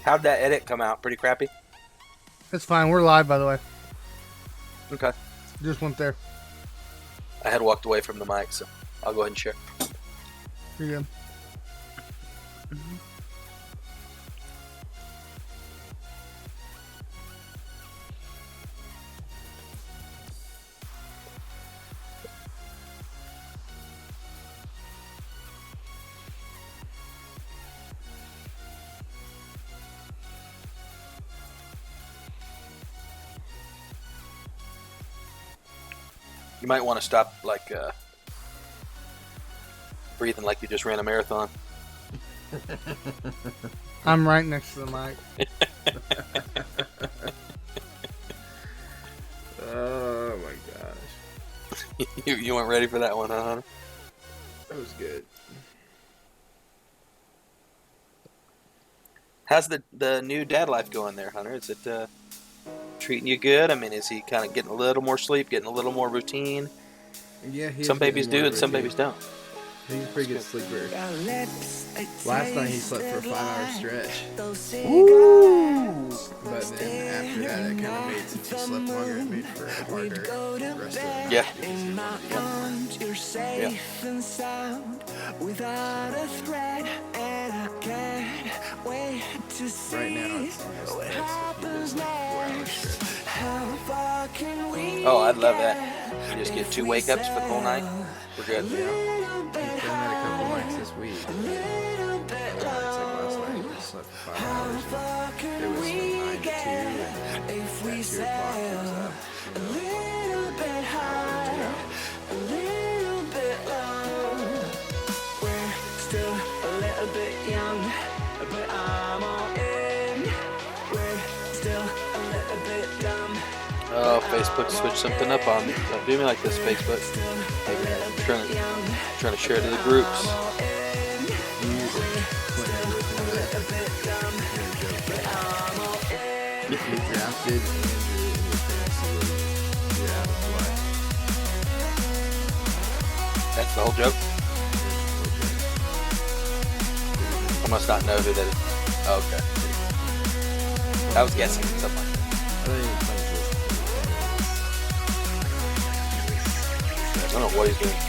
How'd that edit come out? Pretty crappy? It's fine. We're live, by the way. Okay. Just went there. I had walked away from the mic, so I'll go ahead and share. You're good. You might want to stop, like, breathing like you just ran a marathon. I'm right next to the mic. Oh my gosh. You weren't ready for that one, huh, Hunter? That was good. How's the new dad life going there, Hunter? Is it treating you good? I mean, is he kind of getting a little more sleep, getting a little more routine? Yeah, some babies do and some babies don't. He's a pretty good sleeper. Last night he slept for a 5-hour stretch. Woo! But then after that, it kind of made, since he slept longer, it made for a harder rest of the night. Yeah. Right now, it's almost nice if he does like a 4-hour stretch. Oh, I'd love that. You just get 2 wake-ups for the whole night. We're good. Yeah. He's done that a couple nights this week. Nights like last night, he just slept for 5 hours. And it was from 9 to 2, and at 2 o'clock he was up. Oh, Facebook switched something up on me. Don't do me like this, Facebook. Maybe I'm trying to share to the groups. If you drafted Andrew in your fantasy league, you're out of play. That's the whole joke? I must not know who that is. Oh, okay. I was guessing something like that. I don't even play this. I don't know what he's doing.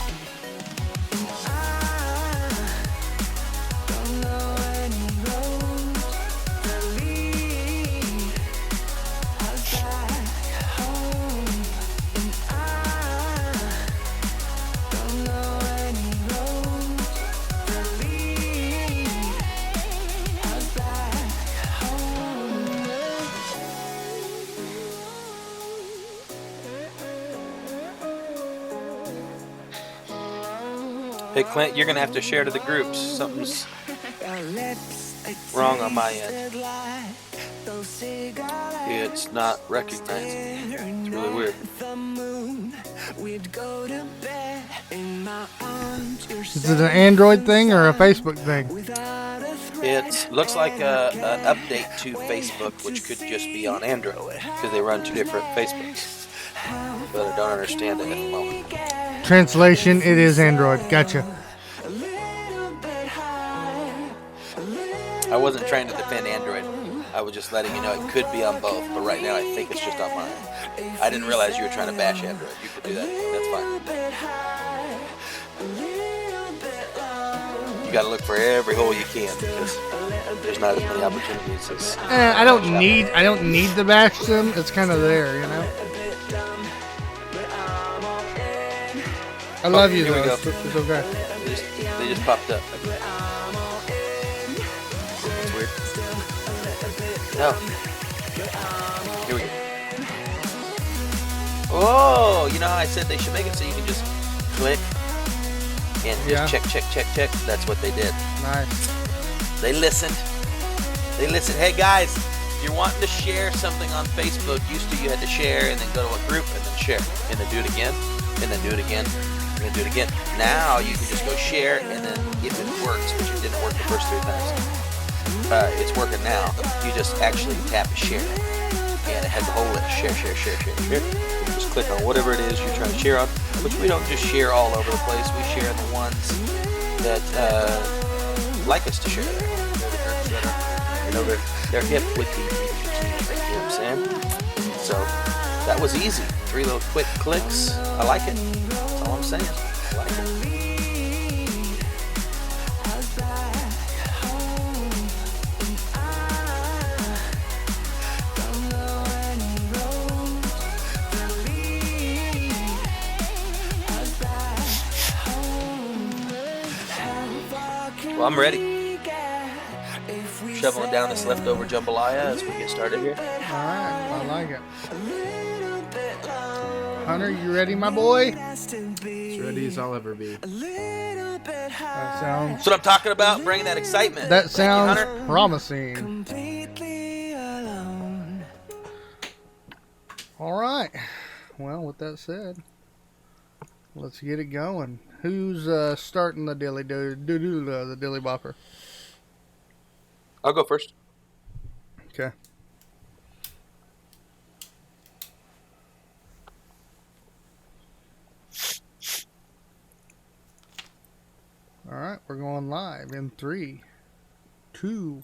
Hey Clint, you're gonna have to share to the groups. Something's wrong on my end. It's not recognizing. It's really weird. Is it an Android thing or a Facebook thing? It looks like an update to Facebook, which could just be on Android because they run 2 different Facebooks. But I don't understand it at the moment. Translation, it is Android. Gotcha. I wasn't trying to defend Android. I was just letting you know it could be on both, but right now I think it's just on mine. I didn't realize you were trying to bash Android. You could do that. That's fine. You gotta look for every hole you can because there's not as many opportunities as I don't need to bash them. It's kind of there, you know. I love you here we though. go. It's okay. They just popped up. That's weird. No. Here we go. Oh, you know how I said they should make it so you can just click and just check. That's what they did. Nice. They listened. Hey guys, if you're wanting to share something on Facebook, used to you had to share and then go to a group and then share and then do it again and then do it again. Do it again. Now you can just go share, and then if it works, which it didn't work the first 3 times, it's working now. You just actually tap share, and it has the whole list. Share. You just click on whatever it is you're trying to share on, which we don't just share all over the place. We share the ones that like us to share there. know they're hip with the YouTube, you know what I'm saying? So that was easy. 3 little quick clicks. I like it. That's all I'm saying. I like it. Well, I'm ready. Shoveling down this leftover jambalaya as we get started here. Alright, I like it. Hunter, you ready, my boy? As ready as I'll ever be. That sounds, That's what I'm talking about, bringing that excitement. that Thank you, sounds Hunter. promising. Alright. Well, with that said, let's get it going. Who's starting the dilly the dilly bopper? I'll go first. Okay. All right, we're going live in 3, 2,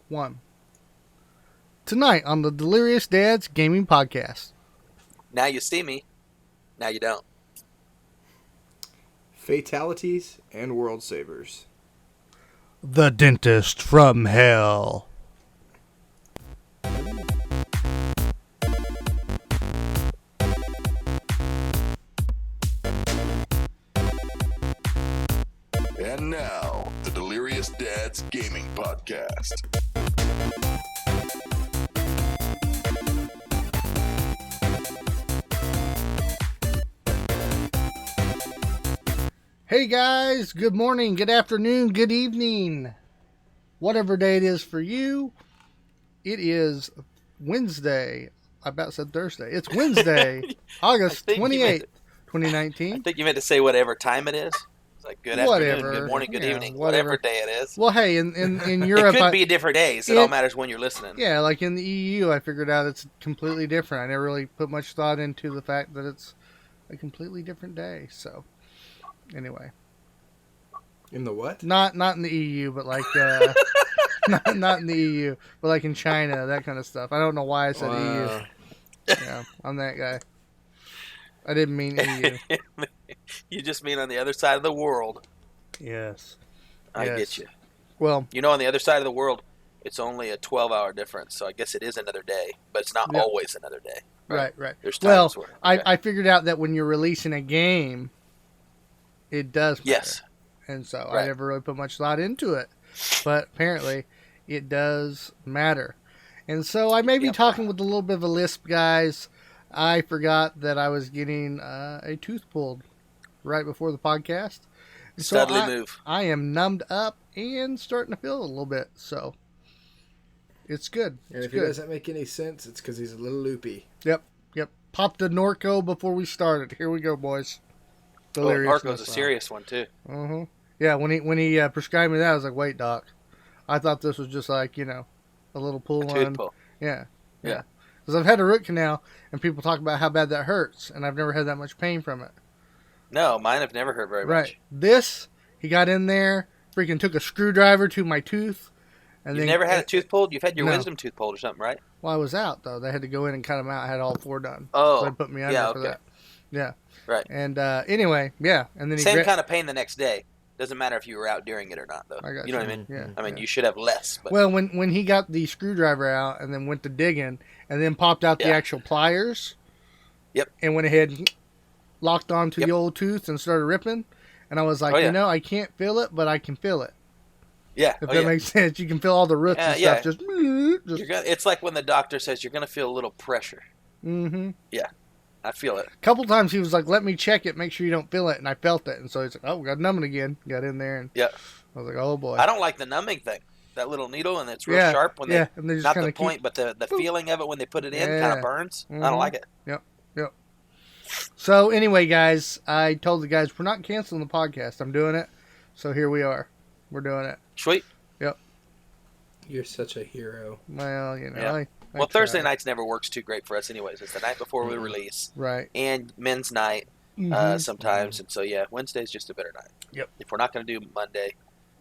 1. Tonight on the Delirious Dads Gaming Podcast. Now you see me. Now you don't. Fatalities and world savers. The Dentist from Hell. And now, the Delirious Dads Gaming Podcast. Hey guys, good morning, good afternoon, good evening. Whatever day it is for you, it is Wednesday. I about said Thursday. It's Wednesday, August 28th, 2019. I think you meant to say whatever time it is. It's like good afternoon, good morning, good evening, whatever day it is. Well, hey, in Europe, it could be different days. It all matters when you're listening. Yeah, like in the EU, I figured out it's completely different. I never really put much thought into the fact that it's a completely different day. So, anyway. In the what? Not in the EU, but like not in the EU, but like in China, that kind of stuff. I don't know why I said EU. Yeah, I'm that guy. I didn't mean EU. You just mean on the other side of the world. Yes. I get you. Well, you know, on the other side of the world, it's only a 12-hour difference, so I guess it is another day, but it's not always another day. Right. There's times where, I figured out that when you're releasing a game, it does matter. Yes. And so I never really put much thought into it. But apparently it does matter. And so I may be talking with a little bit of a lisp, guys. I forgot that I was getting a tooth pulled right before the podcast. And so move. I am numbed up and starting to feel a little bit. So it's good. And if it doesn't make any sense, it's because he's a little loopy. Yep. Popped a Norco before we started. Here we go, boys. Norco's a serious one, too. Mm-hmm. Yeah, when he prescribed me that, I was like, wait, doc. I thought this was just like, a little pull on. Tooth pull. Yeah. Because I've had a root canal, and people talk about how bad that hurts, and I've never had that much pain from it. No, mine have never hurt very much. Right. This, he got in there, freaking took a screwdriver to my tooth. And You've never had a tooth pulled? You've had your wisdom tooth pulled or something, right? Well, I was out, though. They had to go in and cut them out. I had all 4 done. Oh. So they put me under for that. Yeah. Right. And anyway, yeah. And then same kind of pain the next day. Doesn't matter if you were out during it or not, though. I got you know what I mean? Yeah. I mean, you should have less. But... Well, when he got the screwdriver out and then went to digging and then popped out the actual pliers. Yep. And went ahead and locked onto the old tooth and started ripping. And I was like, I can't feel it, but I can feel it. Yeah. If that makes sense. You can feel all the roots and stuff. Just it's like when the doctor says you're going to feel a little pressure. Mm-hmm. Yeah. I feel it. A couple times he was like, let me check it, make sure you don't feel it. And I felt it. And so he's like, oh, we got numbing again. Got in there. And I was like, oh, boy. I don't like the numbing thing. That little needle, and it's real sharp. When they, and they just not the point, but the feeling of it when they put it in kind of burns. Mm-hmm. I don't like it. Yep. So anyway, guys, I told the guys, we're not canceling the podcast. I'm doing it. So here we are. We're doing it. Sweet. Yep. You're such a hero. Well, Well, Thursday nights never works too great for us anyways. It's the night before we release. Right. And men's night sometimes. And so, Wednesday's just a better night. Yep. If we're not going to do Monday,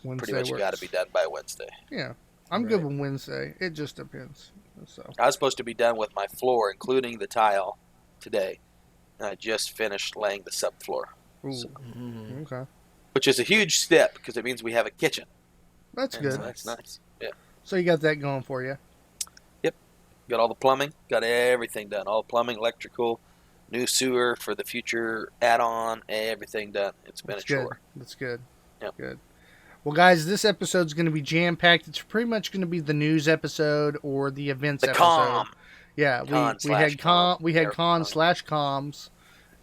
pretty much you got to be done by Wednesday. Yeah. I'm good with Wednesday. It just depends. So I was supposed to be done with my floor, including the tile, today. And I just finished laying the subfloor. So, okay, which is a huge step because it means we have a kitchen. that's good. So that's nice. Yeah. So you got that going for you. Yep. Got all the plumbing. Got everything done. All plumbing, electrical, new sewer for the future add-on. Everything done. It's been a chore. That's good. Yep. Good. Well, guys, this episode's going to be jam-packed. It's pretty much going to be the news episode or the events The episode. com. Yeah, we had con/comms,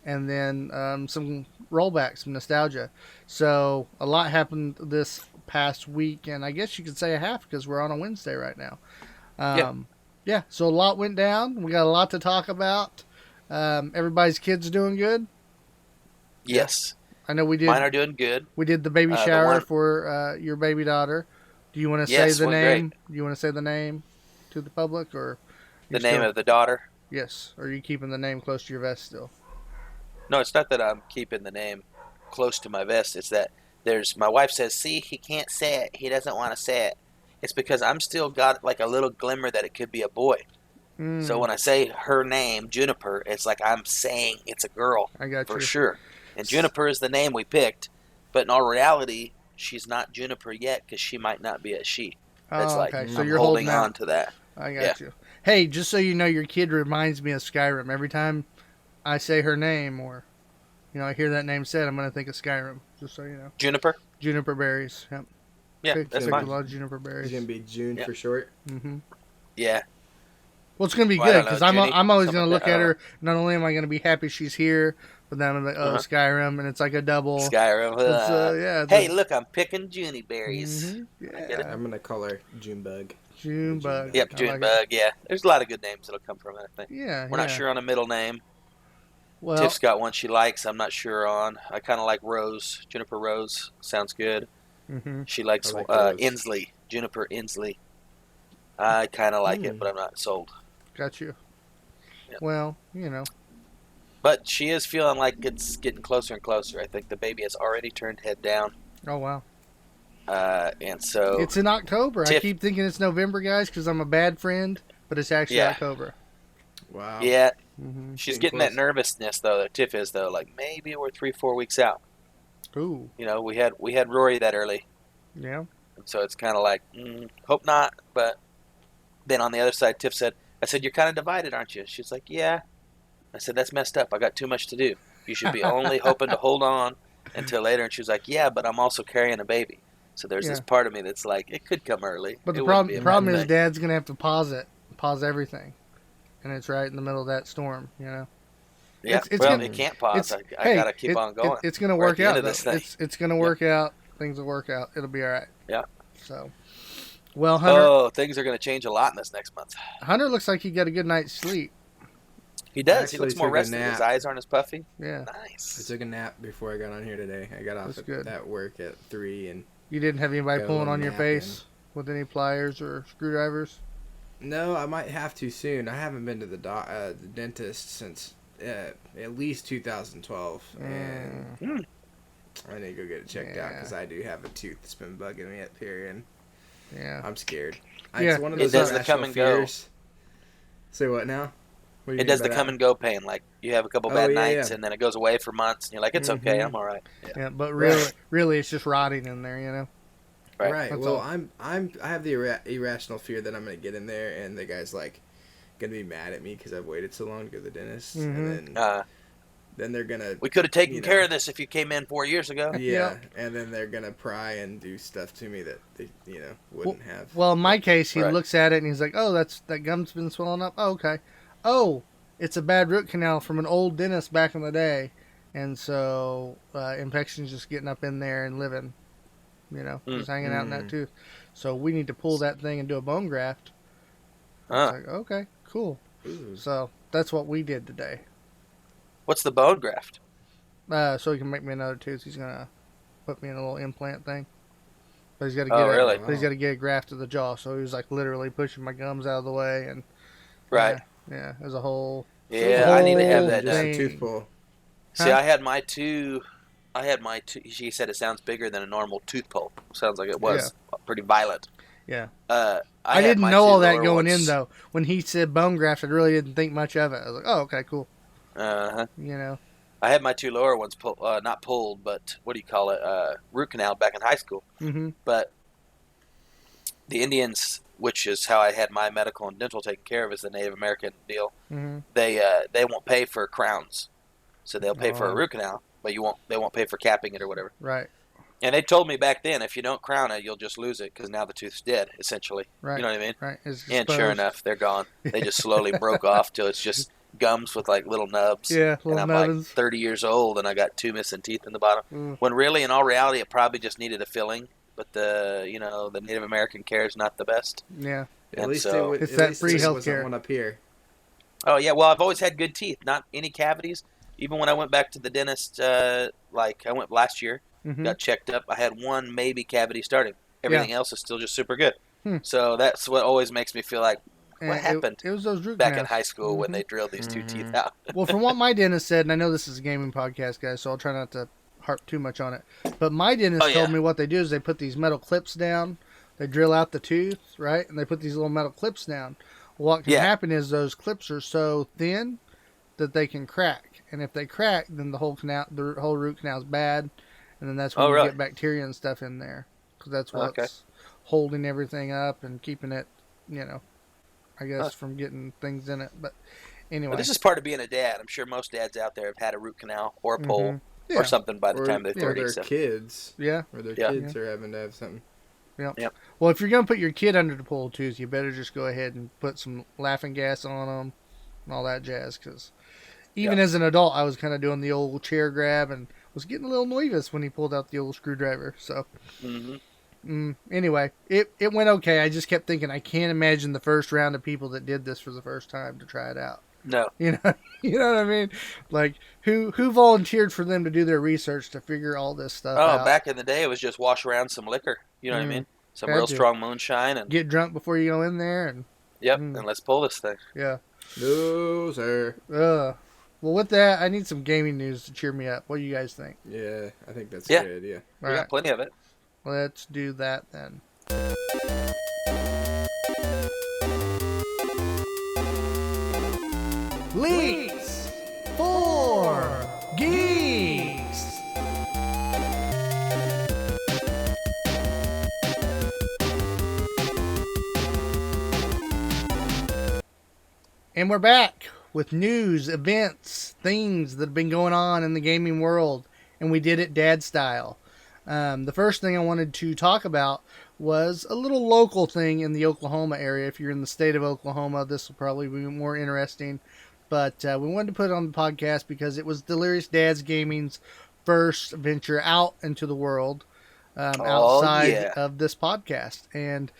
and then some rollbacks, some nostalgia. So a lot happened this past week, and I guess you could say a half because we're on a Wednesday right now. Yeah, so a lot went down. We got a lot to talk about. Everybody's kids doing good? Yes. I know we did. Mine are doing good. We did the baby shower for your baby daughter. Do you want to say the name? Great. Do you want to say the name to the public, or The name of the daughter? Yes. Or are you keeping the name close to your vest still? No, it's not that I'm keeping the name close to my vest. It's that my wife says, see, he can't say it. He doesn't want to say it. It's because I'm still got like a little glimmer that it could be a boy. So when I say her name, Juniper, it's like I'm saying it's a girl. I got you. For sure. And Juniper is the name we picked. But in all reality, she's not Juniper yet because she might not be a she. That's okay. So I'm you're holding out. on to that. I got you. Hey, just so you know, your kid reminds me of Skyrim. Every time I say her name or, I hear that name said, I'm going to think of Skyrim. Just so you know. Juniper? Juniper berries. Yep. Yeah, that's fine. A lot of juniper berries. It's going to be June for short. Mm-hmm. Yeah. Well, it's going to be good because I'm always going to look at her. Not only am I going to be happy she's here, but then I'm like, Skyrim, and it's like a double. Skyrim. Hey, look, I'm picking Junie berries. Mm-hmm. Yeah. I'm going to call her Junebug. Junebug. Yep, Junebug, yeah. There's a lot of good names that'll come from it, I think. Yeah. We're not sure on a middle name. Well, Tiff's got one she likes. I'm not sure on. I kind of like Rose. Juniper Rose sounds good. Mm-hmm. She likes Inslee. Juniper Inslee. I kind of like it, but I'm not sold. Got you. Yep. Well, But she is feeling like it's getting closer and closer. I think the baby has already turned head down. Oh, wow. And so... It's in October. I keep thinking it's November, guys, because I'm a bad friend, but it's actually October. Wow. Yeah. Mm-hmm. She's getting that nervousness, though, that Tiff is, though. Like, maybe we're 3-4 weeks out. Ooh. We had Rory that early. Yeah. And so it's kind of like, hope not. But then on the other side, Tiff said, I said, you're kind of divided, aren't you? She's like, yeah. I said, that's messed up. I got too much to do. You should be only hoping to hold on until later. And she was like, yeah, but I'm also carrying a baby. So there's this part of me that's like, it could come early. But the problem is Dad's going to have to pause everything. And it's right in the middle of that storm, Yeah, it can't pause. I got to keep on going. It's going to work out. It's going to work out. Things will work out. It'll be all right. Yeah. So, well, Hunter. Things are going to change a lot in this next month. Hunter looks like he got a good night's sleep. He does. He looks more rested. His eyes aren't as puffy. Yeah. Nice. I took a nap before I got on here today. I got off at work at 3 and... You didn't have anybody pulling on your face with any pliers or screwdrivers? No, I might have to soon. I haven't been to the dentist since at least 2012. And I need to go get it checked out because I do have a tooth that's been bugging me up here. And I'm scared. It's one of those irrational fears. Say what now? It does the come and go pain. Like you have a couple bad nights and then it goes away for months and you're like, it's okay, I'm all right. Yeah, but really, it's just rotting in there, Right. Well, I have the irrational fear that I'm gonna get in there and the guy's like gonna be mad at me because I've waited so long to go to the dentist, and then they're gonna. We could have taken care of this if you came in 4 years ago. Yeah, and then they're gonna pry and do stuff to me that they wouldn't have. Well, in my case, he looks at it and he's like, "Oh, that gum's been swelling up. Oh, okay. Oh, it's a bad root canal from an old dentist back in the day, and so infection's just getting up in there and living." Just hanging out in that tooth. So we need to pull that thing and do a bone graft. It's like, okay, cool. Ooh. So that's what we did today. What's the bone graft? So he can make me another tooth. He's gonna put me in a little implant thing. But he's got to get But he's got to get a graft to the jaw. So he was like literally pushing my gums out of the way and. Right. Yeah. There's a whole. Yeah, I need to have that done. Just a tooth pull. See, I had my two. She said it sounds bigger than a normal tooth pull. Sounds like it was pretty violent. Yeah. I I had didn't my know two all that lower going in ones. though. When he said bone grafts, I really didn't think much of it. I was like, oh, okay, cool. Uh-huh. You know. I had my two lower ones not pulled, but what do you call it? Root canal back in high school. Mm-hmm. But the Indians, which is how I had my medical and dental taken care of, is the Native American deal. Mm-hmm. They won't pay for crowns, so they'll pay for a Oh. root canal, but they won't pay for capping it or whatever. Right. And they told me back then, if you don't crown it, you'll just lose it because now the tooth's dead, essentially. Right. You know what I mean? Right. It's And sure exposed. enough, they're gone. They just slowly broke off till it's just gums with like little nubs. Yeah, And little I'm like nubbins. 30 years old and I got 2 missing teeth in the bottom. Mm. When really, in all reality, it probably just needed a filling. But the Native American care is not the best. Yeah. At And least so- It's at that least free this healthcare. wasn't one up here. Oh yeah, well I've always had good teeth, not any cavities. Even when I went back to the dentist, like I went last year, Mm-hmm. got checked up. I had one maybe cavity starting. Everything else is still just super good. Hmm. So that's what always makes me feel like what And happened It was those root back in canals. high school when Mhm. they drilled these two Mhm. teeth out. Well, from what my dentist said, and I know this is a gaming podcast, guys, so I'll try not to harp too much on it. But my dentist Oh, yeah. told me what they do is they put these metal clips down, they drill out the tooth, right, and they put these little metal clips down. What can Yeah. happen is those clips are so thin that they can crack, and if they crack, then the whole root canal is bad, and then that's when Oh, you really? get bacteria and stuff in there, because that's what's Okay. holding everything up and keeping it, I guess Huh. from getting things in it. But anyway, Well, this is part of being a dad. I'm sure most dads out there have had a root canal or a pole Mhm. Yeah. or something by the Or, time they're or 30. their So. kids. Yeah. Or their Yeah. kids are having to have something. Well, if you're gonna put your kid under the pull tooth, you better just go ahead and put some laughing gas on them and all that jazz. Because even as an adult, I was kind of doing the old chair grab and was getting a little nervous when he pulled out the old screwdriver. So anyway, it went okay. I just kept thinking I can't imagine the first round of people that did this for the first time to try it out. No. You know what I mean? Like who volunteered for them to do their research to figure all this stuff Oh, out? back in the day, it was just wash around some liquor. You know what I mean? Some Had real to. strong moonshine and Get drunk before you go in there, and and let's pull this thing. yeah. No, sir. Well, with that, I need some gaming news to cheer me up. What do you guys think? Yeah, I think that's Yeah. good, yeah. All We right, got plenty of it. let's do that then. Leaks for Geeks. And we're back with news, events, things that have been going on in the gaming world, and we did it dad style. The first thing I wanted to talk about was a little local thing in the Oklahoma area. If you're in the state of Oklahoma, this will probably be more interesting. But we wanted to put it on the podcast because it was Delirious Dad's Gaming's first venture out into the world outside of this podcast. And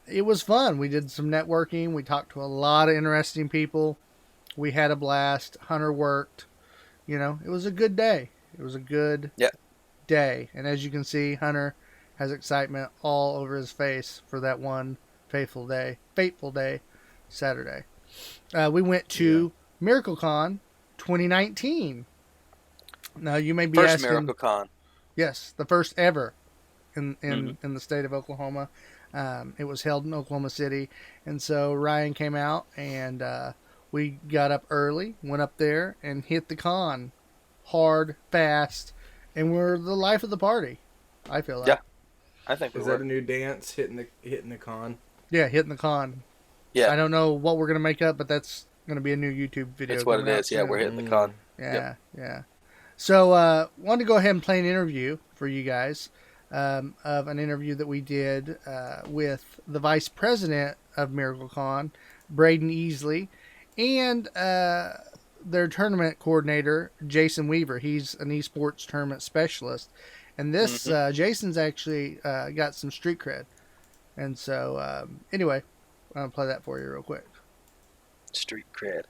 it was fun. We did some networking. We talked to a lot of interesting people. We had a blast. Hunter worked. It was a good day. It was a good day. And as you can see, Hunter has excitement all over his face for that one fateful day, Saturday. We went to MiracleCon 2019. Now you may be First asking, Miracle Con. yes, the first ever in the state of Oklahoma. It was held in Oklahoma City, and so Ryan came out, and we got up early, went up there, and hit the con hard, fast, and we're the life of the party. I feel like. Yeah. I think we Is were. that a new dance, hitting the con? Yeah, hitting the con. Yeah. I don't know what we're gonna make up, but that's gonna be a new YouTube video. It's what it coming out is. Yeah, soon. we're hitting the con. Yeah, yeah. So, wanted to go ahead and play an interview for you guys of an interview that we did with the vice president of MiracleCon, Braden Easley, and their tournament coordinator, Jason Weaver. He's an eSports tournament specialist. And this, Jason's actually got some street cred. And so, anyway, I'm going to play that for you real quick. Street cred.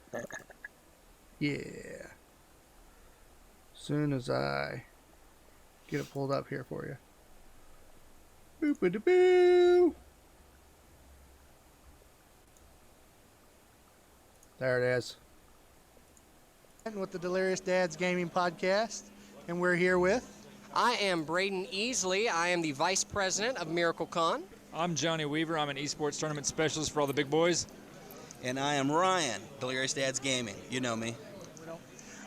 Yeah. Soon as I get it pulled up here for you. Boop-a-da-boo. There it is. With the Delirious Dad's Gaming Podcast, and we're here with... I am Braden Easley. I am the Vice President of MiracleCon. I'm Johnny Weaver. I'm an eSports tournament specialist for all the big boys. And I am Ryan, Delirious Dad's Gaming. You know me.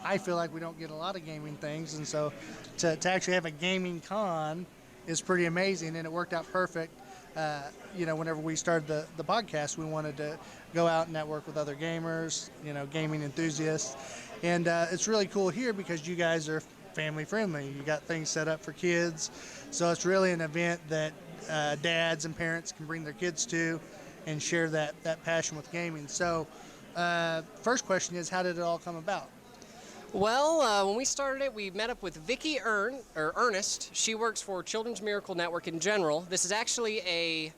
I feel like we don't get a lot of gaming things, and so to actually have a gaming con is pretty amazing, and it worked out perfect. Whenever we started the podcast, we wanted to go out and network with other gamers, gaming enthusiasts. And it's really cool here because you guys are family friendly. You got things set up for kids. So it's really an event that dads and parents can bring their kids to and share that passion with gaming. So first question is, how did it all come about? Well, when we started it, we met up with Vicki Ernest. She works for Children's Miracle Network in general. This is actually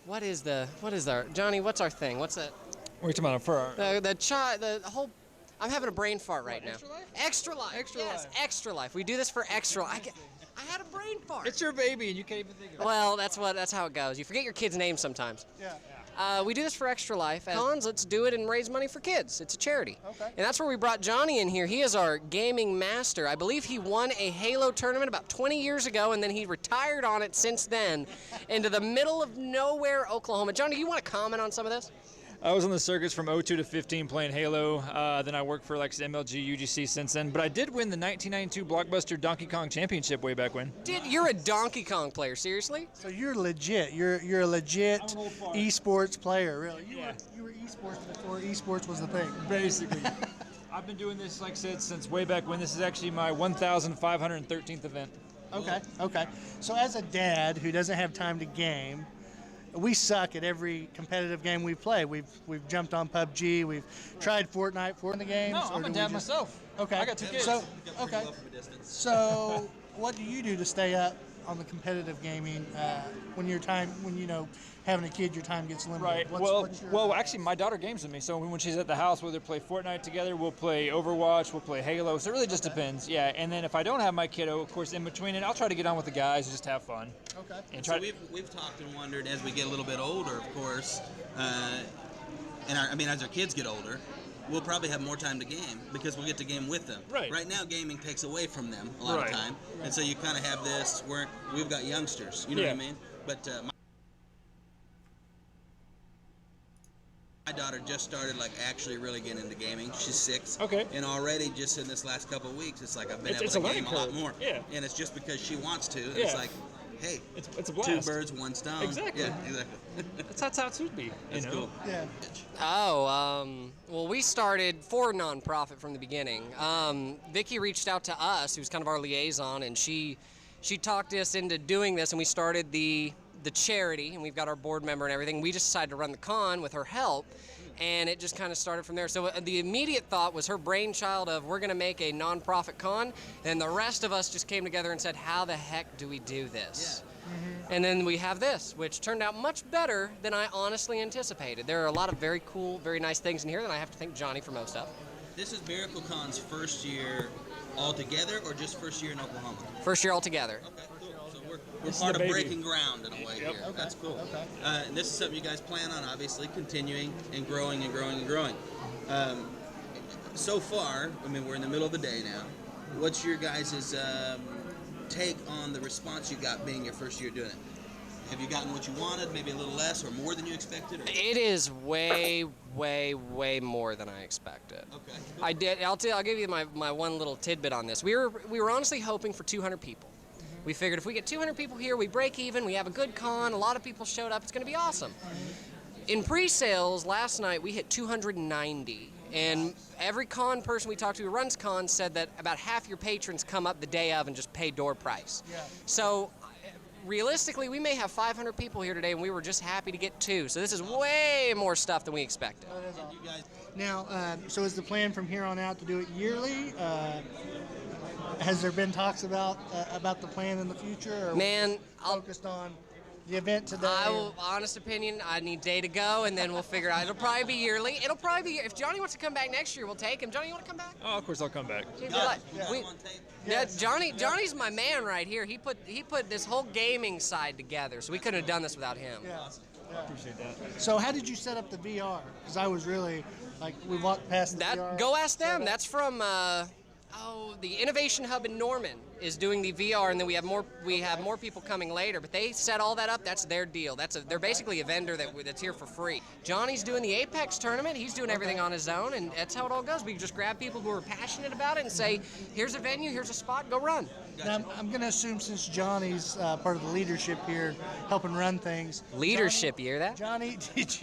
what is our Johnny? What's our thing? What's that? What are you talking about? For our... the whole. I'm having a brain fart right now. Extra Life? Extra Life. Extra yes, Life. Extra Life. We do this for Extra Life. I had a brain fart. It's your baby, and you can't even think of it. Well, that's how it goes. You forget your kid's name sometimes. Yeah. We do this for Extra Life. Cons, let's do it and raise money for kids. It's a charity. Okay. And that's where we brought Johnny in here. He is our gaming master. I believe he won a Halo tournament about 20 years ago, and then he retired on it since then into the middle of nowhere, Oklahoma. Johnny, do you want to comment on some of this? I was on the circuits from 02 to 15 playing Halo. Then I worked for MLG, UGC since then. But I did win the 1992 Blockbuster Donkey Kong Championship way back when. You're a Donkey Kong player, seriously? So you're legit. You're a legit esports player, really. You were esports before esports was the thing. Basically. I've been doing this, like I said, since way back when. This is actually my 1,513th event. Okay. So as a dad who doesn't have time to game, we suck at every competitive game we play. We've jumped on PUBG. We've tried Fortnite for the games. No, I'm a dad myself. Okay. I got 2 kids. So what do you do to stay up on the competitive gaming when having a kid, your time gets limited? Right. Actually, my daughter games with me. So when she's at the house, we'll either play Fortnite together, we'll play Overwatch, we'll play Halo. So it really just depends. Yeah. And then if I don't have my kiddo, of course, in between it, I'll try to get on with the guys and just have fun. Okay. And so we've talked and wondered as we get a little bit older, of course, as our kids get older, we'll probably have more time to game because we'll get to game with them. Right. Right now, gaming takes away from them a lot of time, and so you kind of have this where we've got youngsters. You know what I mean? But my daughter just started actually really getting into gaming. She's 6. Okay. And already just in this last couple of weeks, it's like I've been It's able a to game a lot learning more. curve. Yeah. And it's just because she wants to. And Yeah. it's like, hey, It's a blast. 2 birds, 1 stone. Exactly. Yeah, exactly. That's how it should be. That's cool. Yeah. Well, we started for nonprofit from the beginning. Vicki reached out to us, who's kind of our liaison, and she talked us into doing this, and we started the charity, and we've got our board member and everything. We just decided to run the con with her help, and it just kind of started from there. So the immediate thought was her brainchild of, we're going to make a nonprofit con, and the rest of us just came together and said, how the heck do we do this? Yeah. Mm-hmm. And then we have this, which turned out much better than I honestly anticipated. There are a lot of very cool, very nice things in here that I have to thank Johnny for most of. This is Miracle Con's first year altogether, or just first year in Oklahoma? First year altogether. Okay, cool. So we're part of breaking ground in a way here. Okay. That's cool. Okay. And this is something you guys plan on, obviously, continuing and growing and growing and growing. So far, we're in the middle of the day now. What's your guys' take on the response you got being your first year doing it? Have you gotten what you wanted, maybe a little less or more than you expected? Or? It is way, way, way more than I expected. Okay. I did. I'll give you my one little tidbit on this. We were honestly hoping for 200 people. We figured if we get 200 people here, we break even, we have a good con, a lot of people showed up, it's going to be awesome. In pre-sales, last night, we hit 290. And every con person we talked to who runs cons said that about half your patrons come up the day of and just pay door price. Yeah. So realistically, we may have 500 people here today, and we were just happy to get 2. So this is way more stuff than we expected. Now, so is the plan from here on out to do it yearly? Has there been talks about the plan in the future? Or Man, focused on the event today? Honest opinion, I need day to go, and then we'll figure it out. It'll probably be yearly. It'll probably be, if Johnny wants to come back next year, we'll take him. Johnny, you want to come back? Oh, of course I'll come back. Johnny's my man right here. He put this whole gaming side together, so we couldn't have done this without him. Yeah. I appreciate that. So how did you set up the VR? Because I was really, we walked past the VR. Go ask them. That's from... the Innovation Hub in Norman is doing the VR, and then we have more people coming later. But they set all that up. That's their deal. They're basically a vendor that's here for free. Johnny's doing the Apex tournament. He's doing everything on his own, and that's how it all goes. We just grab people who are passionate about it and say, here's a venue, here's a spot, go run. Now, I'm going to assume since Johnny's part of the leadership here, helping run things. Leadership, you hear that? Johnny, did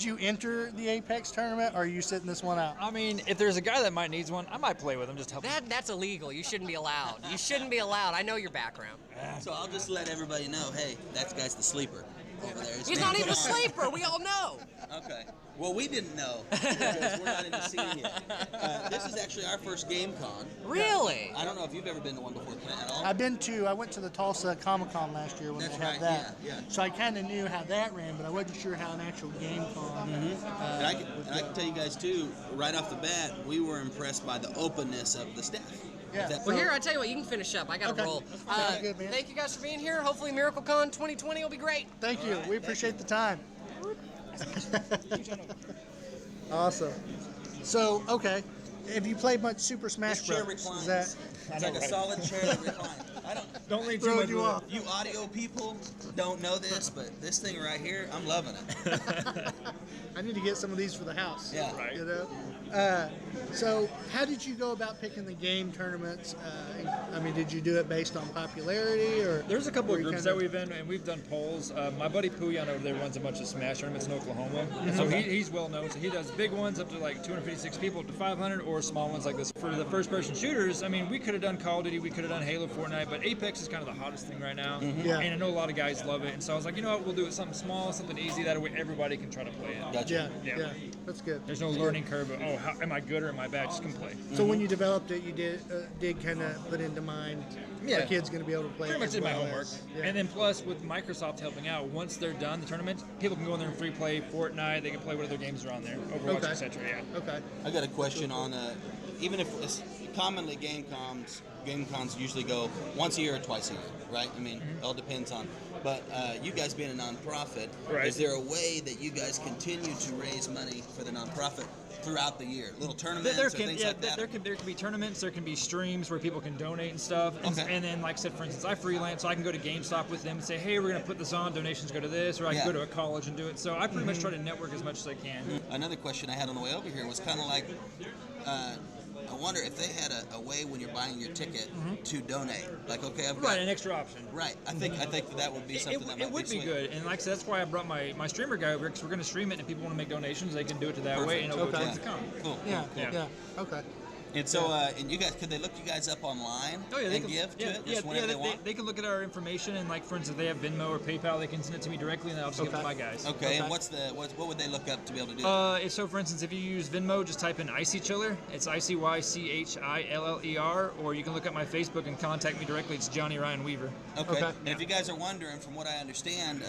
you enter the Apex tournament, or are you sitting this one out? I mean, if there's a guy that might needs one, I might play with him, just help him. That's illegal. You shouldn't be allowed. You shouldn't be allowed. I know your background. So I'll just let everybody know, hey, that guy's the sleeper over there. He's not even a sleeper. We all know. Okay. Well, we didn't know because we're not in the scene yet. This is actually our first Gamescom. Really? I don't know if you've ever been to one before, Clint, at all. I went to the Tulsa Comic Con last year when That's they had right, that. yeah. So I kind of knew how that ran, but I wasn't sure how an actual Gamescom. And I can tell you guys, too, right off the bat, we were impressed by the openness of the staff. Yeah. Well, here, I tell you what, you can finish up. I got to roll. Sounds good, man. Thank you guys for being here. Hopefully MiracleCon 2020 will be great. Thank you. We appreciate the time. Awesome. So, okay. Have you played much Super Smash This chair Bros? reclines. Is that It's like a solid chair that reclines. Don't lean too throwing much you with off? You audio people don't know this, but this thing right here, I'm loving it. I need to get some of these for the house. Yeah. Right. You know. So, how did you go about picking the game tournaments? I mean, did you do it based on popularity, or There's a couple were of you groups kinda- that we've in, and we've done polls. My buddy Puyan over there runs a bunch of Smash tournaments in Oklahoma, and so he's well known. So he does big ones up to like 256 people up to 500, or small ones like this. For the first-person shooters, I mean, we could have done Call of Duty, we could have done Halo, Fortnite, but Apex is kind of the hottest thing right now, Yeah. and I know a lot of guys love it. And so I was like, you know what, we'll do it something small, something easy. That way everybody can try to play it. Gotcha. Yeah, that's good. There's no learning curve of, oh, how, am I good or am I bad? Just come play. So when you developed it, you did kind of put into mind Yeah. our kid's going to be able to play. Pretty it much as did my well homework. as- yeah. And then plus with Microsoft helping out, once they're done, the tournament, people can go in there and free play Fortnite, they can play what other games are on there, Overwatch, Okay. etc. Yeah. Okay. I got a question on, even if it's commonly Gamecons usually go once a year or twice a year, right? I mean, it all depends on. But you guys being a nonprofit, Right. is there a way that you guys continue to raise money for the nonprofit throughout the year? Little tournaments or things like that? There can be tournaments, there can be streams where people can donate and stuff. And, Okay. and then, like I said, for instance, I freelance, so I can go to GameStop with them and say, hey, we're going to put this on, donations go to this, or I can Yeah. go to a college and do it. So I pretty much try to network as much as I can. Another question I had on the way over here was kind of like, I wonder if they had a way when you're buying your ticket to donate. Like, okay, I've got Right, an extra option. Right. I think that would be something that might It would be sweet. good, and like I said, that's why I brought my streamer guy over, because we're going to stream it, and if people want to make donations, they can do it to that way, and it'll go Okay. towards the con. Cool. Yeah. Yeah. Yeah. Okay. And so, and you guys, could they look you guys up online Oh yeah, they and can give to yeah, it yeah, just whenever yeah, they want? they can look at our information, and like for instance, if they have Venmo or PayPal, they can send it to me directly, and then I'll just give it to my guys. Okay, and what would they look up to be able to do? So for instance, if you use Venmo, just type in Icy Chiller. It's ICYCHILLER, or you can look at my Facebook and contact me directly. It's Johnny Ryan Weaver. Okay. Okay. And if you guys are wondering, from what I understand,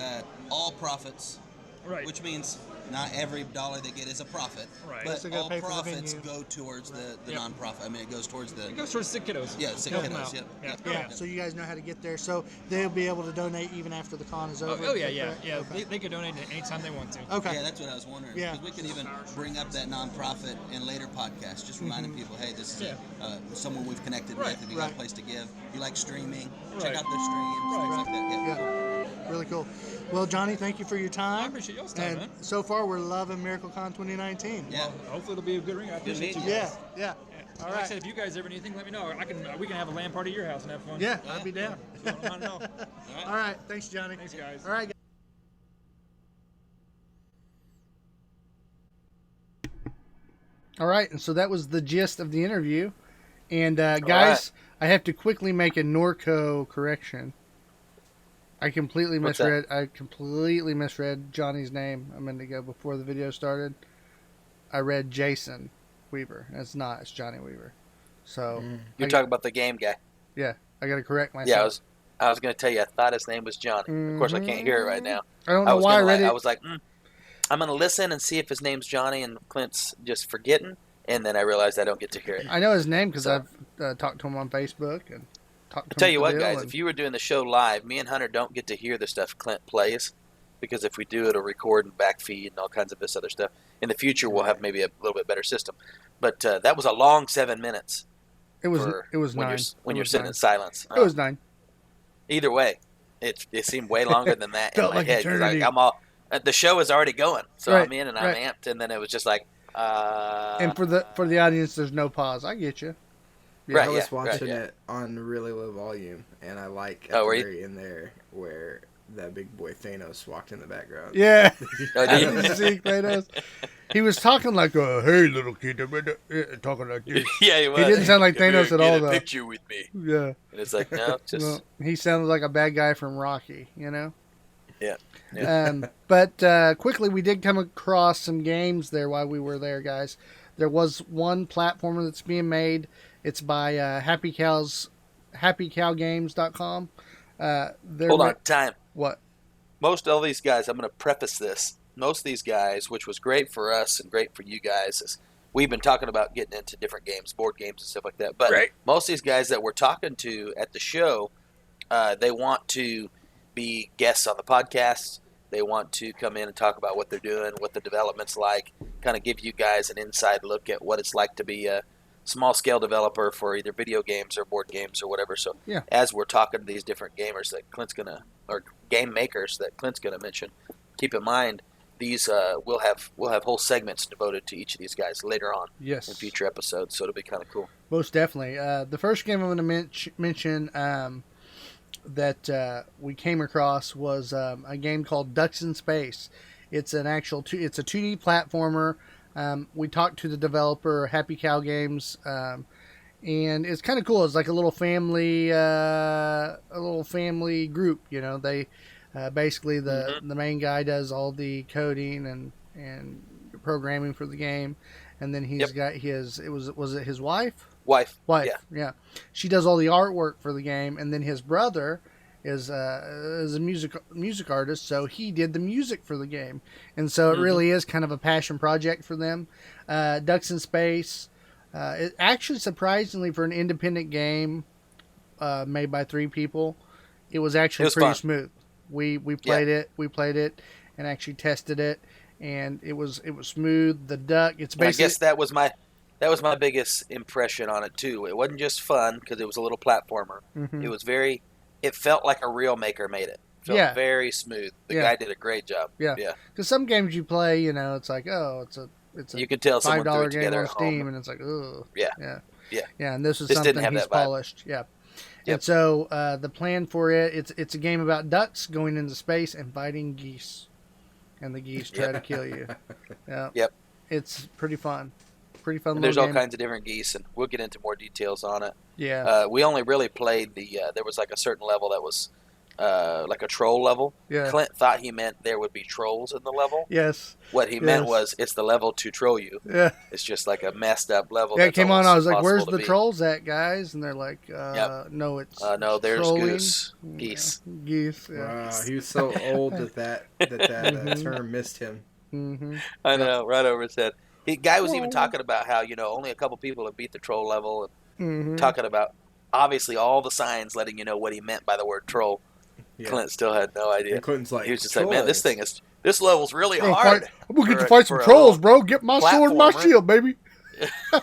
all profits, Right. which means not every dollar they get is a profit, Right. but So they gotta all pay for the profits venue. go towards the Yep. nonprofit. I mean, it goes towards the It goes towards sick kiddos. yeah, sick Help them kiddos. out. Yep. Yeah. Yep. Yeah. So you guys know how to get there. So they'll be able to donate even after the con is over. Oh yeah, is that yeah, correct? yeah. Okay. They could donate anytime they want to. Okay. Yeah, that's what I was wondering. Yeah. Because we can even bring up that nonprofit in later podcasts, just reminding people, hey, this is someone we've connected Right. with. If you got a Right. place to give, you like streaming, check Right. out their streams, things like that. Yeah. Yeah. Really cool. Well, Johnny, thank you for your time. I appreciate y'all's time, And man. so far, we're loving MiracleCon 2019. Yeah. Hopefully it'll be a good ring. I appreciate you. meeting you. guys. Yeah. All Like I right. said, if you guys ever need anything, let me know. We can have a LAN party at your house and have fun. Yeah, I'd be down. I don't mind at all. All right. Thanks, Johnny. Thanks, guys. All right. All right, and so that was the gist of the interview. And guys, I have to quickly make a Norco correction. I completely What's that? misread Johnny's name a minute ago before the video started. I read Jason Weaver. And it's not. It's Johnny Weaver. So You're talking about the game guy. yeah, I got to correct myself. Yeah, I was going to tell you, I thought his name was Johnny. Of course, I can't hear it right now. I don't know was why I gonna read it. I was like, I'm going to listen and see if his name's Johnny, and Clint's just forgetting. And then I realized I don't get to hear it. I know his name because So- I've talked to him on Facebook and talked to I'll tell him you for what, the guys, deal, if you were doing the show live, me and Hunter don't get to hear the stuff Clint plays, because if we do, it'll record and backfeed and all kinds of this other stuff. In the future, we'll have maybe a little bit better system. But that was a long 7 minutes. It was for it was when 9. you're when It you're was sitting 9. in silence. It was 9. Either way, it seemed way longer than that in Felt my like head because eternity. I'm all the show is already going, so Right, I'm in and I'm right. amped, and then it was just like, And for the audience, there's no pause. I get you. Yeah. Right, I was yeah, right, watching yeah. it on really low volume, and I like Oh, at were the you? very end there where that big boy Thanos walked in the background. Yeah. Oh, did you? Did you see Kratos? He was talking like, "Hey, little kid," talking like this. Yeah, he was. didn't sound like Come Thanos here, at all, get though. a picture with me, Yeah. and it's like, no, just Well, he sounded like a bad guy from Rocky, you know. yeah. But quickly, we did come across some games there while we were there, guys. There was one platformer that's being made. It's by happycowgames.com. Hold on, time. What? Most of these guys, I'm going to preface this. Most of these guys, which was great for us and great for you guys, is we've been talking about getting into different games, board games and stuff like that. But most of these guys that we're talking to at the show, they want to be guests on the podcast. They want to come in and talk about what they're doing, what the development's like, kind of give you guys an inside look at what it's like to be a small-scale developer for either video games or board games or whatever. So Yeah. as we're talking to these different gamers that Clint's going to, or game makers that Clint's going to mention, keep in mind these we'll have whole segments devoted to each of these guys later on Yes. in future episodes. So it'll be kind of cool. Most definitely. The first game I'm going to mention that we came across was a game called Dutson Space. It's an actual it's a 2D platformer. We talked to the developer, Happy Cow Games, and it's kind of cool. It's like a little family group. You know, they basically the main guy does all the coding and programming for the game, and then he's got his was it his wife? Wife, Yeah. She does all the artwork for the game, and then his brother is a music artist, so he did the music for the game, and so it really is kind of a passion project for them. Dutson Space, it actually surprisingly for an independent game made by 3 people, it was actually pretty fun. smooth. We played it, and actually tested it, and it was smooth. The duck, it's basically. I guess that was my biggest impression on it too. It wasn't just fun because it was a little platformer. It was it felt like a real maker made it. It felt very smooth. The guy did a great job. Yeah. Because some games you play, you know, it's like, oh, it's a you can tell someone threw $5 it game together on at Steam, home. and it's like, oh, Yeah. And this is This didn't something have he's that vibe. polished. Yeah. Yep. And so the plan for it, it's a game about ducks going into space and fighting geese, and the geese try to kill you. Yeah. Yep. It's pretty fun. Pretty fun. There's little all game. kinds of different geese, and we'll get into more details on it. Yeah. We only really played there was like a certain level that was like a troll level. Yeah. Clint thought he meant there would be trolls in the level. Yes. What he meant was it's the level to troll you. Yeah. It's just like a messed up level. Yeah, it that's came on. almost I was like, "Where's impossible the to beat." trolls at, guys?" And they're like, "No, it's no, there's trolling." goose, geese. Yeah. Geese. Yeah. Wow, he was so old that term missed him. Mm-hmm. I know, right over his head. The guy was even talking about how only a couple people have beat the troll level, and talking about obviously all the signs letting you know what he meant by the word troll. Yeah. Clint still had no idea. And Clinton's like, He was just like, man, this level's really Bro, hard. I'm gonna get for to a- fight some for a trolls, little bro. Get my sword and my platformer. shield, baby.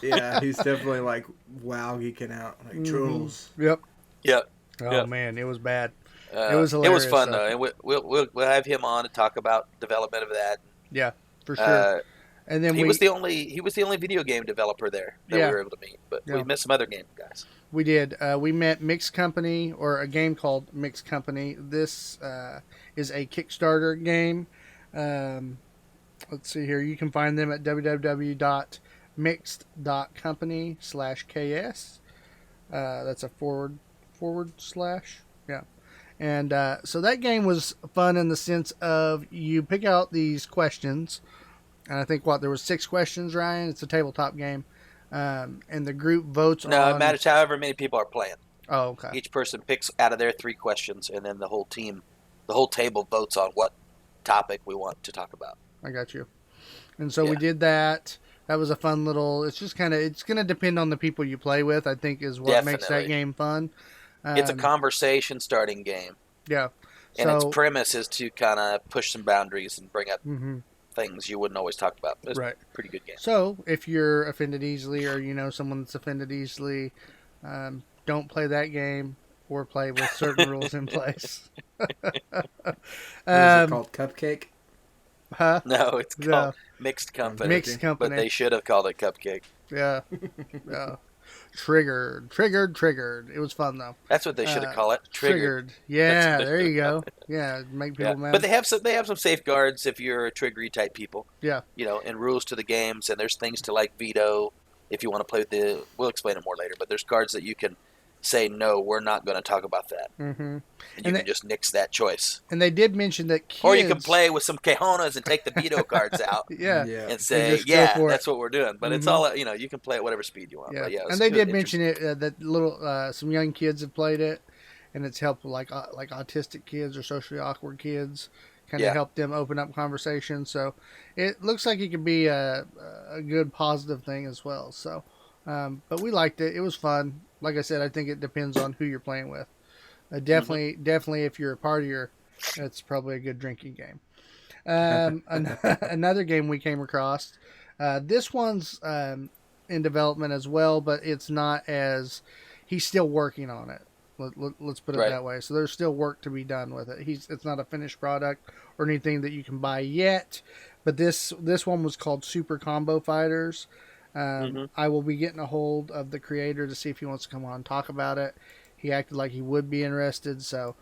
Yeah, he's definitely like wow geeking out like trolls. Yep. Yep. Oh Yep. man, it was bad. It was It was hilarious, fun though. though, and we'll have him on to talk about development of that. Yeah, for sure. And then he was the only video game developer there that we were able to meet, but we met some other game guys. We did. We met Mixed Company, or a game called Mixed Company. This is a Kickstarter game. Let's see here. You can find them at www.mixed.company/ks. That's a forward slash. Yeah. And so that game was fun in the sense of you pick out these questions. And I think there was 6 questions, Ryan. It's a tabletop game. And the group votes on... No, it matters however many people are playing. Oh, okay. Each person picks out of their 3 questions, and then the whole table votes on what topic we want to talk about. I got you. And so we did that. That was a fun little... It's just kind of... It's going to depend on the people you play with, I think, is what makes that game fun. It's a conversation starting game. Yeah. And its premise is to kind of push some boundaries and bring up things you wouldn't always talk about. It's a pretty good game. So, if you're offended easily, or you know someone that's offended easily, don't play that game or play with certain rules in place. What is it called? Cupcake? Huh? No, it's No. called Mixed Company. Mixed Company. But they should have called it Cupcake. Yeah. Yeah. Triggered. It was fun though. That's what they should have called it. Triggered. Yeah, there you go. Yeah, make people mad. But they have some safeguards if you're a triggery type people. Yeah. And rules to the games, and there's things to like veto if you want to play with the. We'll explain it more later, but there's cards that you can say no, we're not going to talk about that. Mm-hmm. And you can just nix that choice. And they did mention that kids... Or you can play with some cajonas and take the veto cards out. Yeah. And say, that's what we're doing. But it's all, you can play at whatever speed you want. Yeah. But And they did mention it that some young kids have played it, and it's helped like autistic kids or socially awkward kids, kind of help them open up conversations. So it looks like it could be a good positive thing as well. So, but we liked it. It was fun. Like I said, I think it depends on who you're playing with. Definitely, if you're a partier, it's probably a good drinking game. Another game we came across. This one's in development as well, but it's not as... He's still working on it. Let's put it that way. So there's still work to be done with it. It's not a finished product or anything that you can buy yet. But this one was called Super Combo Fighters. I will be getting a hold of the creator to see if he wants to come on and talk about it. He acted like he would be interested, so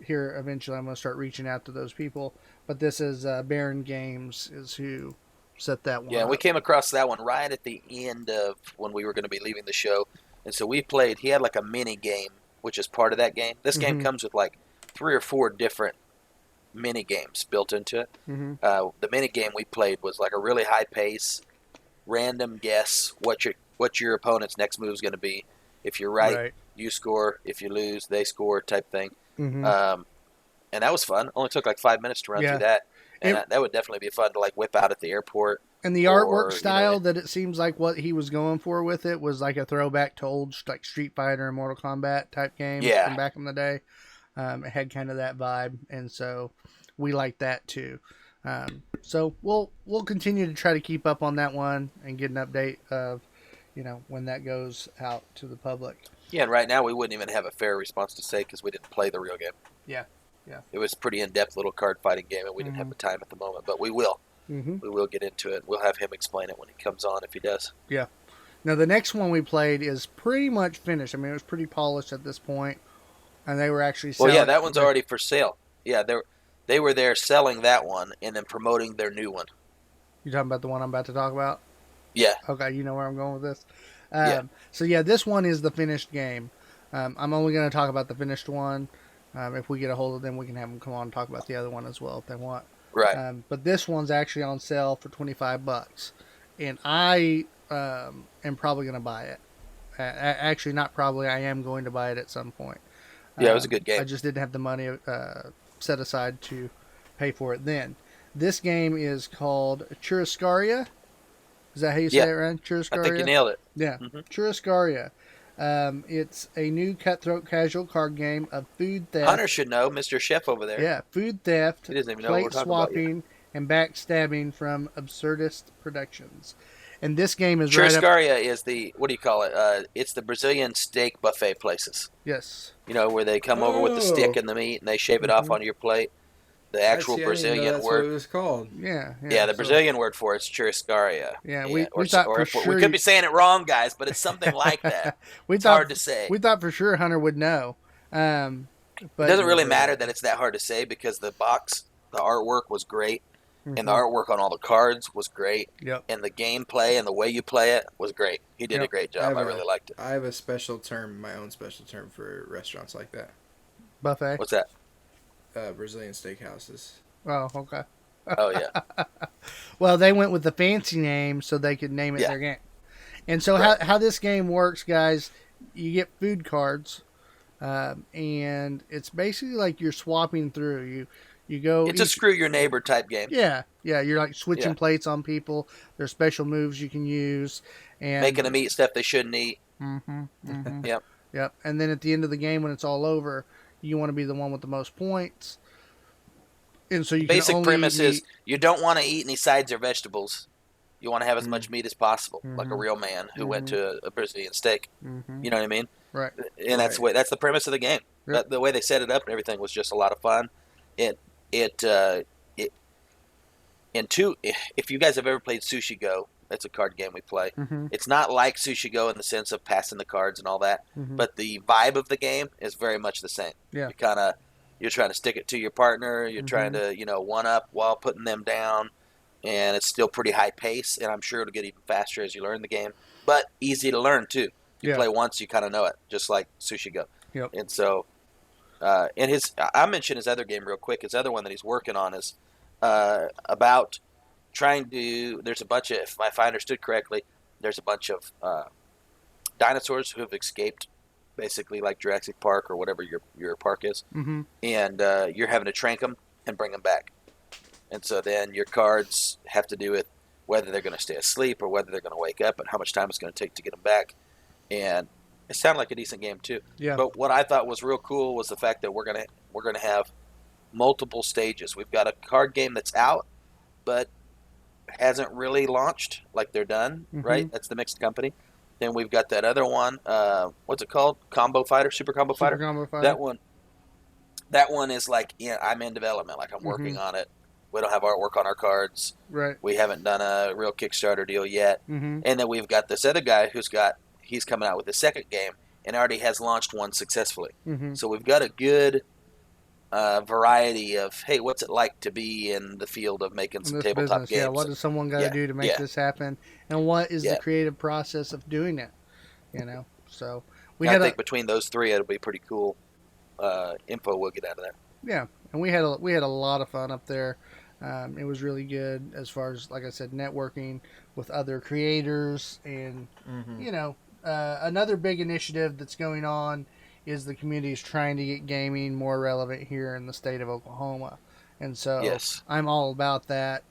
here eventually I'm going to start reaching out to those people. But this is Baron Games is who set that one up. Yeah, we came across that one right at the end of when we were going to be leaving the show. And so we played, he had like a mini game, which is part of that game. This game comes with like 3 or 4 different mini games built into it. The mini game we played was like a really high pace, random guess what your opponent's next move is going to be. If you're right, you score. If you lose, they score type thing. And that was fun. Only took like 5 minutes to run through that. And that would definitely be fun to like whip out at the airport. And the artwork style that it seems like what he was going for with it was like a throwback to old like Street Fighter and Mortal Kombat type games from back in the day. It had kind of that vibe, and so we like that too. So we'll continue to try to keep up on that one and get an update of when that goes out to the public. Yeah, and right now we wouldn't even have a fair response to say because we didn't play the real game. Yeah. It was a pretty in-depth little card fighting game, and we didn't have the time at the moment, but we will. We will get into it. We'll have him explain it when he comes on if he does. Yeah. Now the next one we played is pretty much finished. I mean, it was pretty polished at this point, and they were actually selling. Well, yeah, that one's already for sale. Yeah, they were there selling that one and then promoting their new one. You talking about the one I'm about to talk about? Yeah. Okay, you know where I'm going with this. So yeah, this one is the finished game. I'm only going to talk about the finished one. If we get a hold of them, we can have them come on and talk about the other one as well if they want. Right. But this one's actually on sale for $25, and I am probably going to buy it. Actually, not probably. I am going to buy it at some point. Yeah, it was a good game. I just didn't have the money set aside to pay for it then. This game is called Churrascaria. Is that how you say it, Ryan? Churrascaria? I think you nailed it. Yeah. Churrascaria. It's a new cutthroat casual card game of food theft. Hunter should know, Mr. Chef over there. Yeah, food theft, he doesn't even know what we're plate talking swapping, and backstabbing from Absurdist Productions. And this game is Churrascaria is the, what do you call it? It's the Brazilian steak buffet places. Yes. Where they come over with the stick and the meat and they shave it off onto your plate. The actual Brazilian that's word. what it was called. Yeah. The Brazilian word for it's Churrascaria. Yeah, we thought for sure. We could be saying it wrong, guys, but it's something like that. It's hard to say. We thought for sure Hunter would know. But it doesn't really matter that it's that hard to say because the artwork was great, and the artwork on all the cards was great, and the gameplay and the way you play it was great. He did a great job. I really liked it. I have a special term, my own special term for restaurants like that. Buffet? What's that? Brazilian steakhouses. Oh, okay. Oh, yeah. Well, they went with the fancy name so they could name it their game. And so how this game works, guys, you get food cards, and it's basically like you're swapping through. You go. It's a screw your neighbor type game. Yeah. You're like switching plates on people. There's special moves you can use, and making them eat stuff they shouldn't eat. Yep. And then at the end of the game, when it's all over, you want to be the one with the most points. And so you basic premise is you don't want to eat any sides or vegetables. You want to have as much meat as possible, like a real man who went to a Brazilian steak. You know what I mean? Right. And that's the premise of the game. Yep. The way they set it up and everything was just a lot of fun. If you guys have ever played Sushi Go, that's a card game we play. It's not like Sushi Go in the sense of passing the cards and all that, but the vibe of the game is very much the same. Yeah. You're trying to stick it to your partner. You're trying to, one up while putting them down, and it's still pretty high pace. And I'm sure it'll get even faster as you learn the game, but easy to learn too. You play once, you kind of know it, just like Sushi Go. Yep. And so, I mentioned his other game real quick. His other one that he's working on is about trying to. There's a bunch of, if I understood correctly, there's a bunch of dinosaurs who have escaped, basically like Jurassic Park or whatever your park is, and you're having to trank them and bring them back. And so then your cards have to do with whether they're going to stay asleep or whether they're going to wake up and how much time it's going to take to get them back. And it sounded like a decent game too. Yeah. But what I thought was real cool was the fact that we're gonna have multiple stages. We've got a card game that's out, but hasn't really launched. Like they're done, right? That's the mixed company. Then we've got that other one. What's it called? Combo Fighter, Super Combo Fighter. That one is like, I'm in development. Like I'm working on it. We don't have artwork on our cards. Right. We haven't done a real Kickstarter deal yet. And then we've got this other guy he's coming out with the second game and already has launched one successfully. So we've got a good variety of, hey, what's it like to be in the field of making some tabletop games? Yeah, what does someone got to do to make this happen? And what is the creative process of doing it? So I think between those three, it'll be pretty cool info we'll get out of that. Yeah, and we had a lot of fun up there. It was really good as far as, like I said, networking with other creators. And, another big initiative that's going on is the community is trying to get gaming more relevant here in the state of Oklahoma. And so I'm all about that.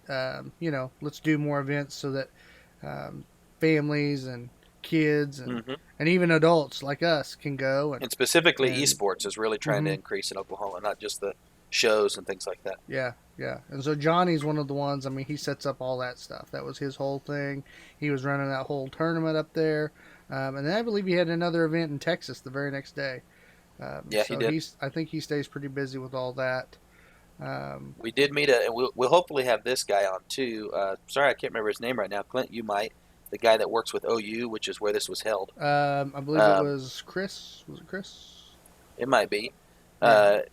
Let's do more events so that families and kids and even adults like us can go. And specifically eSports is really trying to increase in Oklahoma, not just the shows and things like that. Yeah. And so Johnny's one of the ones, he sets up all that stuff. That was his whole thing. He was running that whole tournament up there. And then I believe he had another event in Texas the very next day. He did. I think he stays pretty busy with all that. We did meet and we'll hopefully have this guy on too. Sorry, I can't remember his name right now. Clint, you might. The guy that works with OU, which is where this was held. I believe it was Chris. Was it Chris? It might be. But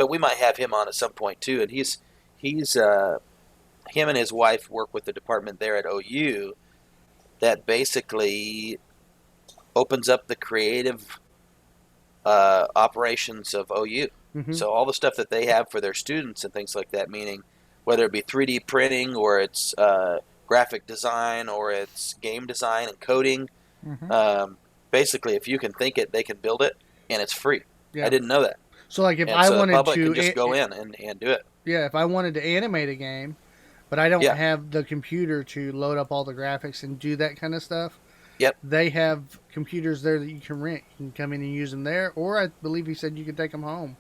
we might have him on at some point too. And he's him and his wife work with the department there at OU that basically opens up the creative operations of OU. So all the stuff that they have for their students and things like that, meaning whether it be 3D printing or it's graphic design or it's game design and coding, basically if you can think it, they can build it, and it's free. I didn't know that. So like if I wanted the public to can just go in and do it. Yeah, if I wanted to animate a game, but I don't have the computer to load up all the graphics and do that kind of stuff. They have computers there that you can rent. You can come in and use them there, or I believe he said you could take them home,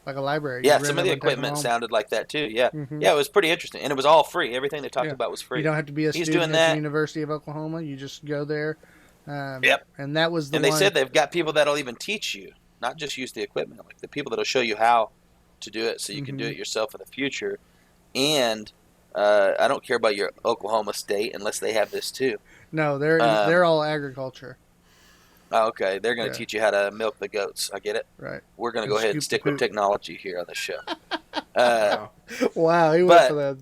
like a library. Yeah, some of the equipment sounded like that too. Yeah, it was pretty interesting, and it was all free. Everything they talked about was free. You don't have to be a student at the University of Oklahoma. You just go there. And that was the. And they said they've got people that'll even teach you, not just use the equipment, like the people that'll show you how to do it, so you can do it yourself in the future. And I don't care about your Oklahoma State unless they have this too. No, they're all agriculture. Oh, okay, they're going to teach you how to milk the goats. I get it. Right. We're going to go ahead and stick with technology here on the show. Wow, he went for the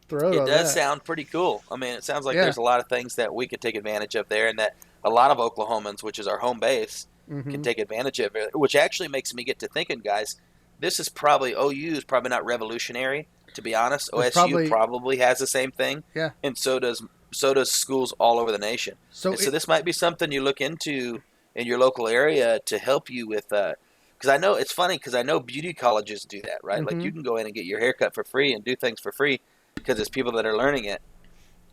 throat. It does sound pretty cool. It sounds like there's a lot of things that we could take advantage of there, and that a lot of Oklahomans, which is our home base, can take advantage of it. Which actually makes me get to thinking, guys, this is probably OU is probably not revolutionary, to be honest. OSU probably has the same thing. Yeah. And so does schools all over the nation. So this might be something you look into in your local area to help you with. Because I know it's funny because I know beauty colleges do that, right? Like you can go in and get your hair cut for free and do things for free because it's people that are learning it,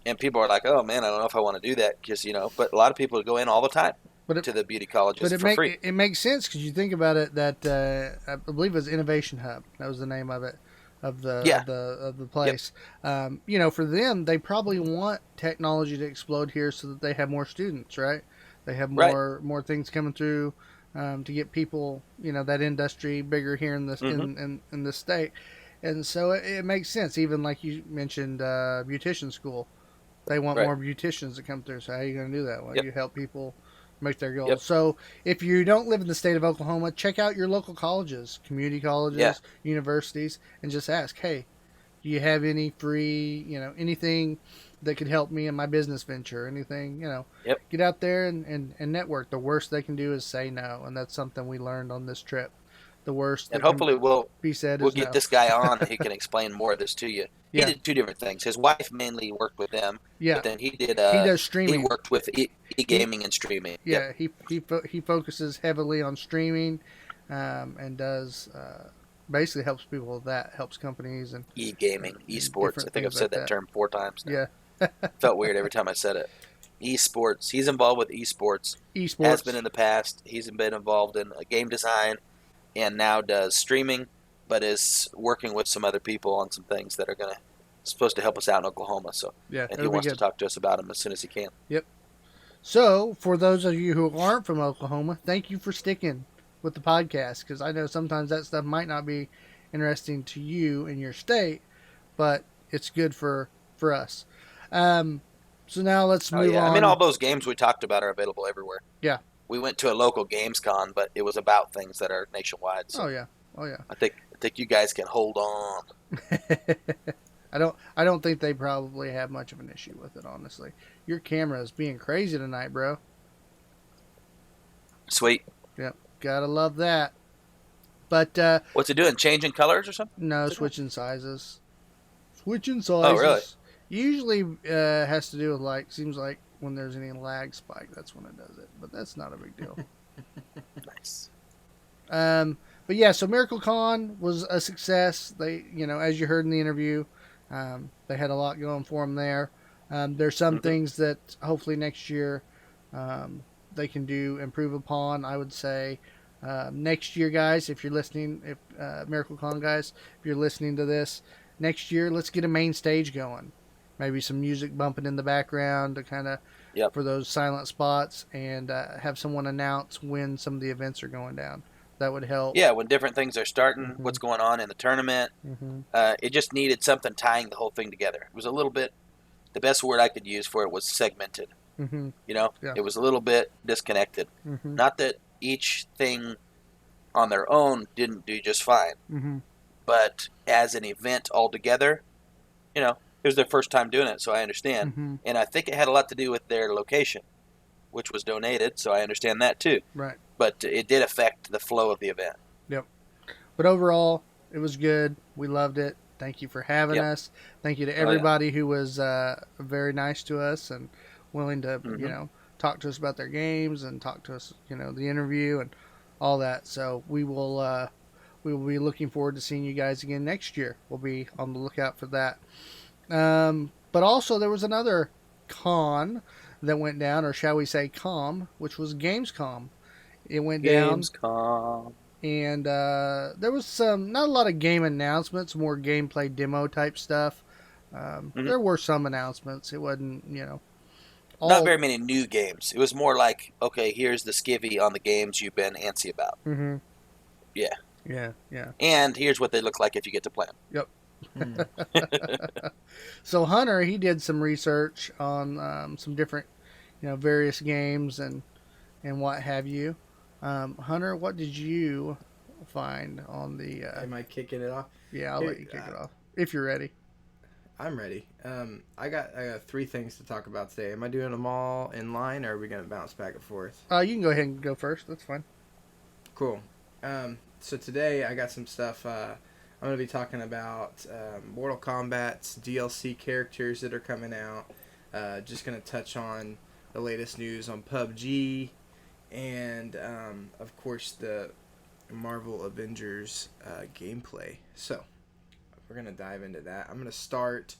and people are like, "Oh man, I don't know if I want to do that," because But a lot of people go in all the time to the beauty colleges for free. It makes sense because you think about it. That I believe it was Innovation Hub. That was the name of it. of the Yeah. of the place. You know, for them, they probably want technology to explode here so that they have more students, right? They have Right. more things coming through to get people, you know, that industry bigger here in this in the state. And so it makes sense. Even like you mentioned, beautician school, they want Right. more beauticians to come through. So how are you going to do that? Well, Yep. you help people make their goals. Yep. So if you don't live in the state of Oklahoma, check out your local colleges, community colleges, universities, and just ask, hey, do you have any free, you know, anything that could help me in my business venture? Anything, you know, Yep. get out there and network. The worst they can do is say no. And that's something we learned on this trip. The worst And that hopefully can we'll be said we'll is get no. this guy on and he can explain more of this to you. He Yeah. did two different things. His wife mainly worked with them, Yeah. but then he did. He does He streaming. worked with e-gaming and streaming. Yeah, Yep. he focuses heavily on streaming, and does basically helps people with that, helps companies and E-gaming, and eSports. different I think I've things said like that term 4 times now. Yeah, Felt weird every time I said it. eSports. He's involved with eSports. esports. Has been in the past. He's been involved in game design, and now does streaming, but is working with some other people on some things that are supposed to help us out in Oklahoma. So, Yeah, and he it'll be wants to good. talk to us about them as soon as he can. Yep. So for those of you who aren't from Oklahoma, thank you for sticking with the podcast, because I know sometimes that stuff might not be interesting to you in your state, but it's good for us. So now let's Oh move yeah, on. I mean all those games we talked about are available everywhere. Yeah. We went to a local Gamescom, but it was about things that are nationwide. So Oh yeah. I think you guys can hold on. I don't think they probably have much of an issue with it, honestly. Your camera is being crazy tonight, bro. Sweet. Yep. Gotta love that. But What's it doing? Changing colors or something? no, switching sizes. Switching sizes. Oh, really? Usually has to do with, like, seems like when there's any lag spike, that's when it does it. But that's not a big deal. Nice. But yeah, so Miracle Con was a success. They, you know, as you heard in the interview, they had a lot going for them there. There's some things that hopefully next year they can improve upon. I would say next year, guys, if you're listening, if Miracle Con guys, if you're listening to this, next year let's get a main stage going. Maybe some music bumping in the background to kind of for those silent spots, and have someone announce when some of the events are going down. That would help. Yeah, when different things are starting, what's going on in the tournament. It just needed something tying the whole thing together. It was a little bit, the best word I could use for it was segmented. You know, it was a little bit disconnected. Not that each thing on their own didn't do just fine, but as an event altogether, you know, it was their first time doing it, so I understand. And I think it had a lot to do with their location, which was donated, so I understand that too. Right. But it did affect the flow of the event. Yep. But overall, it was good. We loved it. Thank you for having us. Thank you to everybody who was very nice to us and willing to, you know, talk to us about their games and talk to us, you know, the interview and all that. So we will be looking forward to seeing you guys again next year. We'll be on the lookout for that. But also there was another con that went down, or shall we say com, which was Gamescom. It went down. Gamescom. And there was not a lot of game announcements, more gameplay demo type stuff. There were some announcements. It wasn't, you know, not very many new games. It was more like, okay, here's the skivvy on the games you've been antsy about. Yeah. And here's what they look like if you get to play them. Yep. So Hunter, he did some research on some different, you know, various games and what have you. Hunter, what did you find on the? Am I kicking it off? Yeah, I'll let you kick it off if you're ready. I'm ready. I got 3 things to talk about today. Am I doing them all in line, or are we gonna bounce back and forth? You can go ahead and go first. That's fine. Cool. So today I got some stuff. I'm going to be talking about Mortal Kombat's DLC characters that are coming out. Just going to touch on the latest news on PUBG. And, of course, the Marvel Avengers gameplay. So, we're going to dive into that. I'm going to start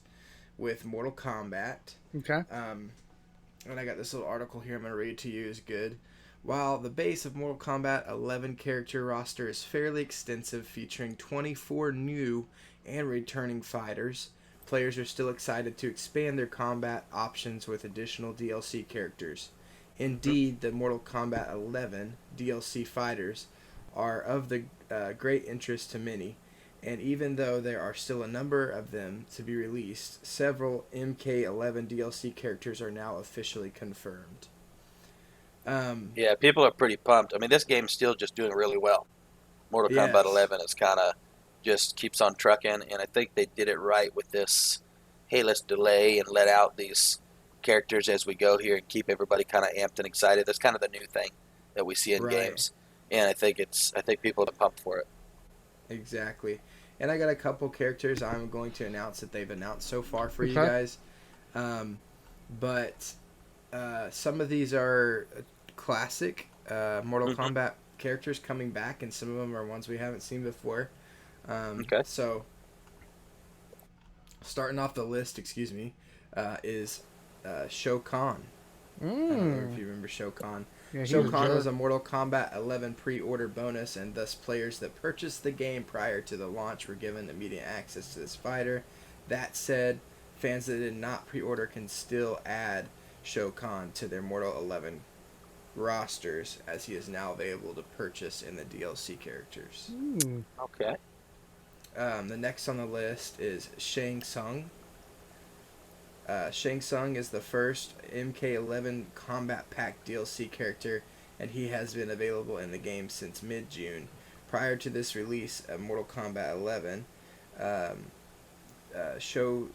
with Mortal Kombat. Okay. And I got this little article here I'm going to read to you. It's good. While the base of Mortal Kombat 11 character roster is fairly extensive, featuring 24 new and returning fighters, players are still excited to expand their combat options with additional DLC characters. Indeed, the Mortal Kombat 11 DLC fighters are of the great interest to many, and even though there are still a number of them to be released, several MK11 DLC characters are now officially confirmed. Yeah, people are pretty pumped. I mean, this game's still just doing really well. Mortal Kombat 11 is kind of just keeps on trucking, and I think they did it right with this. Hey, let's delay and let out these characters as we go here and keep everybody kind of amped and excited. That's kind of the new thing that we see in games, and I think people are pumped for it. Exactly. And I got a couple characters I'm going to announce that they've announced so far for you guys. But some of these are classic Mortal Kombat characters coming back, and some of them are ones we haven't seen before. So, starting off the list, is Shao Kahn. I don't know if you remember Shao Kahn. Yeah, Shao Kahn was a Mortal Kombat 11 pre-order bonus, and thus players that purchased the game prior to the launch were given immediate access to this fighter. That said, fans that did not pre-order can still add Shao Kahn to their Mortal 11 rosters, as he is now available to purchase in the DLC characters. Okay. The next on the list is Shang Tsung. Shang Tsung is the first MK11 Combat Pack DLC character, and he has been available in the game since mid-June. Prior to this release of Mortal Kombat 11, Shang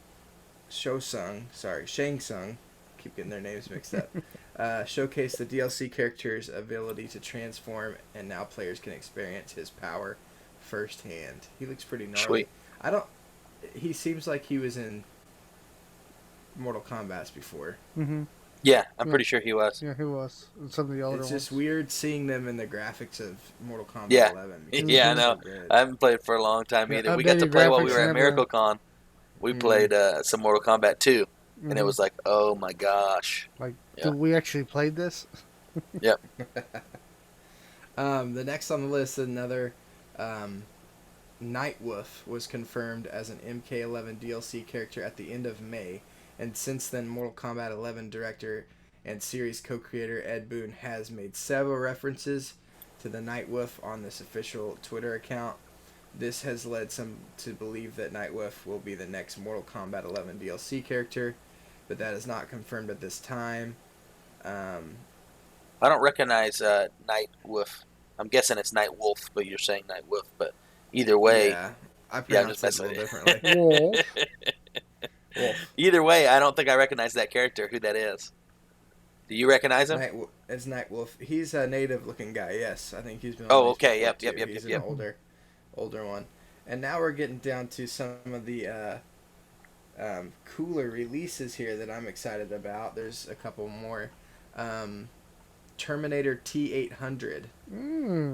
Tsung, keep getting their names mixed up, showcased the DLC character's ability to transform, and now players can experience his power firsthand. He looks pretty gnarly. Sweet. He seems like he was in Mortal Kombat's before. Yeah, I'm pretty sure he was. Yeah, he was. Some of the older It's ones. just weird seeing them in the graphics of Mortal Kombat 11. Yeah, I know. I haven't played for a long time either. We got to updated play while we graphics were at and Miracle Con. We played some Mortal Kombat 2, and it was like, oh my gosh. Like, we actually played this? Yep. The next on the list, another Nightwolf was confirmed as an MK11 DLC character at the end of May, and since then Mortal Kombat 11 director and series co-creator Ed Boon has made several references to the Nightwolf on this official Twitter account. This has led some to believe that Nightwolf will be the next Mortal Kombat 11 DLC character, but that is not confirmed at this time. I don't recognize Nightwolf. I'm guessing it's Nightwolf, but you're saying Nightwolf. But either way, yeah, I pronounce it a little differently. Wolf. Either way, I don't think I recognize that character. Who that is? Do you recognize him? It's Nightwolf. He's a native-looking guy. Yes, I think he's been. Oh, okay. Yep. He's an older one. And now we're getting down to some of the cooler releases here that I'm excited about. There's a couple more. Terminator T800.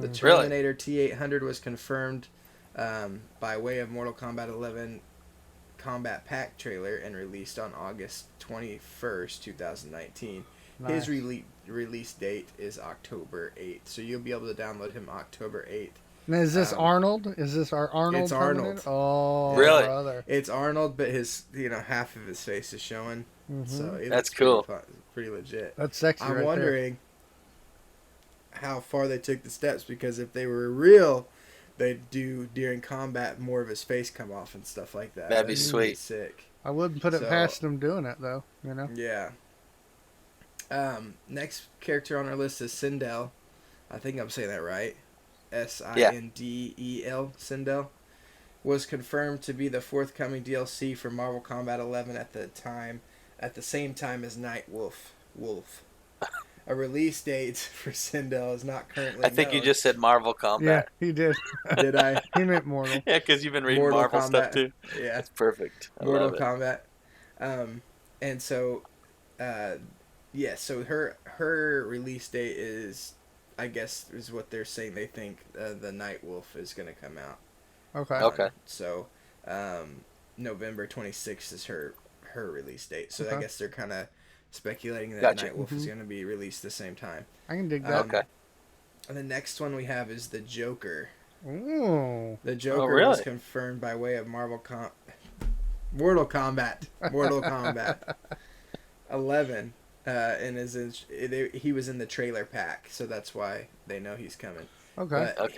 The Terminator T800 was confirmed by way of Mortal Kombat 11 Combat Pack trailer and released on August 21st, 2019. Nice. His release date is October 8th, so you'll be able to download him October 8th. Now, is this Arnold? Is this our Arnold? It's Arnold. Oh, really? Brother. It's Arnold, but his half of his face is showing. So that's cool. Pretty legit. That's sexy. I'm wondering how far they took the steps, because if they were real, they'd do during combat more of his face come off and stuff like that. That'd be sweet. Sick. I wouldn't put it past them doing it though. You know. Yeah. Next character on our list is Sindel. I think I'm saying that right. Sindel. Sindel was confirmed to be the forthcoming DLC for Mortal Kombat 11 at the same time as Nightwolf. A release date for Sindel is not currently known. I think you just said Marvel Kombat. Yeah, he did. Did I? He meant Mortal. Yeah, because you've been reading Mortal Marvel Kombat. stuff too. Yeah. That's perfect. Mortal Kombat. And so, so her release date is, I guess, is what they're saying. They think the Nightwolf is going to come out. Okay. So, November 26th is her release date. So I guess they're kind of speculating that Gotcha. Nightwolf is going to be released the same time. I can dig that. Okay. And the next one we have is the Joker. Ooh. The Joker really? was confirmed by way of Mortal Kombat 11, and he was in the trailer pack, so that's why they know he's coming. Okay. But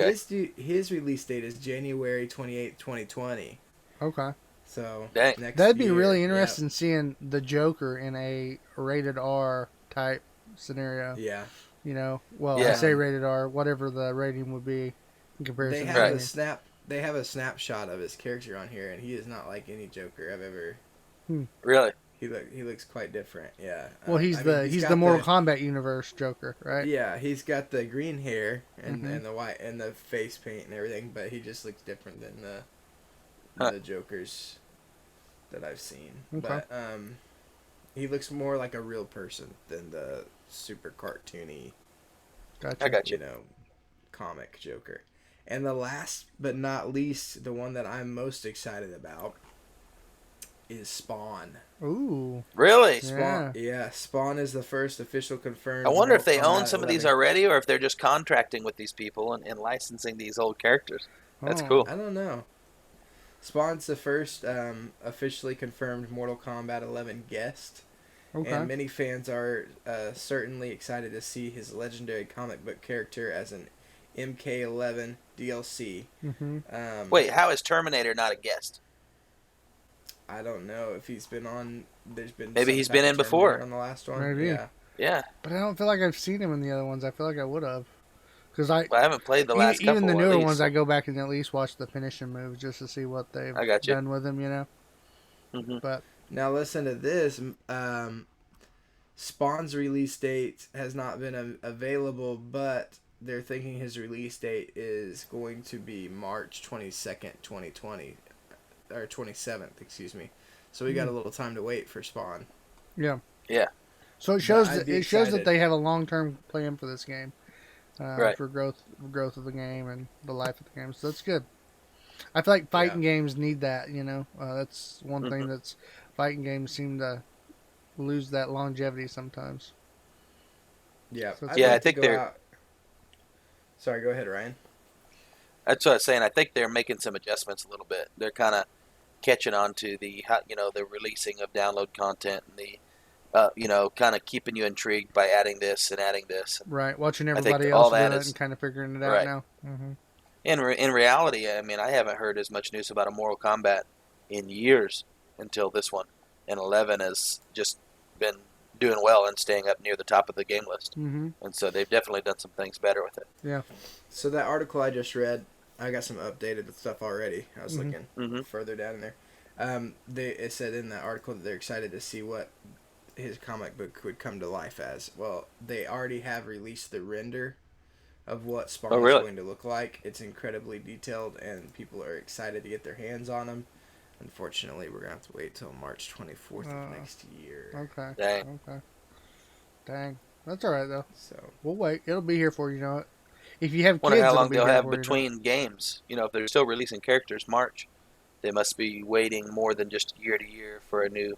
his release date is January 28th, 2020. Okay. So Dang. next That'd be year, really interesting seeing the Joker in a rated R type scenario. Yeah. You know, well, Yeah. I say rated R, whatever the rating would be in comparison. They to have gaming. They have a snapshot of his character on here, and he is not like any Joker I've ever. Really? He looks quite different. Yeah. Well, he's got the Mortal Kombat universe Joker, right? Yeah, he's got the green hair and, Mhm. and the white and the face paint and everything, but he just looks different than the Jokers that I've seen. Okay. But he looks more like a real person than the super cartoony, Gotcha. I got you. comic Joker. And the last but not least, the one that I'm most excited about is Spawn. Ooh. Really? Spawn, yeah, Spawn is the first official confirmed. I wonder if they Mortal own Kombat some of these 11. already, or if they're just contracting with these people and licensing these old characters. That's Oh. cool. I don't know. Spawn's the first officially confirmed Mortal Kombat 11 guest, Okay. and many fans are certainly excited to see his legendary comic book character as an MK11 DLC. Mm-hmm. Wait, how is Terminator not a guest? I don't know if he's been on. There's been Maybe some he's type been of in before. Terminator on the last one. Maybe. Yeah. Yeah. But I don't feel like I've seen him in the other ones. I feel like I would have. Because Well, I haven't played the last couple. even the at newer least. ones, I go back and at least watch the finishing moves just to see what they've I got you. done with him, you know? Mm-hmm. But Now listen to this. Spawn's release date has not been available, but they're thinking his release date is going to be March 22nd, 2020. Or 27th, excuse me. So we got a little time to wait for Spawn. yeah. Yeah. So it shows I'd that be it shows excited. that they have a long-term plan for this game, Right. for growth of the game and the life of the game. So that's good. I feel like fighting games need that. You know, that's one thing that's fighting games seem to lose that longevity sometimes. Yeah. So I'd Yeah, like I to think go they're- out- Sorry, go ahead, Ryan. That's what I was saying. I think they're making some adjustments a little bit. They're kind of catching on to the releasing of download content and the kind of keeping you intrigued by adding this and adding this. Right, watching think everybody all else do that it is- and kind of figuring it out Right. now. Mm-hmm. In reality, I mean, I haven't heard as much news about a Mortal Kombat in years until this one. And 11 has just been doing well and staying up near the top of the game list. Mm-hmm. And so they've definitely done some things better with it. Yeah. So that article I just read, I got some updated stuff already. I was looking further down in there. It said in that article that they're excited to see what his comic book would come to life as. Well, they already have released the render of what Spawn is going to look like. It's incredibly detailed, and people are excited to get their hands on them. Unfortunately, we're going to have to wait till March 24th of next year. Okay. Dang. Okay. Dang. That's all right though. So We'll wait. It'll be here for you. You know it. If you have kids, Wonder how it'll long be they'll here have for you, between games. You know, if they're still releasing characters March, they must be waiting more than just year to year for a new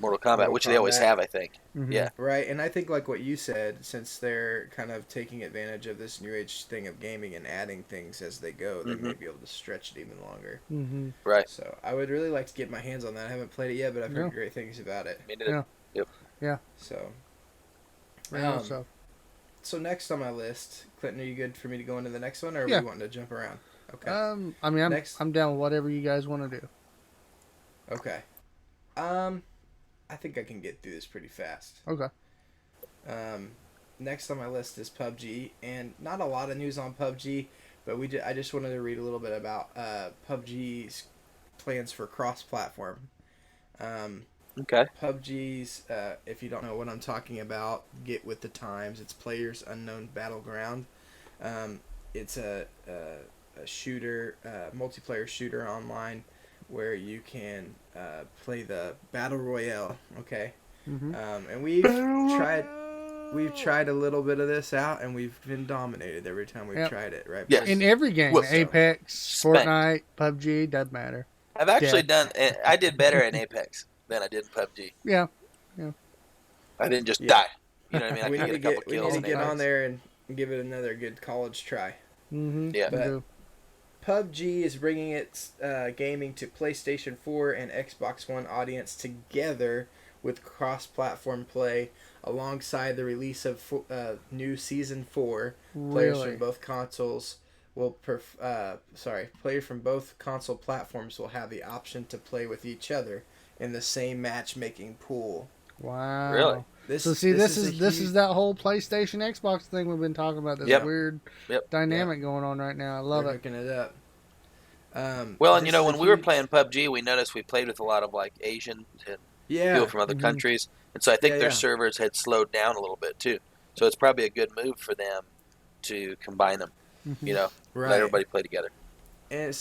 Mortal Kombat, Mortal which they always Kombat. have, I think. Mhm. Yeah. right, and I think like what you said, since they're kind of taking advantage of this new age thing of gaming and adding things as they go, they may be able to stretch it even longer. Mm-hmm. Right. So I would really like to get my hands on that. I haven't played it yet, but I've heard Yeah. great things about it. I mean, Yeah. Yep. Yeah. So, Very much so. so next on my list, Clinton, are you good for me to go into the next one, or are Yeah. we wanting to jump around? Okay. I mean, Next. I'm down with whatever you guys want to do. Okay. I think I can get through this pretty fast. Okay. Next on my list is PUBG, and not a lot of news on PUBG, but I just wanted to read a little bit about PUBG's plans for cross-platform. Okay. PUBG's, if you don't know what I'm talking about, get with the times. It's Players Unknown Battleground. It's a shooter, multiplayer shooter online, where you can play the battle royale. Okay, and we've tried a little bit of this out, and we've been dominated every time we've tried it. Right? Yes. In every game, Well, Apex, Spank. Fortnite, PUBG, doesn't matter. I've actually I did better in Apex than I did in PUBG. Yeah. I didn't just Yeah. die. You know what I mean? I we can need get to a couple get kills. on there and give it another good college try. Mm-hmm. Yeah. But PUBG is bringing its gaming to PlayStation 4 and Xbox One audience together with cross-platform play alongside the release of new Season 4. Players from both consoles players from both console platforms will have the option to play with each other in the same matchmaking pool. Wow. Really? This is that whole PlayStation Xbox thing we've been talking about. This weird dynamic going on right now. I love it. Hooking it up. Well, and when we were playing PUBG, we noticed we played with a lot of like Asians and people from other countries, and so I think their servers had slowed down a little bit too. So it's probably a good move for them to combine them. Let everybody play together. And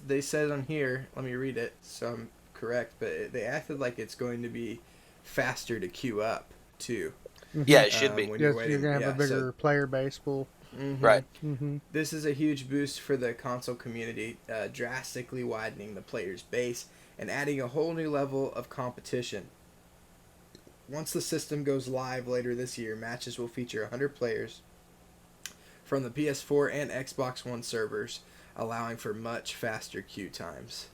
they said on here, let me read it so I'm correct, but they acted like it's going to be faster to queue up too. Yeah, it should be. When you're going to have a bigger player base pool. Mm-hmm. Right. Mm-hmm. This is a huge boost for the console community, drastically widening the player's base and adding a whole new level of competition. Once the system goes live later this year, matches will feature 100 players from the PS4 and Xbox One servers, allowing for much faster queue times.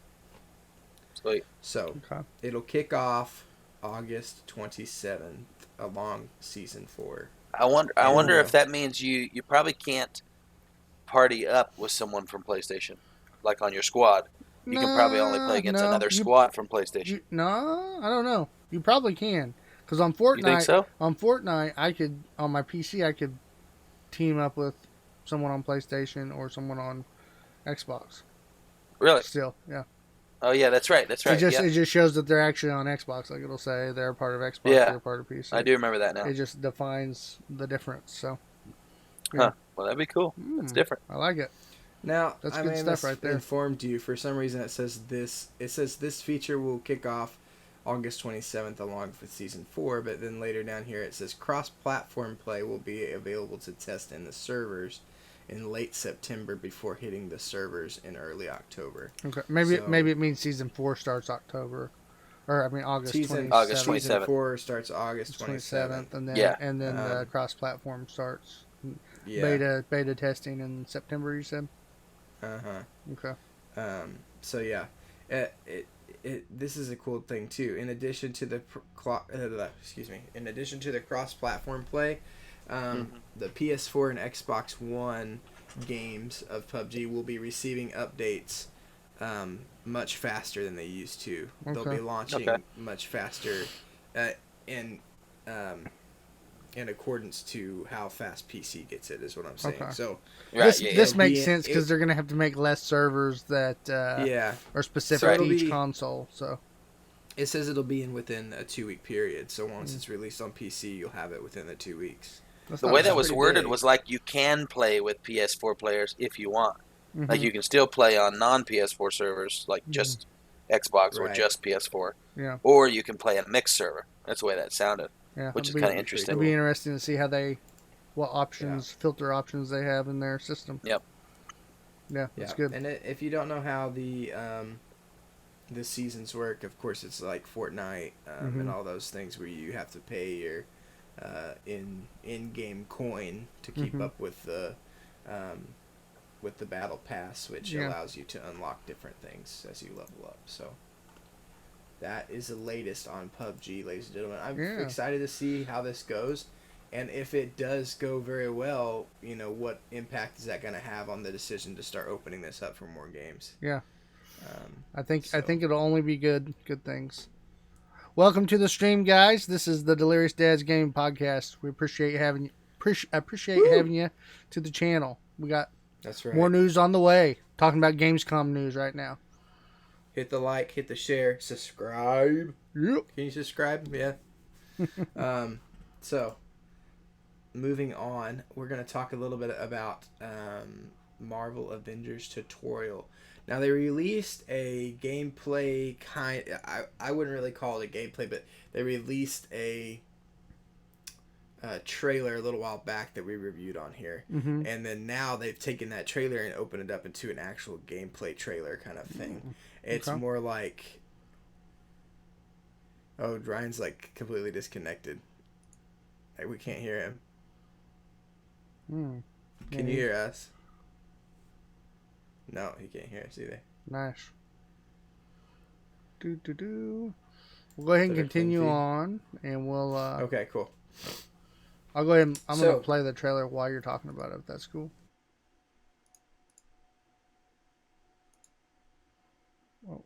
Sweet. So, it'll kick off August 27th along Season 4. I wonder if that means you probably can't party up with someone from PlayStation, like on your squad. You can probably only play against another squad from PlayStation. No, I don't know. You probably can, because on Fortnite, you think so? On Fortnite, on my PC, I could team up with someone on PlayStation or someone on Xbox. Really? Still, yeah. Oh yeah, that's right. That's right. It just shows that they're actually on Xbox. Like it'll say they're part of Xbox, they're part of PC. I do remember that now. It just defines the difference. So, Well, that'd be cool. That's different. I like it. Now, that's good stuff right there. Informed you for some reason. It says this feature will kick off August 27th along with Season 4, but then later down here it says cross-platform play will be available to test in the servers in late September before hitting the servers in early October. Okay, maybe it means Season 4 starts October, August 27th. August 27th. Season 4 starts August 27th, and then the cross-platform starts. Yeah. Beta testing in September. You said. Okay. So yeah, this is a cool thing too. In addition to the cross-platform play. The PS4 and Xbox One games of PUBG will be receiving updates much faster than they used to. Okay. They'll be launching much faster in accordance to how fast PC gets it, is what I'm saying. Okay. So this makes sense because they're going to have to make less servers that are specific to each console. So it says it'll be within a 2-week period. So once it's released on PC, you'll have it within the 2 weeks. The way that was worded was like you can play with PS4 players if you want. Mm-hmm. Like you can still play on non-PS4 servers, like just Xbox or just PS4. Yeah. Or you can play a mixed server. That's the way that sounded. Yeah. Which is kind of interesting. It'll be interesting to see what options, filter options they have in their system. Yep. Yeah, that's good. And if you don't know how the seasons work, of course it's like Fortnite and all those things where you have to pay your in-game coin to keep up with the battle pass, which allows you to unlock different things as you level up. So that is the latest on PUBG, ladies and gentlemen. I'm excited to see how this goes, and if it does go very well, what impact is that going to have on the decision to start opening this up for more games? Yeah, I think it'll only be good things. Welcome to the stream, guys. This is the Delirious Dads Gaming Podcast. We appreciate having you to the channel. We got more news on the way. Talking about Gamescom news right now. Hit the like, hit the share, subscribe. Yep. Can you subscribe? Yeah. So, moving on, we're going to talk a little bit about Marvel Avengers Tutorial. Now, they released a gameplay I wouldn't really call it a gameplay, but they released a trailer a little while back that we reviewed on here. Mm-hmm. And then now they've taken that trailer and opened it up into an actual gameplay trailer kind of thing. Mm-hmm. It's more like... Oh, Ryan's like completely disconnected. We can't hear him. Hmm. Can you hear us? No, he can't hear us either. Nice. Do. We'll go ahead and Is that a clean continue feed? on, and we'll. Okay, cool. I'll go ahead. I'm So- gonna play the trailer while you're talking about it. If that's cool. Oh.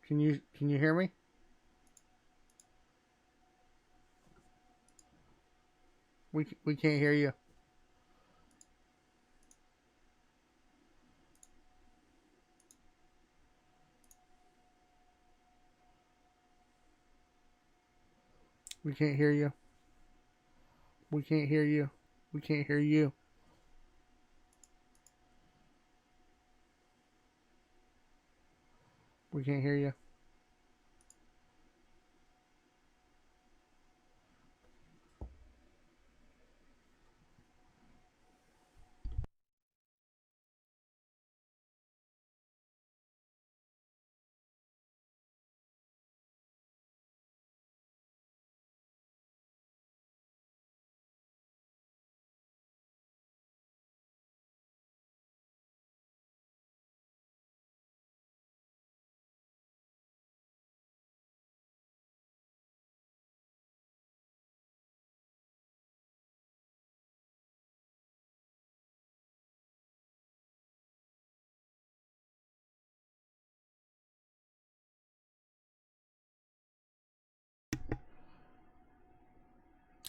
Can you hear me? We can't hear you. We can't hear you. We can't hear you. We can't hear you. We can't hear you.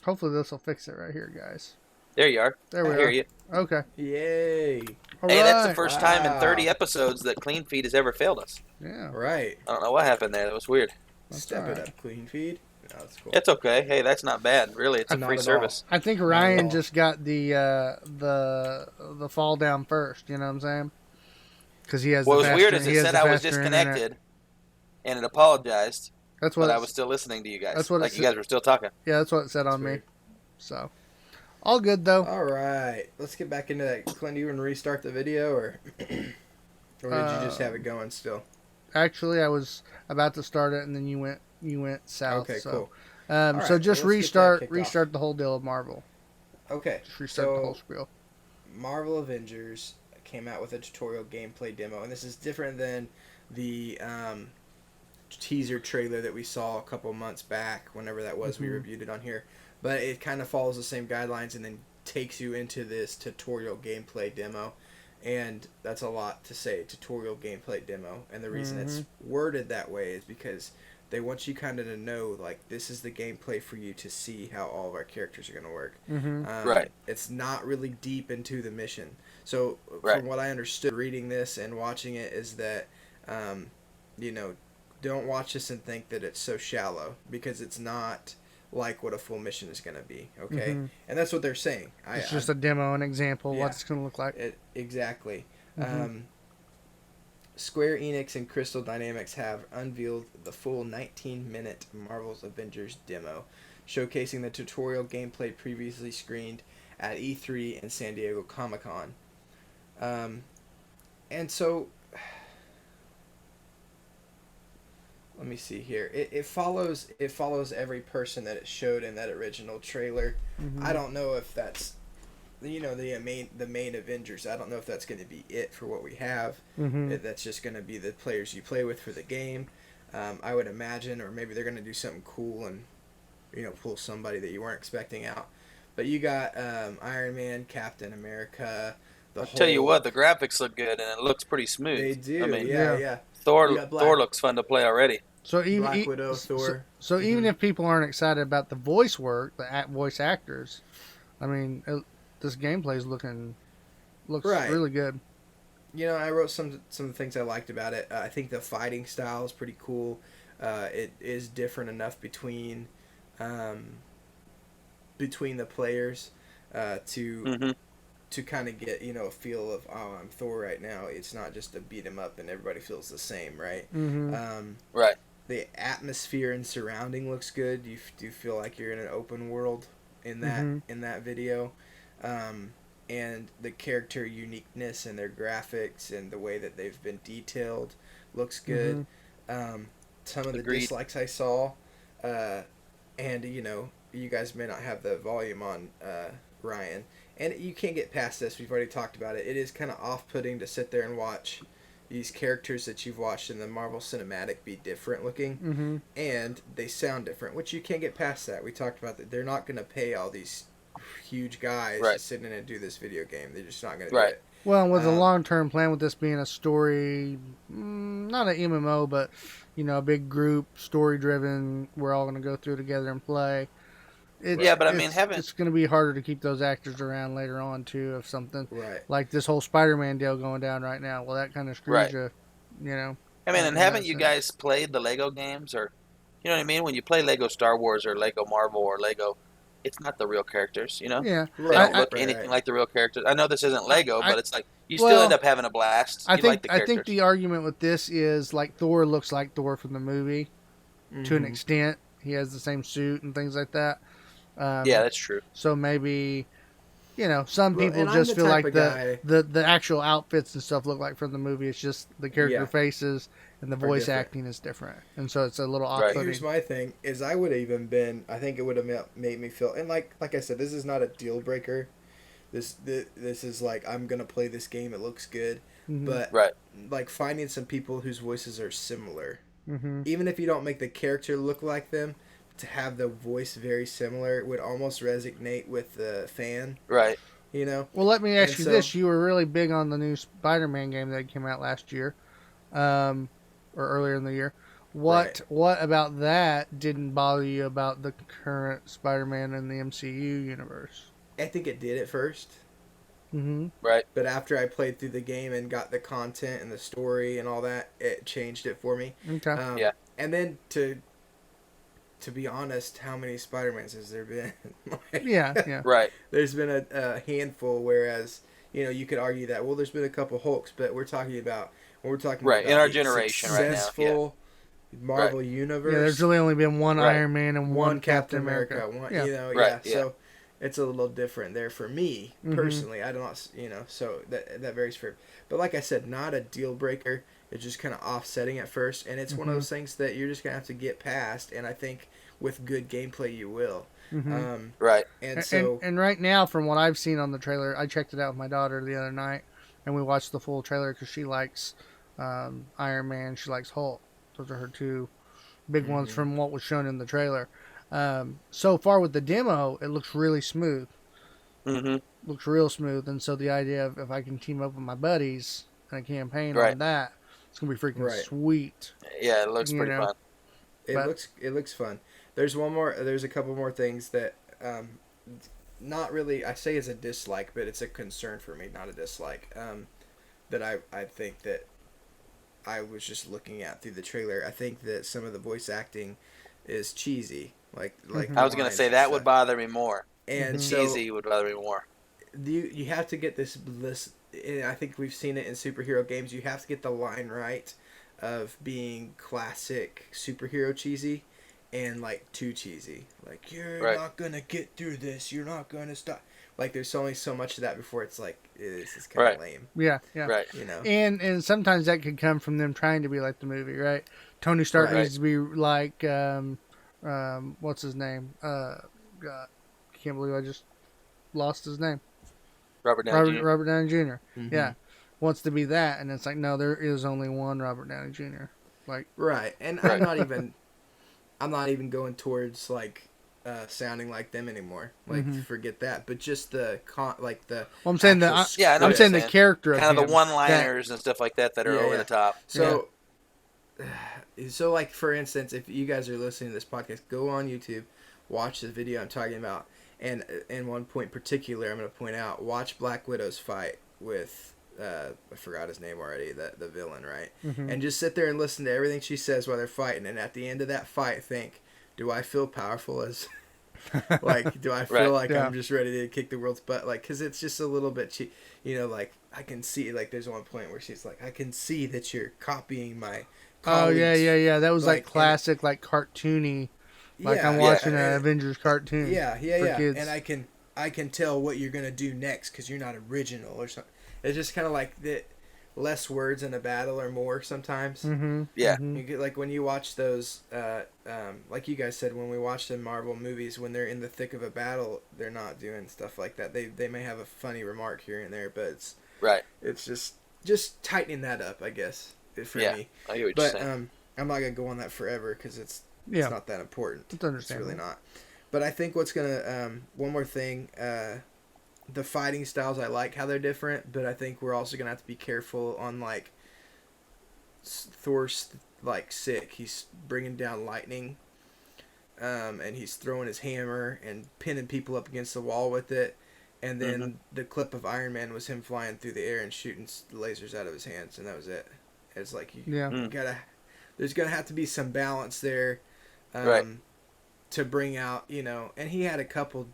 Hopefully this will fix it right here, guys. There you are. There we I are. hear you. Okay. Yay! All Hey, that's the right. first time in 30 Wow. episodes that Clean Feed has ever failed us. Yeah. Right. I don't know what happened there. That was weird. That's Step all it right. up, clean feed. No, that's cool. It's okay. Hey, that's not bad. Really, it's a Not free at all. service. I think at Ryan all. just got the fall down first. You know what I'm saying? Because he has. What the was faster, weird is he it has said the I was faster internet. disconnected, and it apologized, That's what. but I it's- was still listening to you guys. That's what it Like you said. guys were still talking. Yeah, that's what it said on me. weird. So, all good though. All right, let's get back into that. Clint, do you want to restart the video, or or did you just have it going still? Actually, I was about to start it, and then you went south. Okay, so. cool. So right, well, just let's get that kicked restart the whole deal of Marvel. Okay, Just restart the whole so spiel. Marvel Avengers came out with a tutorial gameplay demo, and this is different than the teaser trailer that we saw a couple months back, whenever that was. We reviewed it on here, but it kind of follows the same guidelines and then takes you into this tutorial gameplay demo, and that's a lot to say, tutorial gameplay demo. And the reason it's worded that way is because they want you kind of to know, like, this is the gameplay for you to see how all of our characters are going to work. Right. It's not really deep into the mission. So Right. from what I understood reading this and watching it is that, don't watch this and think that it's so shallow, because it's not like what a full mission is going to be. Okay. And that's what they're saying. It's just a demo, an example, yeah. what it's going to look like. Exactly. Square Enix and Crystal Dynamics have unveiled the full 19-minute Marvel's Avengers demo, showcasing the tutorial gameplay previously screened at E3 and San Diego Comic Con. And so, let me see here. It follows every person that it showed in that original trailer. I don't know if that's the main Avengers. I don't know if that's going to be it for what we have. If that's just going to be the players you play with for the game. I would imagine, or maybe they're going to do something cool and pull somebody that you weren't expecting out. But you got Iron Man, Captain America. I'll tell you what, the graphics look good and it looks pretty smooth. They do. I mean, yeah. Thor You got Thor looks fun to play already. So even Black Widow, Thor. So even if people aren't excited about the voice work, voice actors, I mean, this gameplay looks Right. really good. I wrote some of the things I liked about it. I think the fighting style is pretty cool. It is different enough between the players to kind of get a feel of, oh, I'm Thor right now. It's not just a beat 'em up and everybody feels the same, right? Right. The atmosphere and surrounding looks good. You do feel like you're in an open world in that video. And the character uniqueness and their graphics and the way that they've been detailed looks good. Some of the Agreed. dislikes I saw, and you guys may not have the volume on, Ryan, and you can't get past this. We've already talked about it. It is kind of off-putting to sit there and watch these characters that you've watched in the Marvel Cinematic be different looking, and they sound different, which you can't get past that. We talked about that. They're not going to pay all these huge guys to sit in and do this video game. They're just not going to do it. Well, with a long-term plan with this being a story, not an MMO, but, you know, a big group, story-driven, we're all going to go through together and play. But I mean, it's going to be harder to keep those actors around later on, too, if something like this whole Spider-Man deal going down right now. Well, that kind of screws you, you know. I mean, and haven't you guys played the Lego games? Or, you know what I mean? When you play Lego Star Wars or Lego Marvel or Lego, it's not the real characters, you know? Yeah. They don't look anything like the real characters. I know this isn't Lego, but it's like, you still end up having a blast. I think the argument with this is, like, Thor looks like Thor from the movie to an extent. He has the same suit and things like that. Yeah, that's true. So maybe, you know, some people just feel like the actual outfits and stuff look like from the movie. It's just the character faces and the voice acting is different. And so it's a little off-putting. Here's my thing, is I would have even been, I think it would have made me feel, and like I said, this is not a deal breaker. This is like, I'm going to play this game, it looks good. But, like, finding some people whose voices are similar. Even if you don't make the character look like them, to have the voice very similar would almost resonate with the fan. Right. You know? Well, let me ask you this. You were really big on the new Spider-Man game that came out last year. Or earlier in the year. What about that didn't bother you about the current Spider-Man in the MCU universe? I think it did at first. Right. But after I played through the game and got the content and the story and all that, it changed it for me. Okay. And then to be honest, how many Spider-Mans has there been? Right. There's been a handful, whereas, you know, you could argue that, well, there's been a couple Hulks, but we're talking about about in our generation right now. Successful Marvel universe. Yeah, there's really only been one Iron Man and one Captain America. You know, so it's a little different there for me personally. I don't, you know, so that varies for. But like I said, not a deal breaker. It's just kind of offsetting at first, and it's one of those things that you're just gonna have to get past. And I think with good gameplay, you will. Right. And so, and right now, from what I've seen on the trailer, I checked it out with my daughter the other night, and we watched the full trailer because she likes Iron Man, she likes Hulk. Those are her two big ones from what was shown in the trailer. So far with the demo, it looks really smooth. Looks real smooth, and so the idea of if I can team up with my buddies in a campaign on that, it's gonna be freaking sweet. Yeah, it looks pretty fun. It looks fun. There's a couple more things that not really, I say is a dislike, but it's a concern for me, not a dislike. That I think that I was just looking at through the trailer. I think that some of the voice acting is cheesy. Like I was gonna say that would bother me more. And cheesy would bother me more. You have to get this. I think we've seen it in superhero games. You have to get the line right of being classic superhero cheesy and like too cheesy. Like, you're not gonna get through this. You're not gonna stop. Like, there's only so much of that before it's like, this is kind of lame. Yeah. Right. You know. And sometimes that could come from them trying to be like the movie, right? Tony Stark needs to be like what's his name? God, I can't believe I just lost his name. Robert Downey Jr. Robert Downey Jr. Yeah, wants to be that, and it's like, no, there is only one Robert Downey Jr. Like, and I'm not even going towards like sounding like them anymore. Like, forget that. But just the Well, I'm saying I'm saying the character, kind of the one-liners and stuff like that are over the top. So, so like for instance, if you guys are listening to this podcast, go on YouTube, watch the video I'm talking about. And in one point particular, I'm going to point out, watch Black Widow's fight with, I forgot his name already, the villain, right? And just sit there and listen to everything she says while they're fighting. And at the end of that fight, think, do I feel powerful as, like, do I feel like I'm just ready to kick the world's butt? Like, because it's just a little bit cheap. You know, like, I can see, like, there's one point where she's like, I can see that you're copying my colleagues. Oh, yeah. That was like classic, like cartoony. Like, I'm watching an Avengers cartoon. Yeah. Kids. And I can tell what you're gonna do next because you're not original or something. It's just kind of like that. less words in a battle or more sometimes. Mm-hmm. Yeah. Mm-hmm. You get, like when you watch those, like you guys said, when we watch the Marvel movies, when they're in the thick of a battle, they're not doing stuff like that. They may have a funny remark here and there, but it's just tightening that up, I guess, for me. I hear what you're saying. I'm not gonna go on that forever because it's not that important. It's understandable. It's really not. But I think what's gonna one more thing. The fighting styles, I like how they're different, but I think we're also gonna have to be careful on like Thor's like sick. He's bringing down lightning, and he's throwing his hammer and pinning people up against the wall with it. And then the clip of Iron Man was him flying through the air and shooting lasers out of his hands, and that was it. It's like you gotta. There's gonna have to be some balance there, to bring out, And he had a couple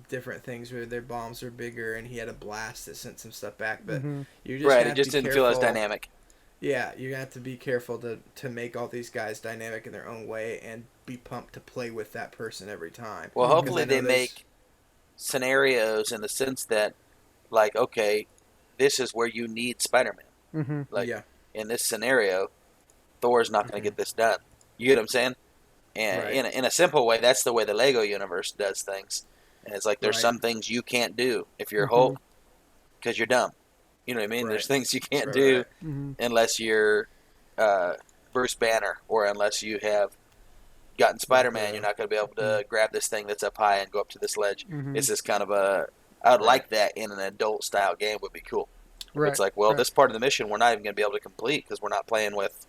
different things where their bombs were bigger, and he had a blast that sent some stuff back, but you just it just didn't feel as dynamic. Yeah, you're gonna have to be careful to make all these guys dynamic in their own way and be pumped to play with that person every time. Well, hopefully they make scenarios in the sense that, like, okay, this is where you need Spider-Man. Mm-hmm. Like, in this scenario, Thor's not going to get this done. You get what I'm saying? And in a simple way, that's the way the Lego universe does things. And it's like there's some things you can't do if you're Hulk because you're dumb. You know what I mean? There's things you can't do unless you're Bruce Banner, or unless you have gotten Spider-Man. You're not going to be able to grab this thing that's up high and go up to this ledge. It's just kind of I would like that in an adult-style game would be cool. It's like, well, this part of the mission we're not even going to be able to complete because we're not playing with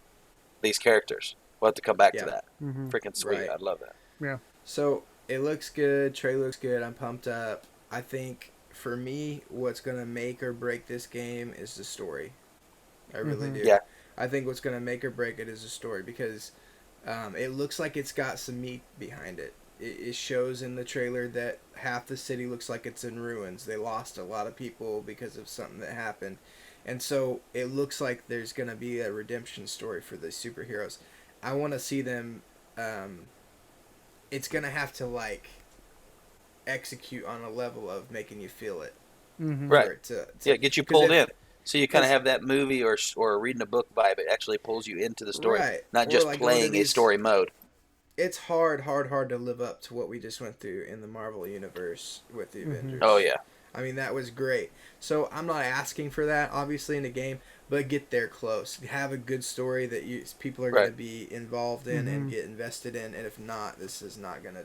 these characters. We'll have to come back to that. Freaking sweet. I'd love that. Yeah. So it looks good. Trey looks good. I'm pumped up. I think for me, what's going to make or break this game is the story. I really do. Yeah. I think what's going to make or break it is the story, because it looks like it's got some meat behind it. It shows in the trailer that half the city looks like it's in ruins. They lost a lot of people because of something that happened. And so it looks like there's going to be a redemption story for the superheroes. I want to see them. It's going to have to, like, execute on a level of making you feel it. Right. Get you pulled in. So you kind of have that movie or reading a book vibe. It actually pulls you into the story, not just like playing a story mode. It's hard to live up to what we just went through in the Marvel universe with the Avengers. Oh, yeah. I mean, that was great. So I'm not asking for that, obviously, in the game, but get there close. Have a good story that people are going to be involved in and get invested in. And if not, it's not gonna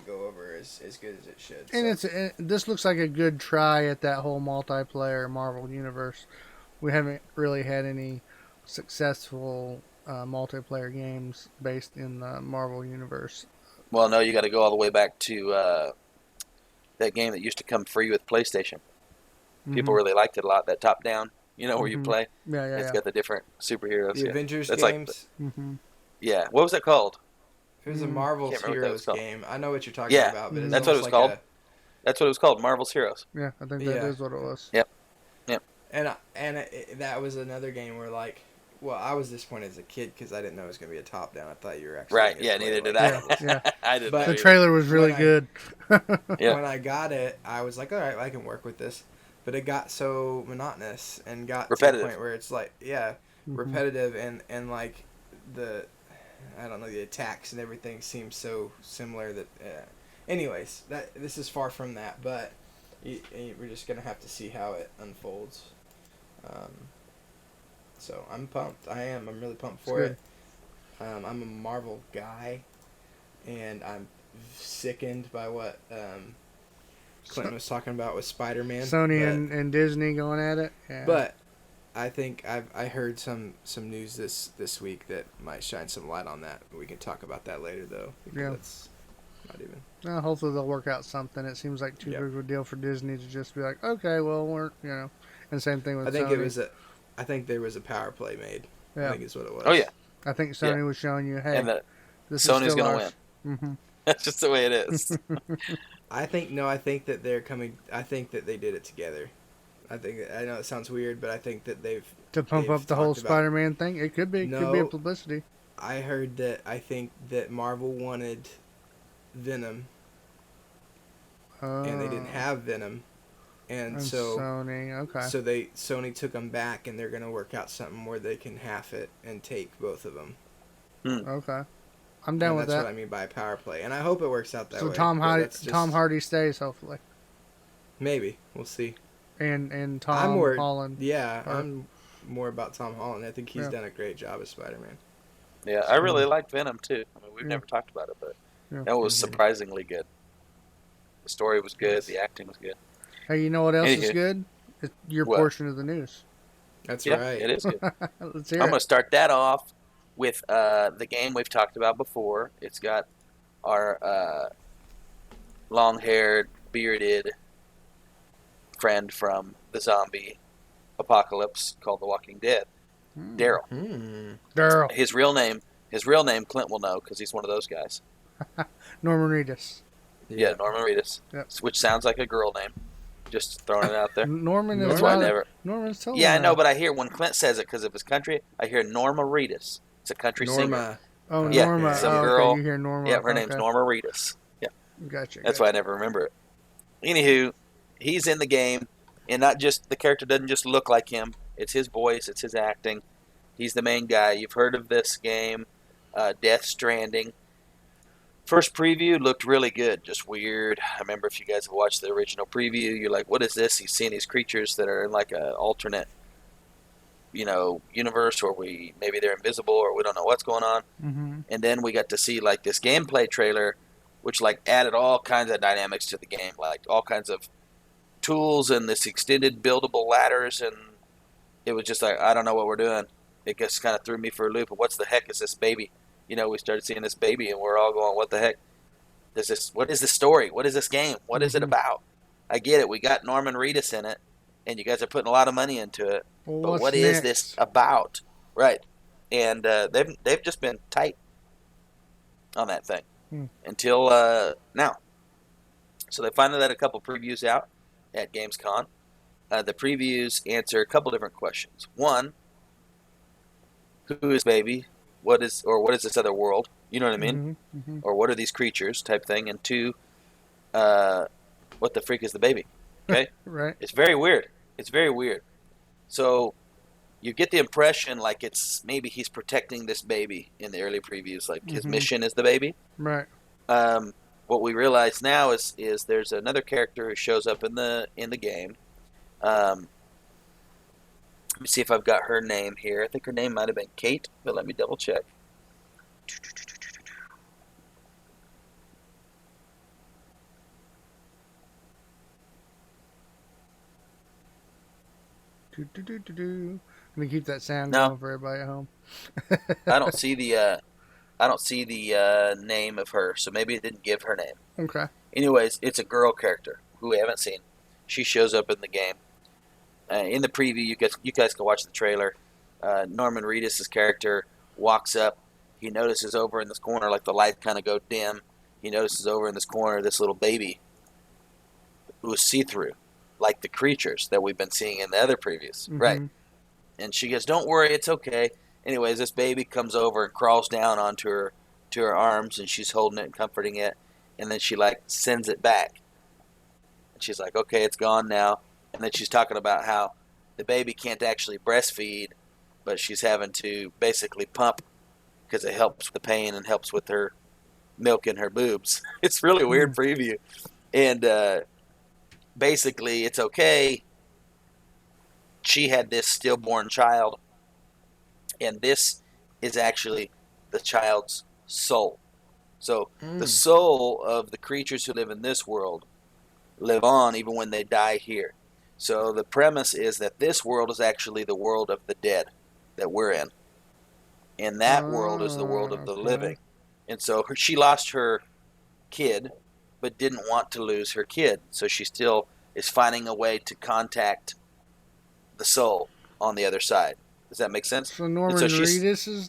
go over as good as it should. And this looks like a good try at that whole multiplayer Marvel universe. We haven't really had any successful multiplayer games based in the Marvel universe. Well, no, you got to go all the way back to that game that used to come free with PlayStation. People really liked it a lot. That top down, where you play. It's got the different superheroes. The Avengers games. Like, yeah. What was that called? It was a Marvel's Heroes game. I know what you're talking about, but that's what it was called. That's what it was called. Marvel's Heroes. Yeah, I think that is what it was. Yep. And that was another game where, like, well, I was disappointed as a kid because I didn't know it was going to be a top down. I thought you were actually right. Yeah, neither did I. I didn't. The trailer was really good. When I got it, I was like, all right, I can work with this. But it got so monotonous and got repetitive. To the point where it's like, repetitive and like the attacks and everything seems so similar that. Anyways, this is far from that, but we're just gonna have to see how it unfolds. So I'm pumped. I'm really pumped for it. I'm a Marvel guy, and I'm sickened by what Clinton was talking about with Spider-Man. Sony and Disney going at it. Yeah. But I think I heard some news this week that might shine some light on that. We can talk about that later, though. Because it's not even. Hopefully they'll work out something. It seems like too big of a deal for Disney to just be like, okay, well, we're, and same thing with Sony. I think there was a power play made. Yeah. I think is what it was. Oh, yeah. I think Sony was showing you, hey, this Sony's is going to win. That's just the way it is. I think that they're coming. I think that they did it together. I know it sounds weird, but I think that they've pump up the whole Spider-Man thing. It could be. It could be a publicity. I heard that. I think that Marvel wanted Venom, and they didn't have Venom, and so Sony, okay. So Sony took them back, and they're gonna work out something where they can half it and take both of them. Okay, I'm down with that's that. what I mean by power play, and I hope it works out that so way. Tom Hardy stays, hopefully. Maybe we'll see. And Tom Holland. Yeah, I'm more about Tom Holland. I think he's done a great job as Spider-Man. Yeah, I really like Venom too. I mean, we've never talked about it, but that was surprisingly good. The story was good. The acting was good. Hey, you know what else is good? It's your portion of the news. That's right. It is good. Let's hear I'm going to start that off with the game we've talked about before. It's got our long-haired, bearded friend from the zombie apocalypse called The Walking Dead, Daryl. Daryl. His real name, Clint will know because he's one of those guys. Norman Reedus. Yeah, Norman Reedus, which sounds like a girl name. Just throwing it out there. Norman's totally I know, but I hear when Clint says it because of his country, I hear Norma Reedus. It's a country singer. Oh, yeah, Norma. some girl. Okay, you hear Norma. Yeah, her name's Norma Reedus. Yeah. Gotcha. That's why I never remember it. Anywho, he's in the game, and not just the character doesn't just look like him. It's his voice. It's his acting. He's the main guy. You've heard of this game, Death Stranding. First preview looked really good, just weird. I remember if you guys have watched the original preview, you're like, what is this? He's seeing these creatures that are in like an alternate, universe, or maybe they're invisible, or we don't know what's going on. Mm-hmm. And then we got to see like this gameplay trailer, which like added all kinds of dynamics to the game, like all kinds of tools and this extended buildable ladders, and it was just like, I don't know what we're doing. It just kind of threw me for a loop. What's the heck is this baby? We started seeing this baby, and we're all going, what the heck? What is this story? What is this game? What is it about? I get it. We got Norman Reedus in it, and you guys are putting a lot of money into it. Well, but what is this about? Right. And they've just been tight on that thing until now. So they finally let a couple previews out at Gamescom. The previews answer a couple different questions. One, who is baby? What is this other world? You know what I mean? Mm-hmm. Or what are these creatures type thing? And two, what the freak is the baby? Okay? Right. It's very weird. So you get the impression like it's maybe he's protecting this baby in the early previews, like his mission is the baby. Right. What we realize now is there's another character who shows up in the game. Let me see if I've got her name here. I think her name might have been Kate, but let me double check. Let me keep that sound going for everybody at home. I don't see the name of her, so maybe it didn't give her name. Okay. Anyways, it's a girl character who we haven't seen. She shows up in the game. In the preview, you guys can watch the trailer. Norman Reedus' character walks up. He notices over in this corner, like the light kind of go dim. He notices over in this corner this little baby who is see-through, like the creatures that we've been seeing in the other previews. Mm-hmm. Right. And she goes, don't worry, it's okay. Anyways, this baby comes over and crawls down onto her arms, and she's holding it and comforting it. And then she, sends it back. And she's like, okay, it's gone now. And then she's talking about how the baby can't actually breastfeed, but she's having to basically pump because it helps with the pain and helps with her milk in her boobs. It's really weird preview. And basically, it's okay. She had this stillborn child, and this is actually the child's soul. So the soul of the creatures who live in this world live on even when they die here. So the premise is that this world is actually the world of the dead that we're in. And that world is the world of the living. And so she lost her kid, but didn't want to lose her kid. So she still is finding a way to contact the soul on the other side. Does that make sense? So Norman Reedus'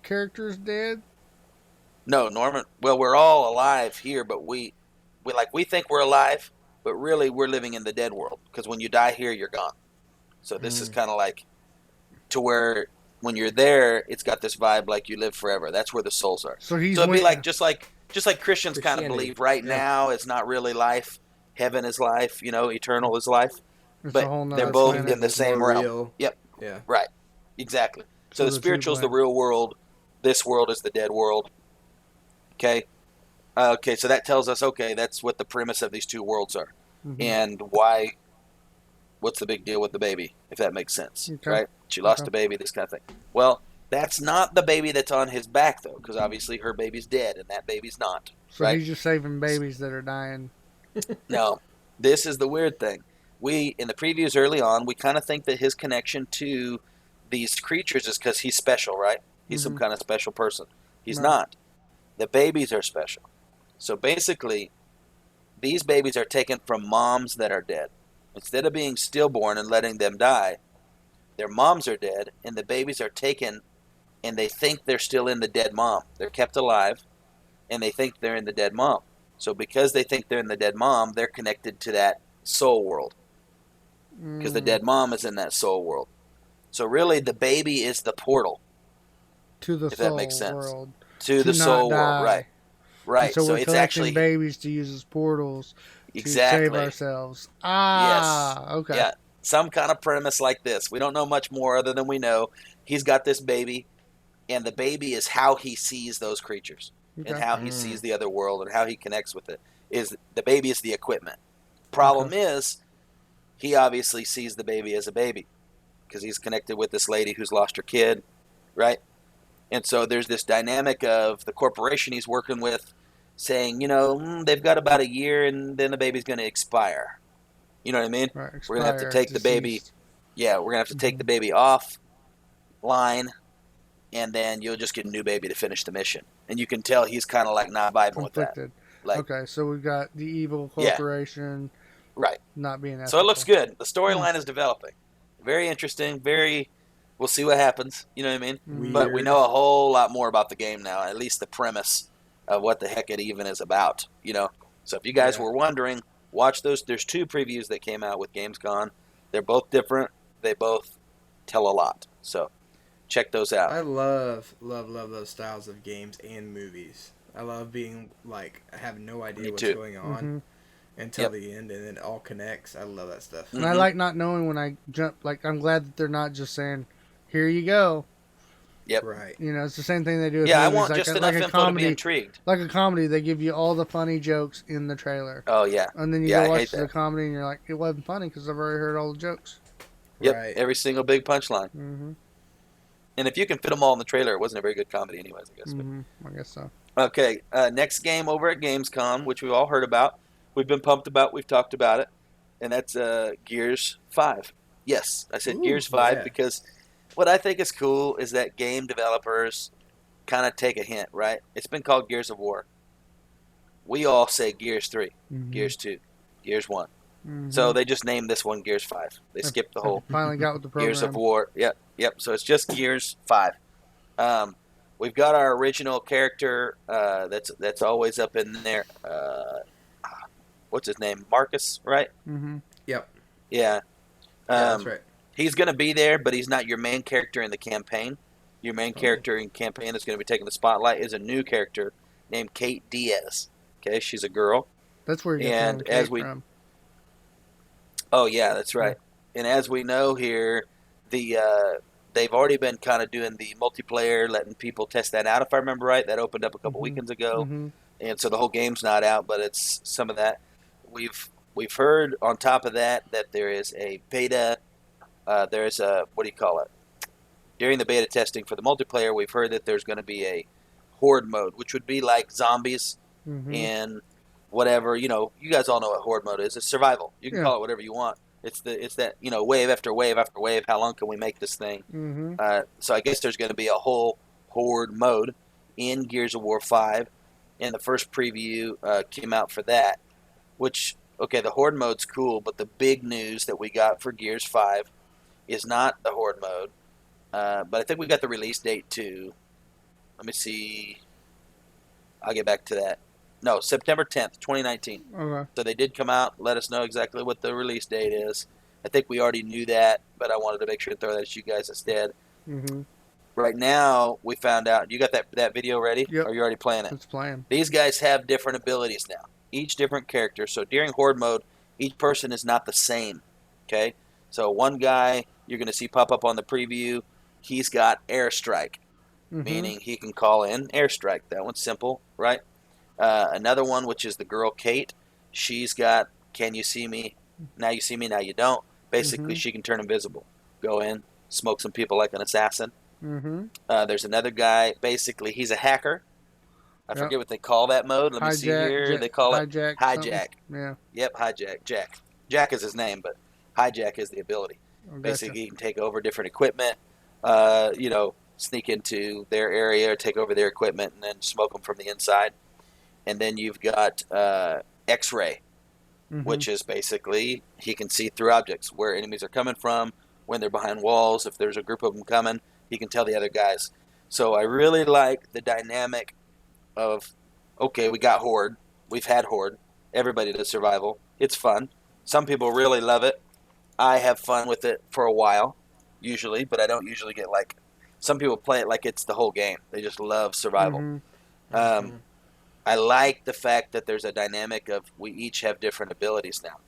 character is dead? No, Norman. Well, we're all alive here, but we think we're alive, but really we're living in the dead world. Because when you die here, you're gone. So this is kind of like to where when you're there, it's got this vibe like you live forever. That's where the souls are. So it'd be like just like Christians kind of believe right now it's not really life. heaven is life, eternal is life. It's a But whole they're nother both planet. in the same More realm. real. Yep. Yeah. Right. Exactly. So the the two spiritual is the planets. real world. This world is the dead world. Okay. Okay. So that tells us, okay, that's what the premise of these two worlds are, Mhm. and why. What's the big deal with the baby? If that makes sense, Okay. right? She lost Okay. a baby. This kind of thing. Well, that's not the baby that's on his back though, because obviously her baby's dead, and that baby's not. So right? he's just saving babies that are dying. No, this is the weird thing. We, in the previews early on, we kind of think that his connection to these creatures is because he's special, right? He's some kind of special person. He's Right. not. The babies are special. So basically, these babies are taken from moms that are dead. Instead of being stillborn and letting them die, their moms are dead, and the babies are taken, and they think they're still in the dead mom. They're kept alive, and they think they're in the dead mom. So because they think they're in the dead mom, they're connected to that soul world. Because the dead mom is in that soul world. So really, the baby is the portal, To the if soul that makes sense. world. To the not soul die. world, right? Right. And so we're it's collecting actually babies to use as portals to exactly save ourselves. Ah, okay. Yeah, some kind of premise like this. We don't know much more other than we know he's got this baby, and the baby is how he sees those creatures and Okay. how he sees the other world and how he connects with it. Is the baby is the equipment. Problem is, he obviously sees the baby as a baby because he's connected with this lady who's lost her kid, right? And so there's this dynamic of the corporation he's working with saying, they've got about a year and then the baby's going to expire. You know what I mean? Right, We're going to have to expire, take the baby. deceased. Yeah, we're going to have to take the baby off line, and then you'll just get a new baby to finish the mission. And you can tell he's kind of like not vibing with that. Conflicted. Like, Okay, so we've got the evil Yeah. corporation right. not being ethical. So it looks good. The storyline is developing. Very interesting. We'll see what happens. You know what I mean? Mhm. But we know a whole lot more about the game now. At least the premise of what the heck it even is about. So if you guys were wondering, watch those. There's 2 previews that came out with Gamescom. They're both different. They both tell a lot. So check those out. I love those styles of games and movies. I love being like, I have no idea Me what's too. going on until the end, and then it all connects. I love that stuff. And I like not knowing when I jump. Like, I'm glad that they're not just saying, "Here you go." Yep. Right. It's the same thing they do with Yeah, I movies. want like just a, enough like a info comedy, to be intrigued. Like a comedy, they give you all the funny jokes in the trailer. Oh, yeah. And then you Yeah, I go hate watch the that. comedy and you're like, it wasn't funny because I've already heard all the jokes. Yep. Right. Every single big punchline. Mm-hmm. And if you can fit them all in the trailer, it wasn't a very good comedy anyways, I guess. But I guess so. Okay, next game over at Gamescom, which we've all heard about. We've been pumped about. We've talked about it. And that's Gears 5. Yes, I said Gears 5 because what I think is cool is that game developers kind of take a hint, right? It's been called Gears of War. We all say Gears 3, Gears 2, Gears 1. So they just named this one Gears 5. They skipped the whole Finally got with the program. Gears of War. Yep. So it's just Gears 5. We've got our original character that's always up in there. What's his name? Marcus, right? Mm-hmm. Yep. Yeah. That's right. He's going to be there, but he's not your main character in the campaign. Your main character in campaign that's going to be taking the spotlight is a new character named Kate Diaz. Okay, she's a girl. That's where you get And the as Kate we- from. Oh yeah, that's right. And as we know here, they've already been kind of doing the multiplayer, letting people test that out. If I remember right, that opened up a couple weekends ago, and so the whole game's not out, but it's some of that. We've heard on top of that there is a beta. There's a what do you call it? During the beta testing for the multiplayer, we've heard that there's going to be a horde mode, which would be like zombies in whatever, you guys all know what horde mode is. It's survival. You can call it whatever you want. It's that wave after wave after wave. How long can we make this thing? So I guess there's going to be a whole horde mode in Gears of War 5, and the first preview came out for that. Which the horde mode's cool, but the big news that we got for Gears 5 is not the horde mode, but I think we got the release date too. Let me see. I'll get back to that. No, September 10th, 2019. Okay. So they did come out, let us know exactly what the release date is. I think we already knew that, but I wanted to make sure to throw that at you guys instead. Right now, we found out. You got that video ready? Yep. Or are you already playing it? It's playing. These guys have different abilities now. each different character. So during Horde mode, each person is not the same. Okay? So one guy you're going to see pop up on the preview, he's got airstrike, meaning he can call in airstrike. That one's simple, right? Another one, which is the girl Kate, she's got can you see me? Now you see me, now you don't. Basically, she can turn invisible. Go in, smoke some people like an assassin. There's another guy, basically, he's a hacker. I forget what they call that mode. Let me see here. They call it hijack. Yeah. Yep, hijack. Jack. Jack is his name, but hijack is the ability. Oh, Basically, you can take over different equipment, sneak into their area or take over their equipment and then smoke them from the inside. And then you've got X-ray, which is basically he can see through objects, where enemies are coming from, when they're behind walls. If there's a group of them coming, he can tell the other guys. So I really like the dynamic of, okay, we got Horde. We've had Horde. Everybody does survival. It's fun. Some people really love it. I have fun with it for a while, usually, but I don't usually get like, some people play it like it's the whole game. They just love survival. I like the fact that there's a dynamic of we each have different abilities now,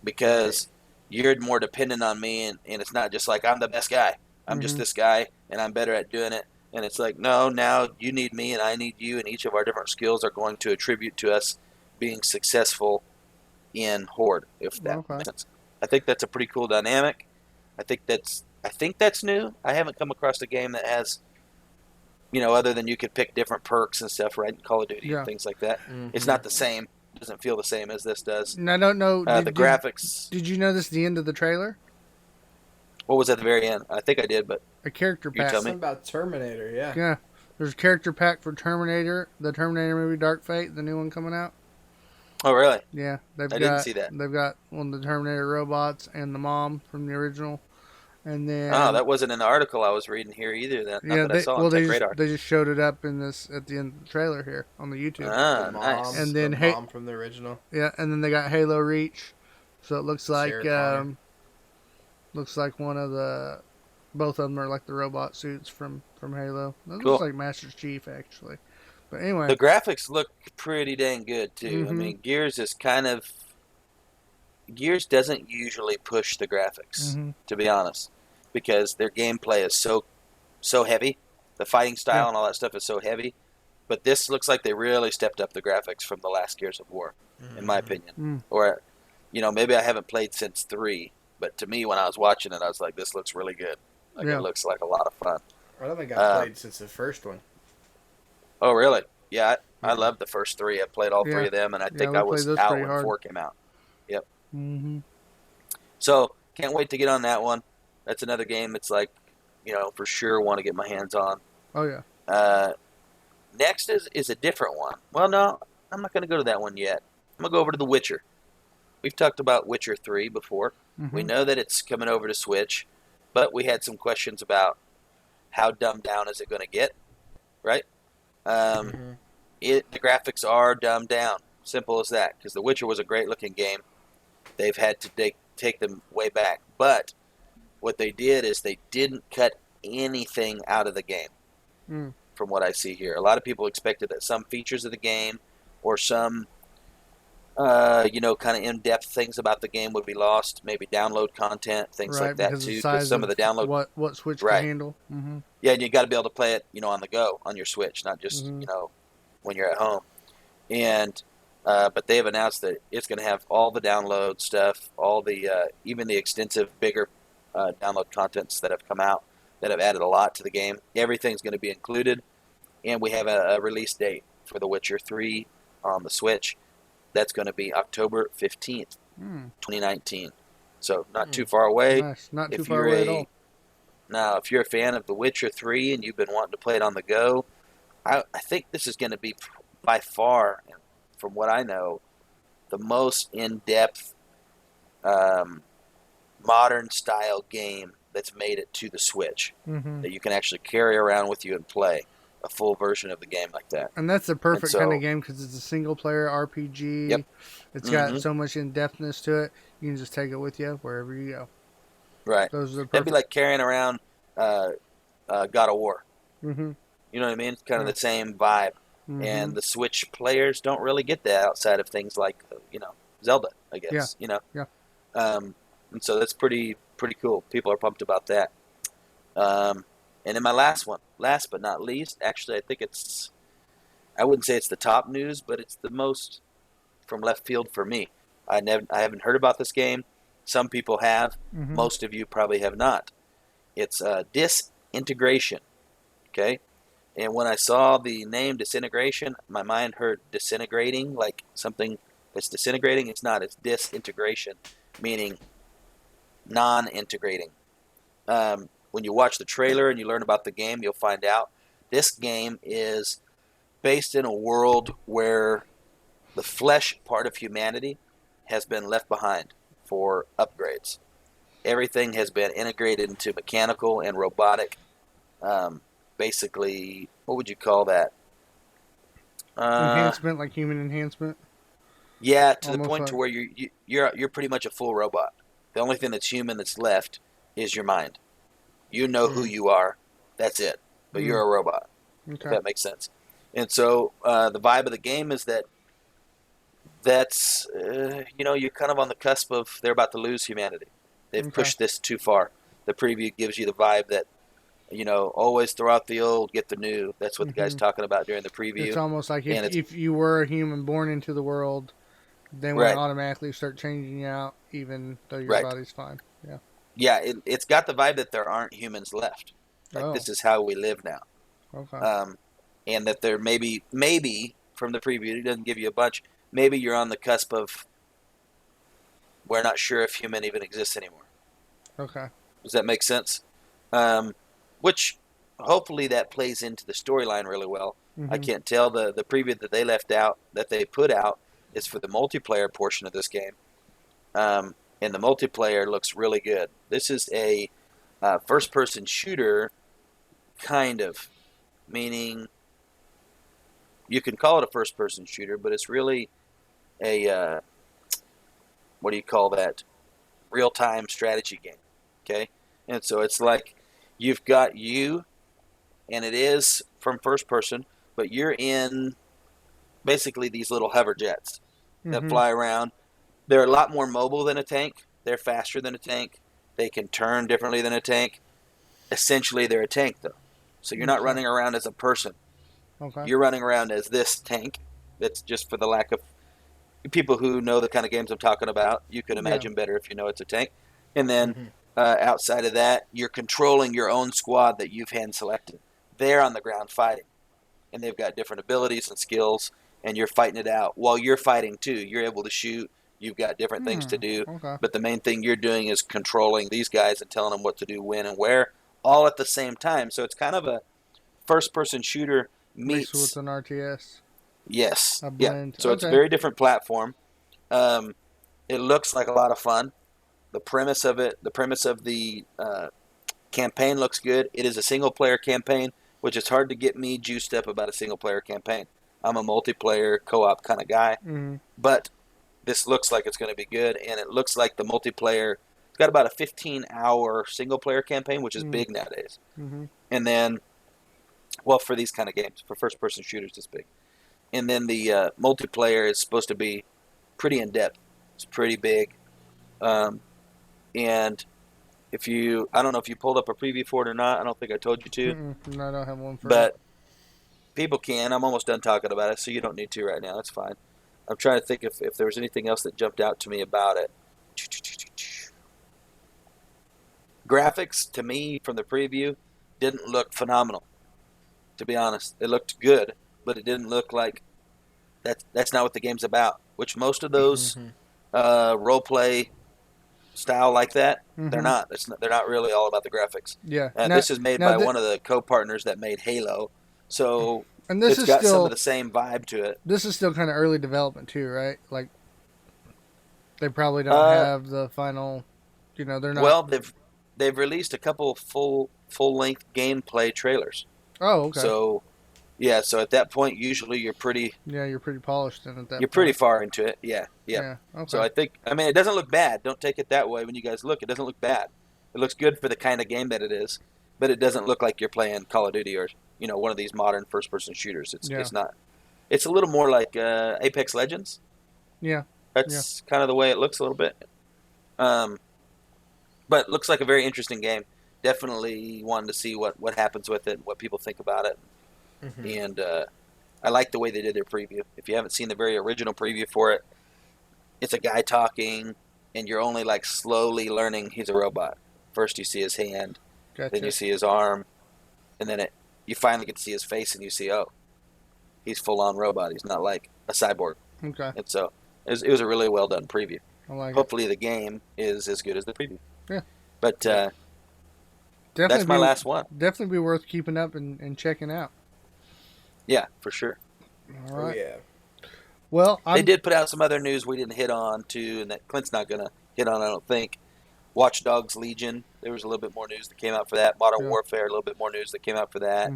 because you're more dependent on me, and it's not just like I'm the best guy. I'm just this guy, and I'm better at doing it. And it's like, no, now you need me, and I need you, and each of our different skills are going to attribute to us being successful in Horde, if that makes sense. I think that's a pretty cool dynamic. I think that's new. I haven't come across a game that has, other than you could pick different perks and stuff, right? In Call of Duty and things like that. It's not the same. It doesn't feel the same as this does. I don't know. The graphics. Did you notice the end of the trailer? What was at the very end? I think I did, but a character pack. Something about Terminator, yeah. Yeah. There's a character pack for Terminator, the Terminator movie Dark Fate, the new one coming out. Oh, really? Yeah. I didn't see that. They've got one of the Terminator robots and the mom from the original. And then, that wasn't in the article I was reading here either. They just showed it up in this at the end of the trailer here on the YouTube. Nice. And then the mom from the original. Yeah, and then they got Halo Reach, so it looks like one of the, both of them are like the robot suits from Halo. It looks like Master Chief actually. But anyway, the graphics look pretty dang good too. I mean, Gears doesn't usually push the graphics, to be honest, because their gameplay is so heavy. The fighting style and all that stuff is so heavy. But this looks like they really stepped up the graphics from the last Gears of War, in my opinion. Or, maybe I haven't played since 3, but to me, when I was watching it, I was like, this looks really good. It looks like a lot of fun. I don't think I've played since the first one. Oh, really? Yeah, I loved the first 3. I played all 3 of them, and I think I was out when 4 came out. Yep. So, can't wait to get on that one. That's another game that's like, for sure want to get my hands on. Oh, yeah. Next is a different one. Well, no, I'm not going to go to that one yet. I'm going to go over to The Witcher. We've talked about Witcher 3 before. We know that it's coming over to Switch, but we had some questions about how dumbed down is it going to get, right? The graphics are dumbed down. Simple as that, because The Witcher was a great-looking game. They've had to take them way back. But what they did is they didn't cut anything out of the game, from what I see here. A lot of people expected that some features of the game or some, kind of in-depth things about the game would be lost. Maybe download content, things like that, too. Because some of the download... What Switch can handle. Yeah, and you got to be able to play it, on the go, on your Switch, not just, when you're at home. And... but they've announced that it's going to have all the download stuff, all the even the extensive, bigger download contents that have come out that have added a lot to the game. Everything's going to be included, and we have a release date for The Witcher 3 on the Switch. That's going to be October 15th, 2019. So not too far away. Nice. Not too far away at all. Now, if you're a fan of The Witcher 3 and you've been wanting to play it on the go, I think this is going to be by far, from what I know, the most in-depth, modern-style game that's made it to the Switch. That you can actually carry around with you and play a full version of the game like that. And that's the perfect kind of game because it's a single-player RPG. Yep. It's got so much in-depthness to it. You can just take it with you wherever you go. Right. That'd be like carrying around God of War. You know what I mean? It's kind of the same vibe. and the Switch players don't really get that outside of things like Zelda, I guess. Yeah. And so that's pretty cool. People are pumped about that. And then my last but not least, actually, I wouldn't say it's the top news, but it's the most from left field for me. I haven't heard about this game. Some people have. Most of you probably have not. It's disintegration. Okay? And when I saw the name disintegration, my mind heard disintegrating, like something that's disintegrating. It's not. It's disintegration, meaning non-integrating. When you watch the trailer and you learn about the game, you'll find out this game is based in a world where the flesh part of humanity has been left behind for upgrades. Everything has been integrated into mechanical and robotic. Basically, what would you call that? Enhancement, like human enhancement. Yeah, to the Almost point like... to where you're pretty much a full robot. The only thing that's human that's left is your mind. You know who you are. That's it. But you're a robot. Okay. If that makes sense. And so the vibe of the game is that's you're kind of on the cusp of they're about to lose humanity. They've pushed this too far. The preview gives you the vibe that always throw out the old, get the new. That's what the guy's talking about during the preview. It's almost like if you were a human born into the world, then we automatically start changing you out, even though your body's fine. Yeah. Yeah, it's got the vibe that there aren't humans left. Like this is how we live now. Okay. And that there maybe from the preview, it doesn't give you a bunch. Maybe you're on the cusp of we're not sure if human even exists anymore. Okay. Does that make sense? Which hopefully that plays into the storyline really well. I can't tell the preview that they left out, that they put out, is for the multiplayer portion of this game. And the multiplayer looks really good. This is a first-person shooter, kind of, meaning you can call it a first-person shooter, but it's really a, what do you call that, real-time strategy game, okay? And so it's like you've got you, and it is from first person, but you're in basically these little hover jets that fly around. They're a lot more mobile than a tank. They're faster than a tank. They can turn differently than a tank. Essentially, they're a tank, though. So you're not running around as a person. Okay. You're running around as this tank. That's just for the lack of people who know the kind of games I'm talking about. You can imagine better if you know it's a tank. And then outside of that, you're controlling your own squad that you've hand-selected. They're on the ground fighting. And they've got different abilities and skills, and you're fighting it out. While you're fighting, too, you're able to shoot. You've got different things to do. Okay. But the main thing you're doing is controlling these guys and telling them what to do, when, and where, all at the same time. So it's kind of a first-person shooter meets with an RTS. Yes. Yeah. So it's a very different platform. It looks like a lot of fun. The premise of the campaign looks good. It is a single-player campaign, which is hard to get me juiced up about a single-player campaign. I'm a multiplayer co-op kind of guy. But this looks like it's going to be good, and it looks like the multiplayer, it's got about a 15-hour single-player campaign, which is big nowadays. And then, well, for these kind of games, for first-person shooters, it's big. And then the multiplayer is supposed to be pretty in-depth. It's pretty big. And I don't know if you pulled up a preview for it or not. I don't think I told you to. No, I don't have one for it. But people can. I'm almost done talking about it, so you don't need to right now. That's fine. I'm trying to think if there was anything else that jumped out to me about it. Graphics, to me, from the preview, didn't look phenomenal, to be honest. It looked good, but it didn't look like that's not what the game's about, which most of those role-play style like that, they're not. They're not really all about the graphics. Yeah. This is made by one of the co-partners that made Halo, so it's got some of the same vibe to it. This is still kind of early development too, right? Like, they probably don't have the final, they're not... Well, they've released a couple full-length gameplay trailers. Oh, okay. So, yeah, so at that point, usually you're pretty... Yeah, you're pretty polished then at that You're point. pretty far into it, yeah. Okay. So I think, it doesn't look bad. Don't take it that way when you guys look. It doesn't look bad. It looks good for the kind of game that it is, but it doesn't look like you're playing Call of Duty or, one of these modern first-person shooters. It's not. It's a little more like Apex Legends. Yeah. That's kind of the way it looks a little bit. But it looks like a very interesting game. Definitely wanted to see what happens with it, what people think about it. And I like the way they did their preview. If you haven't seen the very original preview for it, it's a guy talking, and you're only like slowly learning he's a robot. First you see his hand, then you see his arm, and then you finally get to see his face, and you see, oh, he's full-on robot. He's not like a cyborg. Okay. And so it was a really well-done preview. I like Hopefully the game is as good as the preview. Yeah. But definitely that's my last one. Definitely be worth keeping up and checking out. Yeah, for sure. All right. Oh, yeah. Well, They did put out some other news we didn't hit on, too, and that Clint's not going to hit on, I don't think. Watch Dogs Legion, there was a little bit more news that came out for that. Modern Warfare, a little bit more news that came out for that.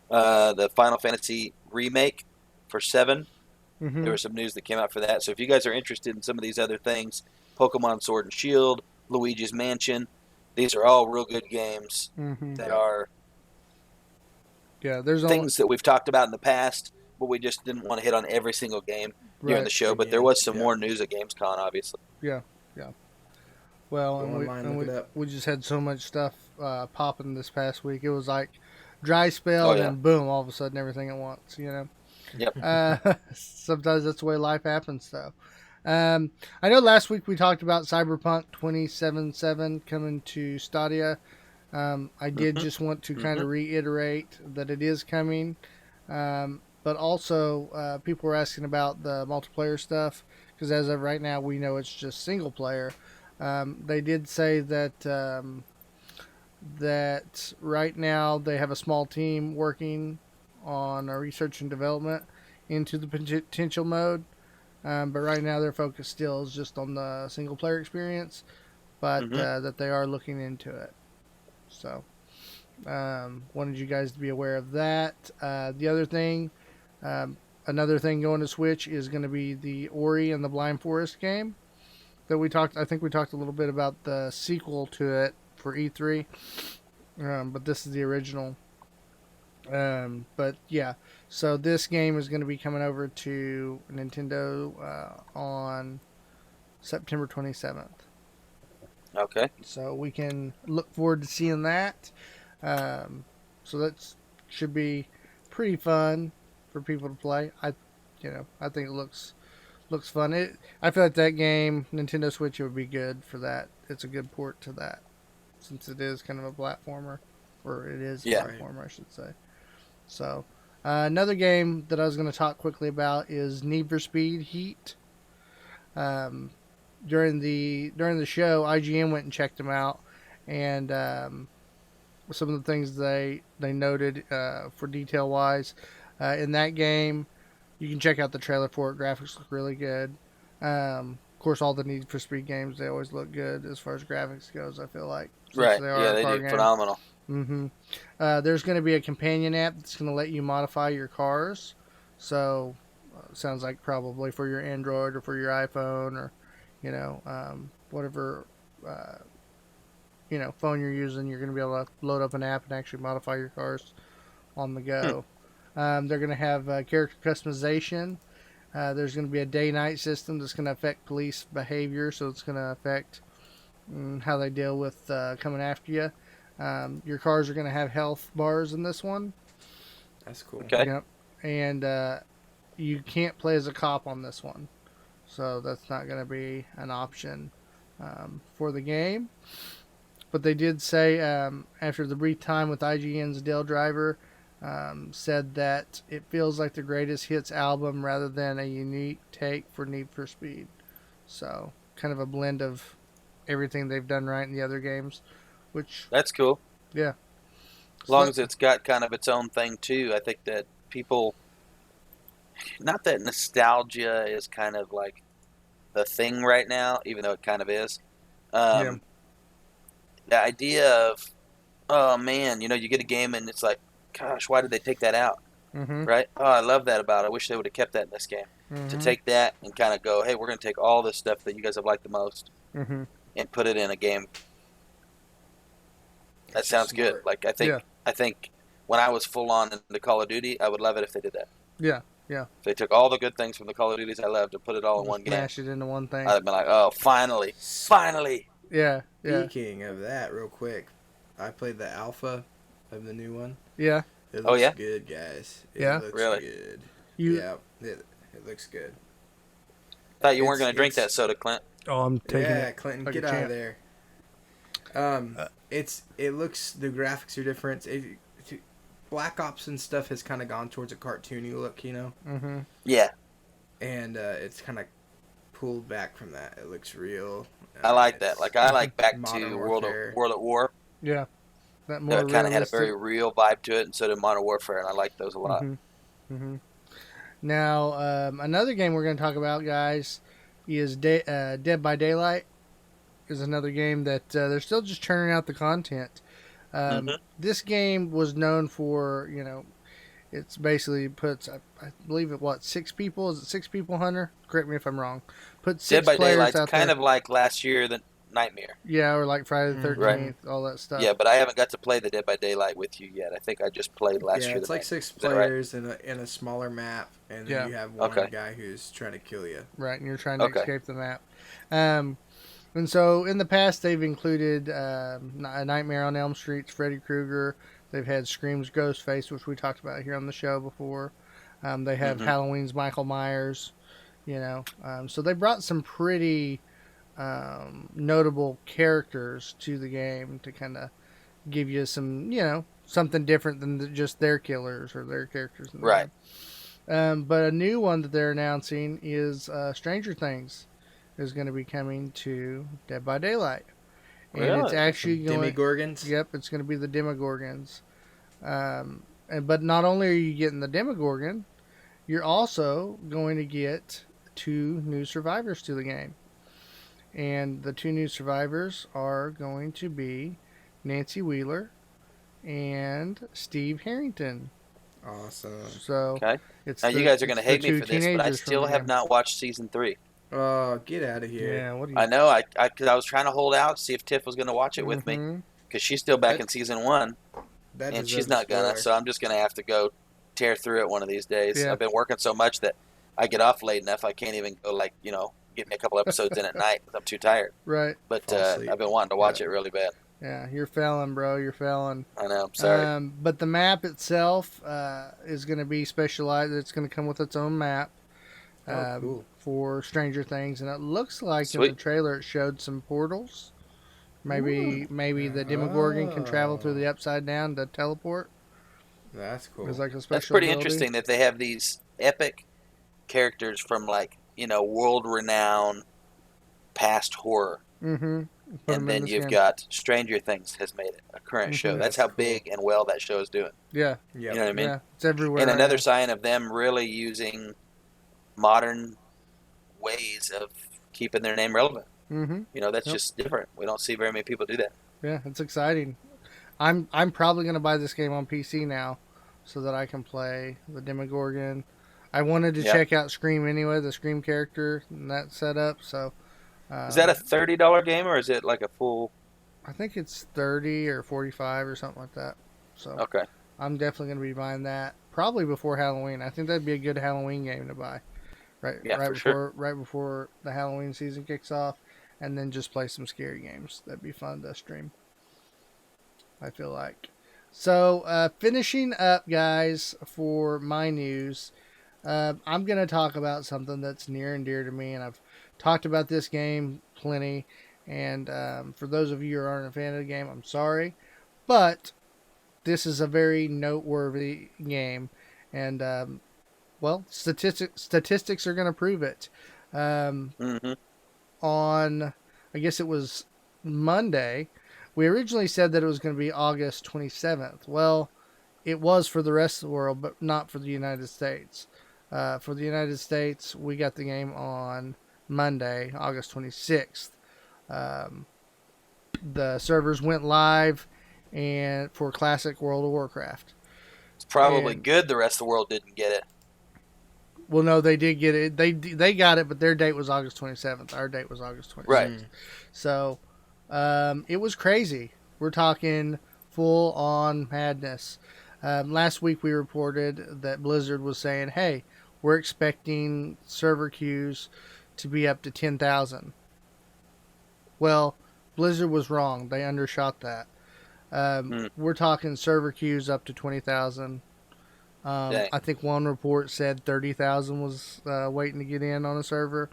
The Final Fantasy remake for 7, there was some news that came out for that. So if you guys are interested in some of these other things, Pokemon Sword and Shield, Luigi's Mansion, these are all real good games that are there's things that we've talked about in the past, but we just didn't want to hit on every single game during the show. But there was some more news at Gamescom, obviously. Yeah. Well, Go online, look it up. we just had so much stuff popping this past week. It was like dry spell, and boom, all of a sudden everything at once, you know? Yep. Sometimes that's the way life happens, though. I know last week we talked about Cyberpunk 2077 coming to Stadia. I did just want to kind of reiterate that it is coming. But also, people were asking about the multiplayer stuff, because as of right now, we know it's just single player. They did say that that right now they have a small team working on research and development into the potential mode. But right now their focus still is just on the single player experience, but that they are looking into it. So, wanted you guys to be aware of that. The other thing, another thing going to Switch is going to be the Ori and the Blind Forest game that we talked. I think we talked a little bit about the sequel to it for E3, but this is the original. But yeah, so this game is going to be coming over to Nintendo on September 27th. Okay. So we can look forward to seeing that. So that should be pretty fun for people to play. I think it looks fun. I feel like that game, Nintendo Switch, it would be good for that. It's a good port to that, since it is kind of a platformer, or it is a platformer, I should say. So, another game that I was going to talk quickly about is Need for Speed Heat. During the show, IGN went and checked them out, and some of the things they noted for detail wise in that game. You can check out the trailer for it. Graphics look really good. Of course, all the Need for Speed games, they always look good as far as graphics goes, I feel like. Right. They do phenomenal. There's going to be a companion app that's going to let you modify your cars. So, sounds like probably for your Android or for your iPhone, or whatever phone you're using, you're going to be able to load up an app and actually modify your cars on the go. They're going to have character customization. There's going to be a day-night system that's going to affect police behavior, so it's going to affect how they deal with coming after you. Your cars are going to have health bars in this one. That's cool. Okay. Yep. And you can't play as a cop on this one, so that's not going to be an option for the game. But they did say, after the brief time with IGN's Dale Driver, said that it feels like the greatest hits album rather than a unique take for Need for Speed. So, kind of a blend of everything they've done right in the other games, which... That's cool. Yeah. As long as it's got kind of its own thing, too. I think that people... Not that nostalgia is kind of like the thing right now, even though it kind of is. The idea of, oh, man, you get a game and it's like, gosh, why did they take that out? Right? Oh, I love that about it. I wish they would have kept that in this game. To take that and kind of go, hey, we're going to take all this stuff that you guys have liked the most and put it in a game. That sounds good. Like, I think when I was full on into Call of Duty, I would love it if they did that. Yeah. Yeah. If they took all the good things from the Call of Duties I loved and put it all in Just one game, Smash it into one thing. I'd have been like, oh, finally. Yeah. Yeah. Speaking of that, real quick, I played the alpha of the new one. Yeah. It Oh, looks yeah? good, guys. It Yeah? looks Really? good. You. Yeah, it looks good. Thought you weren't It's- going to drink it's- that soda, Clint. Oh, I'm taking Yeah, it. Clinton, like get a out champ. of there. It looks, the graphics are different. Black Ops and stuff has kind of gone towards a cartoony look, you know, Mm-hmm. Yeah, and it's kind of pulled back from that. It looks real. I like that. It's Like, I like back Modern to Warfare. World at War. Yeah. That more It kind of had a realistic. very real vibe to it, and so did Modern Warfare, and I like those a lot. Mm-hmm. Now, another game we're going to talk about, guys, is Dead by Daylight. Is another game that they're still just churning out the content. This game was known for, you know, it's basically puts, I believe it, 6 people? Is it 6 people, Hunter? Correct me if I'm wrong. Put 6 Dead by players Daylight's out kind there. of like last year, the Nightmare. Yeah, or like Friday the 13th, Right. all that stuff. Yeah, but I haven't got to play the Dead by Daylight with you yet. I think I just played last year. It's like 6 Is that right? players in a smaller map, and then Yeah. you have one Okay. guy who's trying to kill you. Right, and you're trying to Okay. escape the map. And so in the past, they've included A Nightmare on Elm Street's Freddy Krueger. They've had Scream's Ghostface, which we talked about here on the show before. They have Halloween's Michael Myers, you know. So they brought some pretty notable characters to the game to kind of give you some, you know, something different than just their killers or their characters in the Right. game. But a new one that they're announcing is Stranger Things is going to be coming to Dead by Daylight. And it's Really? actually going... Demogorgons? Yep, it's going to be the Demogorgons. But not only are you getting the Demogorgon, you're also going to get 2 new survivors to the game. And the 2 new survivors are going to be Nancy Wheeler and Steve Harrington. Awesome. So Okay. it's Now, you guys are going to hate me 2 for this, but I teenagers from still the have game. not watched Season 3. Oh, get out of here. Yeah, what do you... I know. Cause I was trying to hold out, see if Tiff was going to watch it with me, Mhm. because she's still back in Season 1, That and deserves she's a not going to, spoiler. so I'm just going to have to go tear through it one of these days. Yeah. I've been working so much that I get off late enough I can't even go, like, you know, get me a couple episodes in at night because I'm too tired. Right. But Fall asleep. I've been wanting to watch it really bad. Yeah, you're failing, bro. You're failing. I know. I'm sorry. But the map itself is going to be specialized. It's going to come with its own map Cool. for Stranger Things, and it looks like in Sweet. the trailer it showed some portals. Maybe the Demogorgon can travel through the Upside Down to teleport. That's cool. It's like a special That's pretty ability. interesting that they have these epic characters from, like, you know, world-renowned past horror. Mm-hmm. And then you've got Stranger Things has made it a current show. That's how big and well that show is doing. Yeah. Yeah. You know what I mean? Yeah, it's everywhere. And right another now. sign of them really using modern ways of keeping their name relevant. Mm-hmm. You know, that's Yep. just different. We don't see very many people do that. Yeah, it's exciting. I'm probably going to buy this game on PC now so that I can play the Demogorgon. I wanted to Yeah. check out Scream anyway, the Scream character and that setup. So Is that a $30 game or is it like a full? I think it's 30 or 45 or something like that. So Okay. I'm definitely going to be buying that probably before Halloween. I think that'd be a good Halloween game to buy. Right, Yeah, right for before sure. right before the Halloween season kicks off, and then just play some scary games. That'd be fun to stream. I feel like. So finishing up, guys, for my news, I'm gonna talk about something that's near and dear to me, and I've talked about this game plenty. And for those of you who aren't a fan of the game, I'm sorry, but this is a very noteworthy game, and well, statistics are going to prove it. Mm-hmm. On, I guess it was Monday, we originally said that it was going to be August 27th. Well, it was for the rest of the world, but not for the United States. For the United States, we got the game on Monday, August 26th. The servers went live and for Classic World of Warcraft. It's probably And- good the rest of the world didn't get it. Well, no, they did get it. They got it, but their date was August 27th. Our date was August 26th. Right. So, it was crazy. We're talking full on madness. Last week we reported that Blizzard was saying, "Hey, we're expecting server queues to be up to 10,000. Well, Blizzard was wrong. They undershot that. We're talking server queues up to 20,000. I think one report said 30,000 was waiting to get in on a server.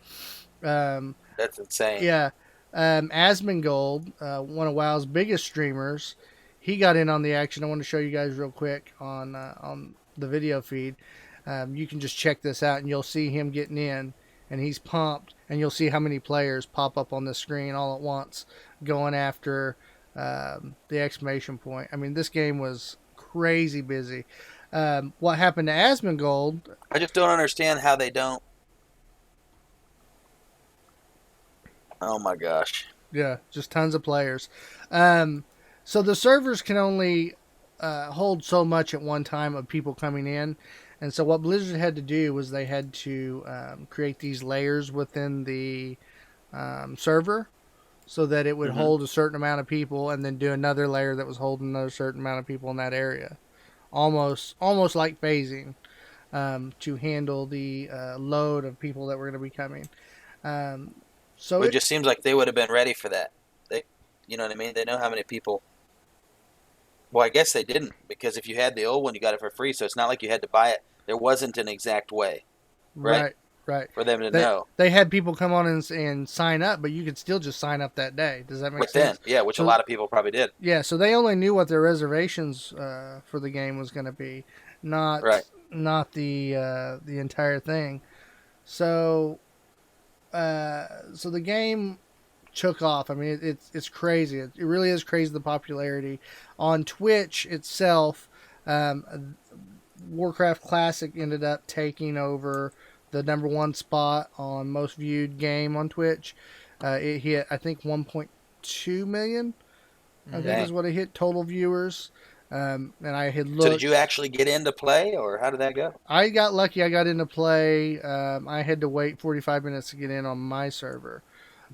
That's insane. Yeah. Asmongold, one of WoW's biggest streamers, he got in on the action. I want to show you guys real quick on the video feed. You can just check this out, and you'll see him getting in, and he's pumped, and you'll see how many players pop up on the screen all at once going after the exclamation point. I mean, this game was crazy busy. What happened to Asmongold? I just don't understand how they don't. Oh my gosh. Yeah, just tons of players. So the servers can only hold so much at one time of people coming in. And so what Blizzard had to do was they had to create these layers within the server so that it would hold a certain amount of people, and then do another layer that was holding another certain amount of people in that area. Almost like phasing to handle the load of people that were going to be coming. So it just seems like they would have been ready for that. You know what I mean? They know how many people. Well, I guess they didn't, because if you had the old one, you got it for free. So it's not like you had to buy it. There wasn't an exact way, right? Right. For them to know. They had people come on and sign up, but you could still just sign up that day. Does that make sense? Yeah, which a lot of people probably did. Yeah, so they only knew what their reservations for the game was going to be, not the entire thing. So the game took off. I mean, it's crazy. It really is crazy, the popularity. On Twitch itself, Warcraft Classic ended up taking over the #1 spot on most viewed game on Twitch. It hit, I think, 1.2 million. I think is what it hit total viewers. And I had looked. So did you actually get into play, or how did that go? I got lucky. I got into play. I had to wait 45 minutes to get in on my server.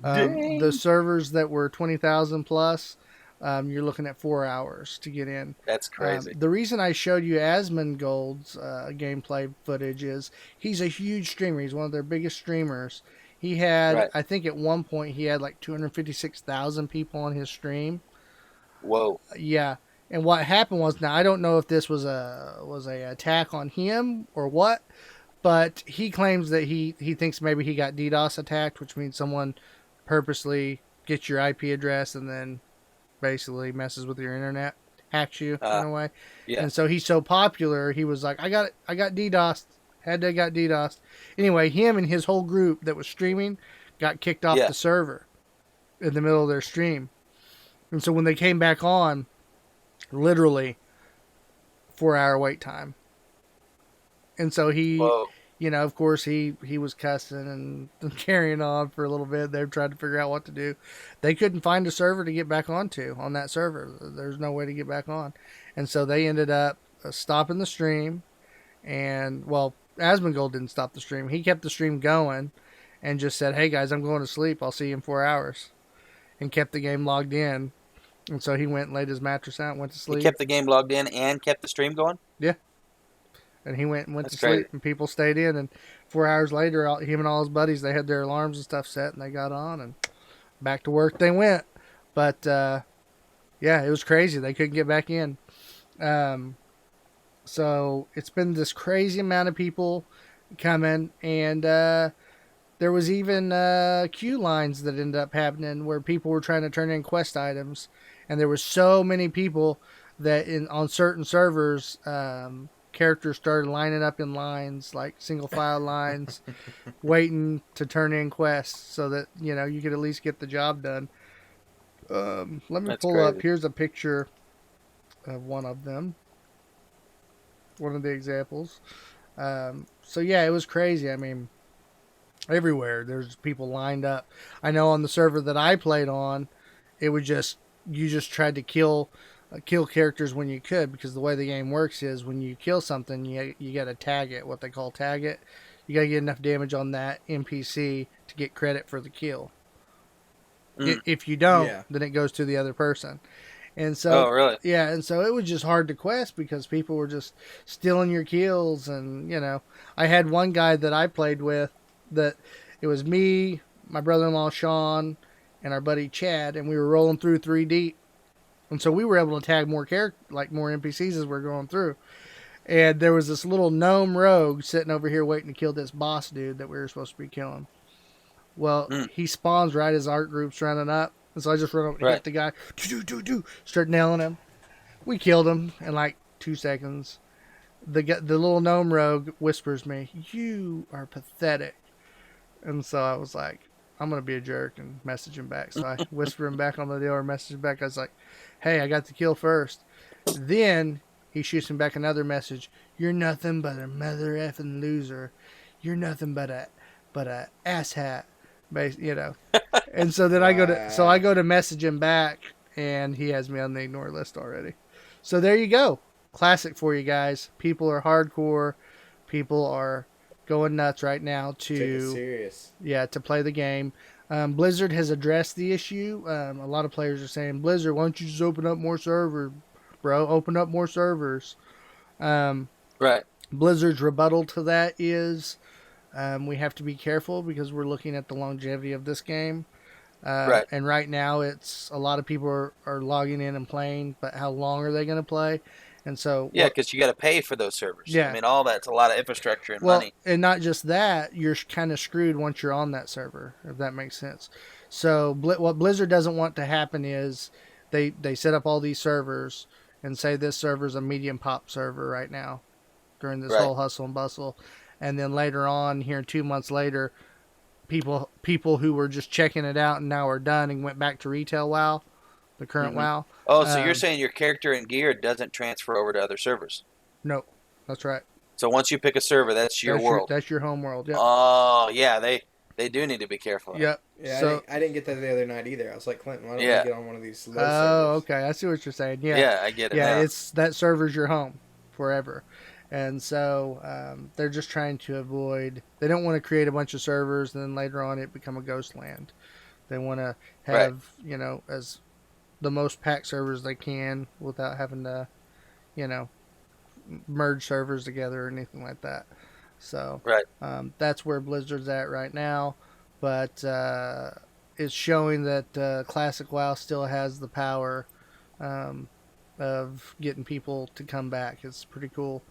The servers that were 20,000 plus, you're looking at 4 hours to get in. That's crazy. The reason I showed you Asmongold's gameplay footage is he's a huge streamer. He's one of their biggest streamers. He had, I think at one point, he had like 256,000 people on his stream. Whoa. Yeah. And what happened was, now I don't know if this was a attack on him or what, but he claims that he thinks maybe he got DDoS attacked, which means someone purposely gets your IP address and then basically messes with your internet, hacks you in a way. Yeah. And so he's so popular, he was like, I got DDoSed. Got DDoSed. Anyway, him and his whole group that was streaming got kicked off the server in the middle of their stream. And so when they came back on, literally 4-hour wait time. And so he, of course he was cussing and carrying on for a little bit. They tried to figure out what to do. They couldn't find a server to get back onto on that server. There's no way to get back on. And so they ended up stopping the stream. And, well, Asmongold didn't stop the stream. He kept the stream going and just said, hey guys, I'm going to sleep. I'll see you in 4 hours. And kept the game logged in. And so he went and laid his mattress out and went to sleep. He kept the game logged in and kept the stream going? Yeah. And he went to sleep, and people stayed in. And 4 hours later, him and all his buddies, they had their alarms and stuff set, and they got on, and back to work they went. But, yeah, it was crazy. They couldn't get back in. So it's been this crazy amount of people coming, and there was even queue lines that ended up happening where people were trying to turn in quest items. And there were so many people that on certain servers, characters started lining up in lines, like single file lines, waiting to turn in quests so that, you could at least get the job done. Let me pull up. Here's a picture of one of them. One of the examples. So yeah, it was crazy. I mean, everywhere there's people lined up. I know on the server that I played on, it would you just tried to kill characters when you could, because the way the game works is when you kill something, you got to tag it, what they call tag it. You got to get enough damage on that NPC to get credit for the kill. If you don't, then it goes to the other person. And so, Oh, really? yeah, and so it was just hard to quest because people were just stealing your kills. And, I had one guy that I played with that it was me, my brother-in-law Sean, and our buddy Chad, and we were rolling through 3 deep. And so we were able to tag more more NPCs as we're going through. And there was this little gnome rogue sitting over here waiting to kill this boss dude that we were supposed to be killing. Well, he spawns right as our group's running up. And so I just run up and hit the guy. Start nailing him. We killed him in like 2 seconds. The little gnome rogue whispers me, "You are pathetic." And so I was like, I'm going to be a jerk and message him back. So I whisper him back on the deal or message him back. I was like, "Hey, I got the kill first." Then he shoots him back another message. "You're nothing but a mother effing loser. You're nothing but a asshat." And so then I go to message him back, and he has me on the ignore list already. So there you go. Classic for you guys. People are hardcore. People are going nuts right now to play the game. Blizzard has addressed the issue. A lot of players are saying, "Blizzard, why don't you just open up more servers, bro? Open up more servers." Blizzard's rebuttal to that is, we have to be careful because we're looking at the longevity of this game. And right now, it's a lot of people are logging in and playing, but how long are they going to play? And so, because you got to pay for those servers. Yeah. I mean, all that's a lot of infrastructure and money. And not just that, you're kind of screwed once you're on that server, if that makes sense. So what Blizzard doesn't want to happen is they set up all these servers and say this server's a medium pop server right now during this whole hustle and bustle. And then later on, here 2 months later, people who were just checking it out and now are done and went back to retail WoW, the current WoW. Oh, so you're saying your character and gear doesn't transfer over to other servers? No, that's right. So once you pick a server, that's your world. That's your home world. Yep. Oh, yeah, they do need to be careful. Yep. Yeah, so, I didn't get that the other night either. I was like, Clinton, why don't you get on one of these low servers? Oh, okay. I see what you're saying. Yeah. Yeah, I get it now. It's that server's your home forever. And so they're just trying to avoid... They don't want to create a bunch of servers and then later on it become a ghost land. They want to have, as the most packed servers they can without having to, merge servers together or anything like that. So that's where Blizzard's at right now. But it's showing that Classic WoW still has the power of getting people to come back. It's pretty cool.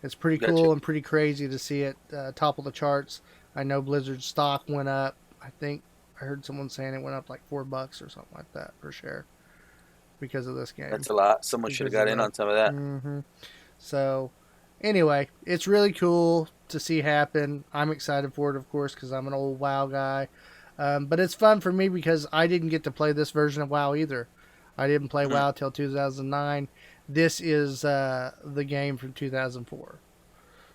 It's pretty cool and pretty crazy to see it topple the charts. I know Blizzard's stock went up. I think I heard someone saying it went up like $4 or something like that per share because of this game. That's a lot. Someone should have got in on some of that. Mm-hmm. So anyway, it's really cool to see happen. I'm excited for it, of course, because I'm an old WoW guy. But it's fun for me because I didn't get to play this version of WoW either. I didn't play WoW till 2009. This is the game from 2004.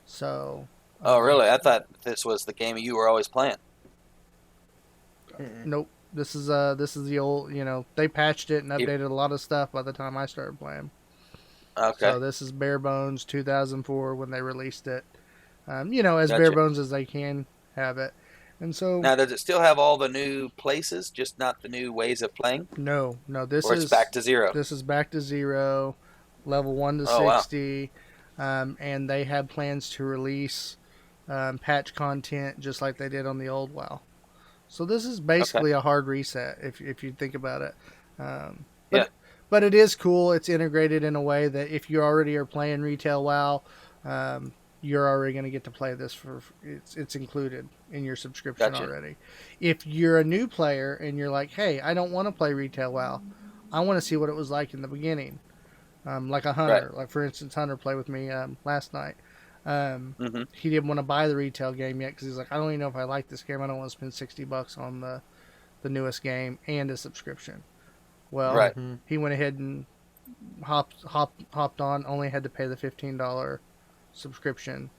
So. Oh, really? I thought this was the game you were always playing. Nope. This is the old. They patched it and updated a lot of stuff by the time I started playing. Okay. So this is bare bones 2004 when they released it. As bare bones as they can have it. And so now, does it still have all the new places, just not the new ways of playing? No. This is back to zero. This is back to zero, level 1 to 60, and they have plans to release patch content just like they did on the old WoW. So this is basically a hard reset if you think about it. But it is cool. It's integrated in a way that if you already are playing retail WoW, you're already going to get to play this it's included in your subscription already. If you're a new player and you're like, hey, I don't want to play retail WoW, I want to see what it was like in the beginning. Like a Hunter, like for instance, Hunter played with me last night. He didn't want to buy the retail game yet because he's like, I don't even know if I like this game. I don't want to spend $60 on the newest game and a subscription. Well, he went ahead and hopped on. Only had to pay the $15 subscription.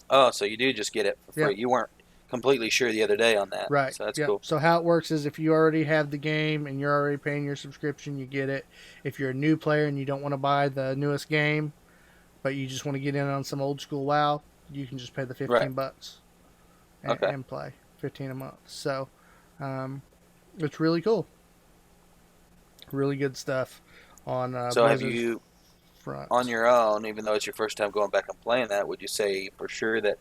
Oh, so you do just get it for free. Yep. You weren't completely sure the other day on that. Right. So that's cool. So how it works is if you already have the game and you're already paying your subscription, you get it. If you're a new player and you don't want to buy the newest game, but you just want to get in on some old school WoW, you can just pay the $15 and play $15 a month. So it's really cool. Really good stuff. on So have Blizzard's you, front. on your own, even though it's your first time going back and playing that, would you say for sure that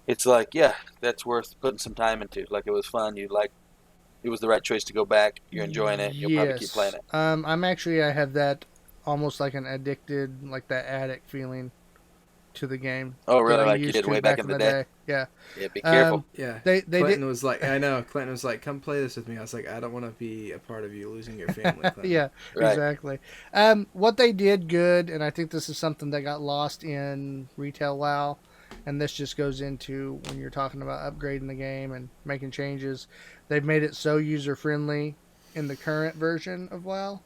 it's like, yeah, that's worth putting some time into? Like it was fun. It was the right choice to go back. You're enjoying it. You'll probably keep playing it. I have that almost like an addicted, like that addict feeling to the game. Oh, really? that I Like you used did to way back in the day? Yeah. Yeah, be careful. Yeah. They Clinton did. was like, I know. Clinton was like, come play this with me. I was like, I don't want to be a part of you losing your family. Clinton. Yeah, Right. exactly. What they did good, and I think this is something that got lost in retail WoW, and this just goes into when you're talking about upgrading the game and making changes. They've made it so user friendly in the current version of WoW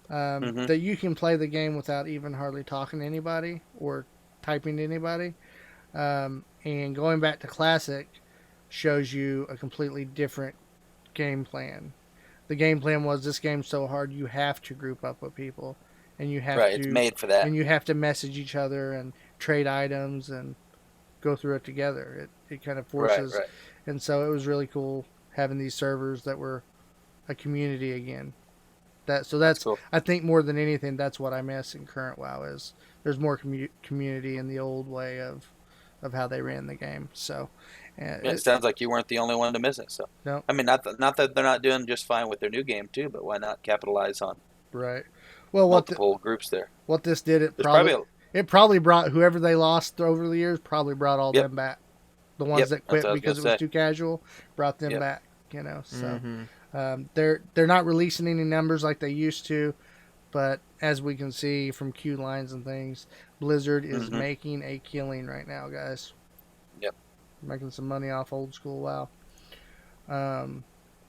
that you can play the game without even hardly talking to anybody or typing to anybody. And going back to Classic shows you a completely different game plan. The game plan was this game's so hard you have to group up with people, and you have Right, to it's made for that. and you have to message each other and trade items and go through it together. It kind of forces, Right. and so it was really cool having these servers that were a community again. That's cool. I think more than anything that's what I miss in current WoW is there's more community in the old way of how they ran the game. So It sounds like you weren't the only one to miss it. So no, I mean, not that they're not doing just fine with their new game too, but why not capitalize on right. Well, multiple groups there? what this did There's probably it probably brought whoever they lost over the years probably brought all Yep. them back. The ones Yep, that that's quit what I was because it gonna was say. too casual brought them Yep. back. You know, so Mm-hmm. they're not releasing any numbers like they used to, but as we can see from queue lines and things, Blizzard is making a killing right now, guys. Yep. Making some money off old school WoW.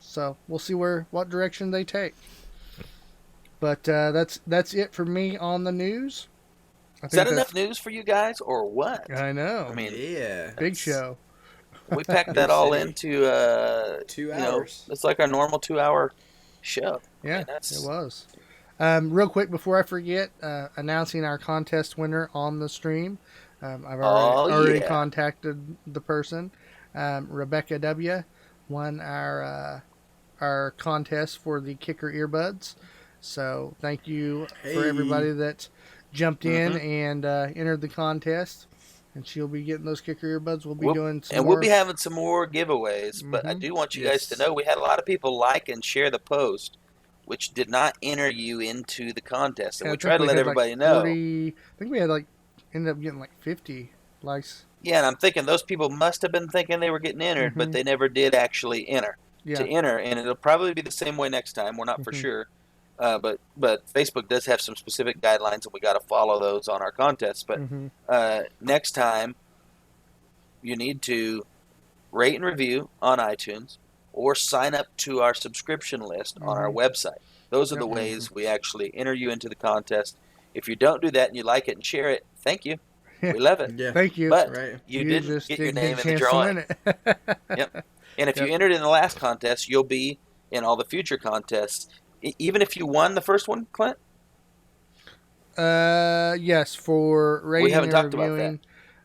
So we'll see what direction they take. But that's it for me on the news. Is that enough news for you guys, or what? I know. I mean, Yeah. Big show. we packed that all City. into 2 hours. It's like our normal 2-hour show. Yeah, Man, that's- it was. Real quick before I forget, announcing our contest winner on the stream. I've already yeah. contacted the person. Rebecca W. won our contest for the Kicker earbuds. So thank you for everybody that jumped in and entered the contest. And she'll be getting those Kicker earbuds. We'll be doing some we'll be having some more giveaways. But I Mhm. do want you guys to know we had a lot of people like and share the post, which did not enter you into the contest. And I we think try to let had everybody like know. 40, I think we had ended up getting like 50 likes. Yeah, and I'm thinking those people must have been thinking they were getting entered, but they never did actually enter. Yeah. To enter, and it'll probably be the same way next time. We're not for sure. But Facebook does have some specific guidelines, and we got to follow those on our contests. But next time, you need to rate and review on iTunes or sign up to our subscription list on our website. Those are the ways we actually enter you into the contest. If you don't do that and you like it and share it, thank you. We love it. Yeah. Thank you. But Right. you didn't just get your didn't name get a in the chance to drawing. win it. Yep. And if you entered in the last contest, you'll be in all the future contests. Even if you won the first one, Clint? Yes, for rating haven't and talked about reviewing,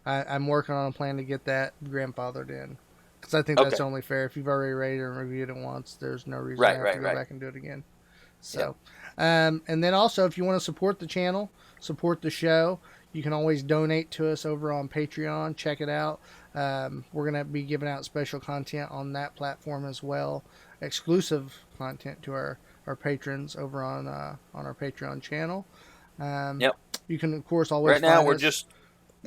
I'm working on a plan to get that grandfathered in. Because I think that's Okay. only fair. If you've already rated and reviewed it once, there's no reason Right, to have right, to go right. back and do it again. So, and then also, if you want to support the channel, support the show, you can always donate to us over on Patreon. Check it out. We're going to be giving out special content on that platform as well. Exclusive content to our patrons over on our Patreon channel. You can, of course, always Right now, find we're us-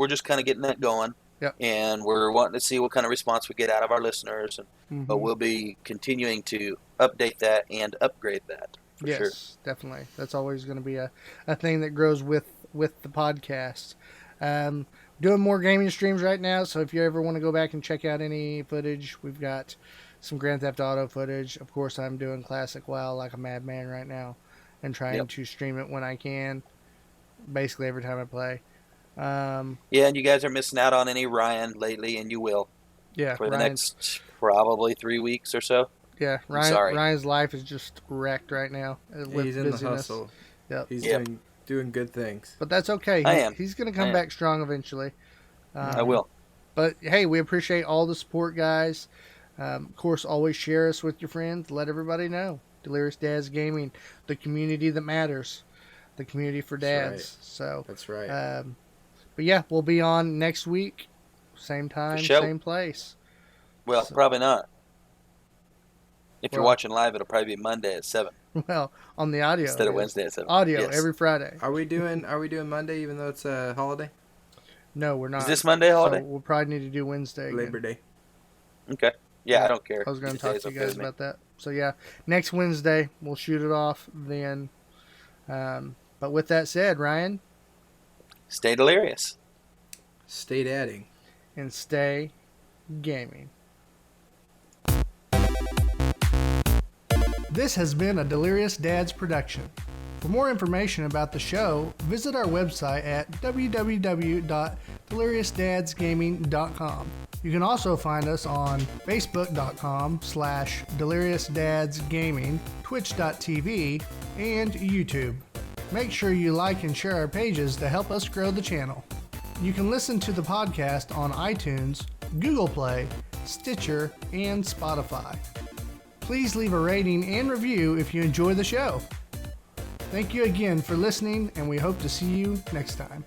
just kind of getting that going. Yep. And we're wanting to see what kind of response we get out of our listeners. But we'll be continuing to update that and upgrade that. For yes, sure. definitely. That's always going to be a thing that grows with the podcast. Doing more gaming streams right now, so if you ever want to go back and check out any footage, we've got some Grand Theft Auto footage. Of course, I'm doing Classic WoW like a madman right now and trying to stream it when I can, basically every time I play. Yeah, and you guys are missing out on any Ryan lately, and you will Yeah, for the Ryan's- next probably 3 weeks or so. Yeah, sorry. Ryan's life is just wrecked right now with He's in the busyness. hustle. Yep. He's Yep. doing good things. But that's okay. I am. He's going to I come am. back strong eventually. I will. But hey, we appreciate all the support, guys. Of course, always share us with your friends. Let everybody know. Delirious Dads Gaming, the community that matters, the community for dads. That's right. So That's right. but yeah, we'll be on next week, same time, sure. same place. Well, probably not. If you're Well- watching live, it'll probably be Monday at 7 Well, on the audio instead of it is. Wednesday at 7. Audio Yes. every Friday. Are we doing Monday even though it's a holiday? No, we're not. Is this Monday holiday? So we'll probably need to do Wednesday again. Labor Day. Okay. Yeah, I don't care. I was going to Either talk day's to you okay guys with me. about that. So yeah, next Wednesday we'll shoot it off then. But with that said, Ryan, Stay delirious. State adding. and stay gaming. This has been a Delirious Dads production. For more information about the show, visit our website at www.deliriousdadsgaming.com. You can also find us on facebook.com/deliriousdadsgaming, twitch.tv, and YouTube. Make sure you like and share our pages to help us grow the channel. You can listen to the podcast on iTunes, Google Play, Stitcher, and Spotify. Please leave a rating and review if you enjoy the show. Thank you again for listening, and we hope to see you next time.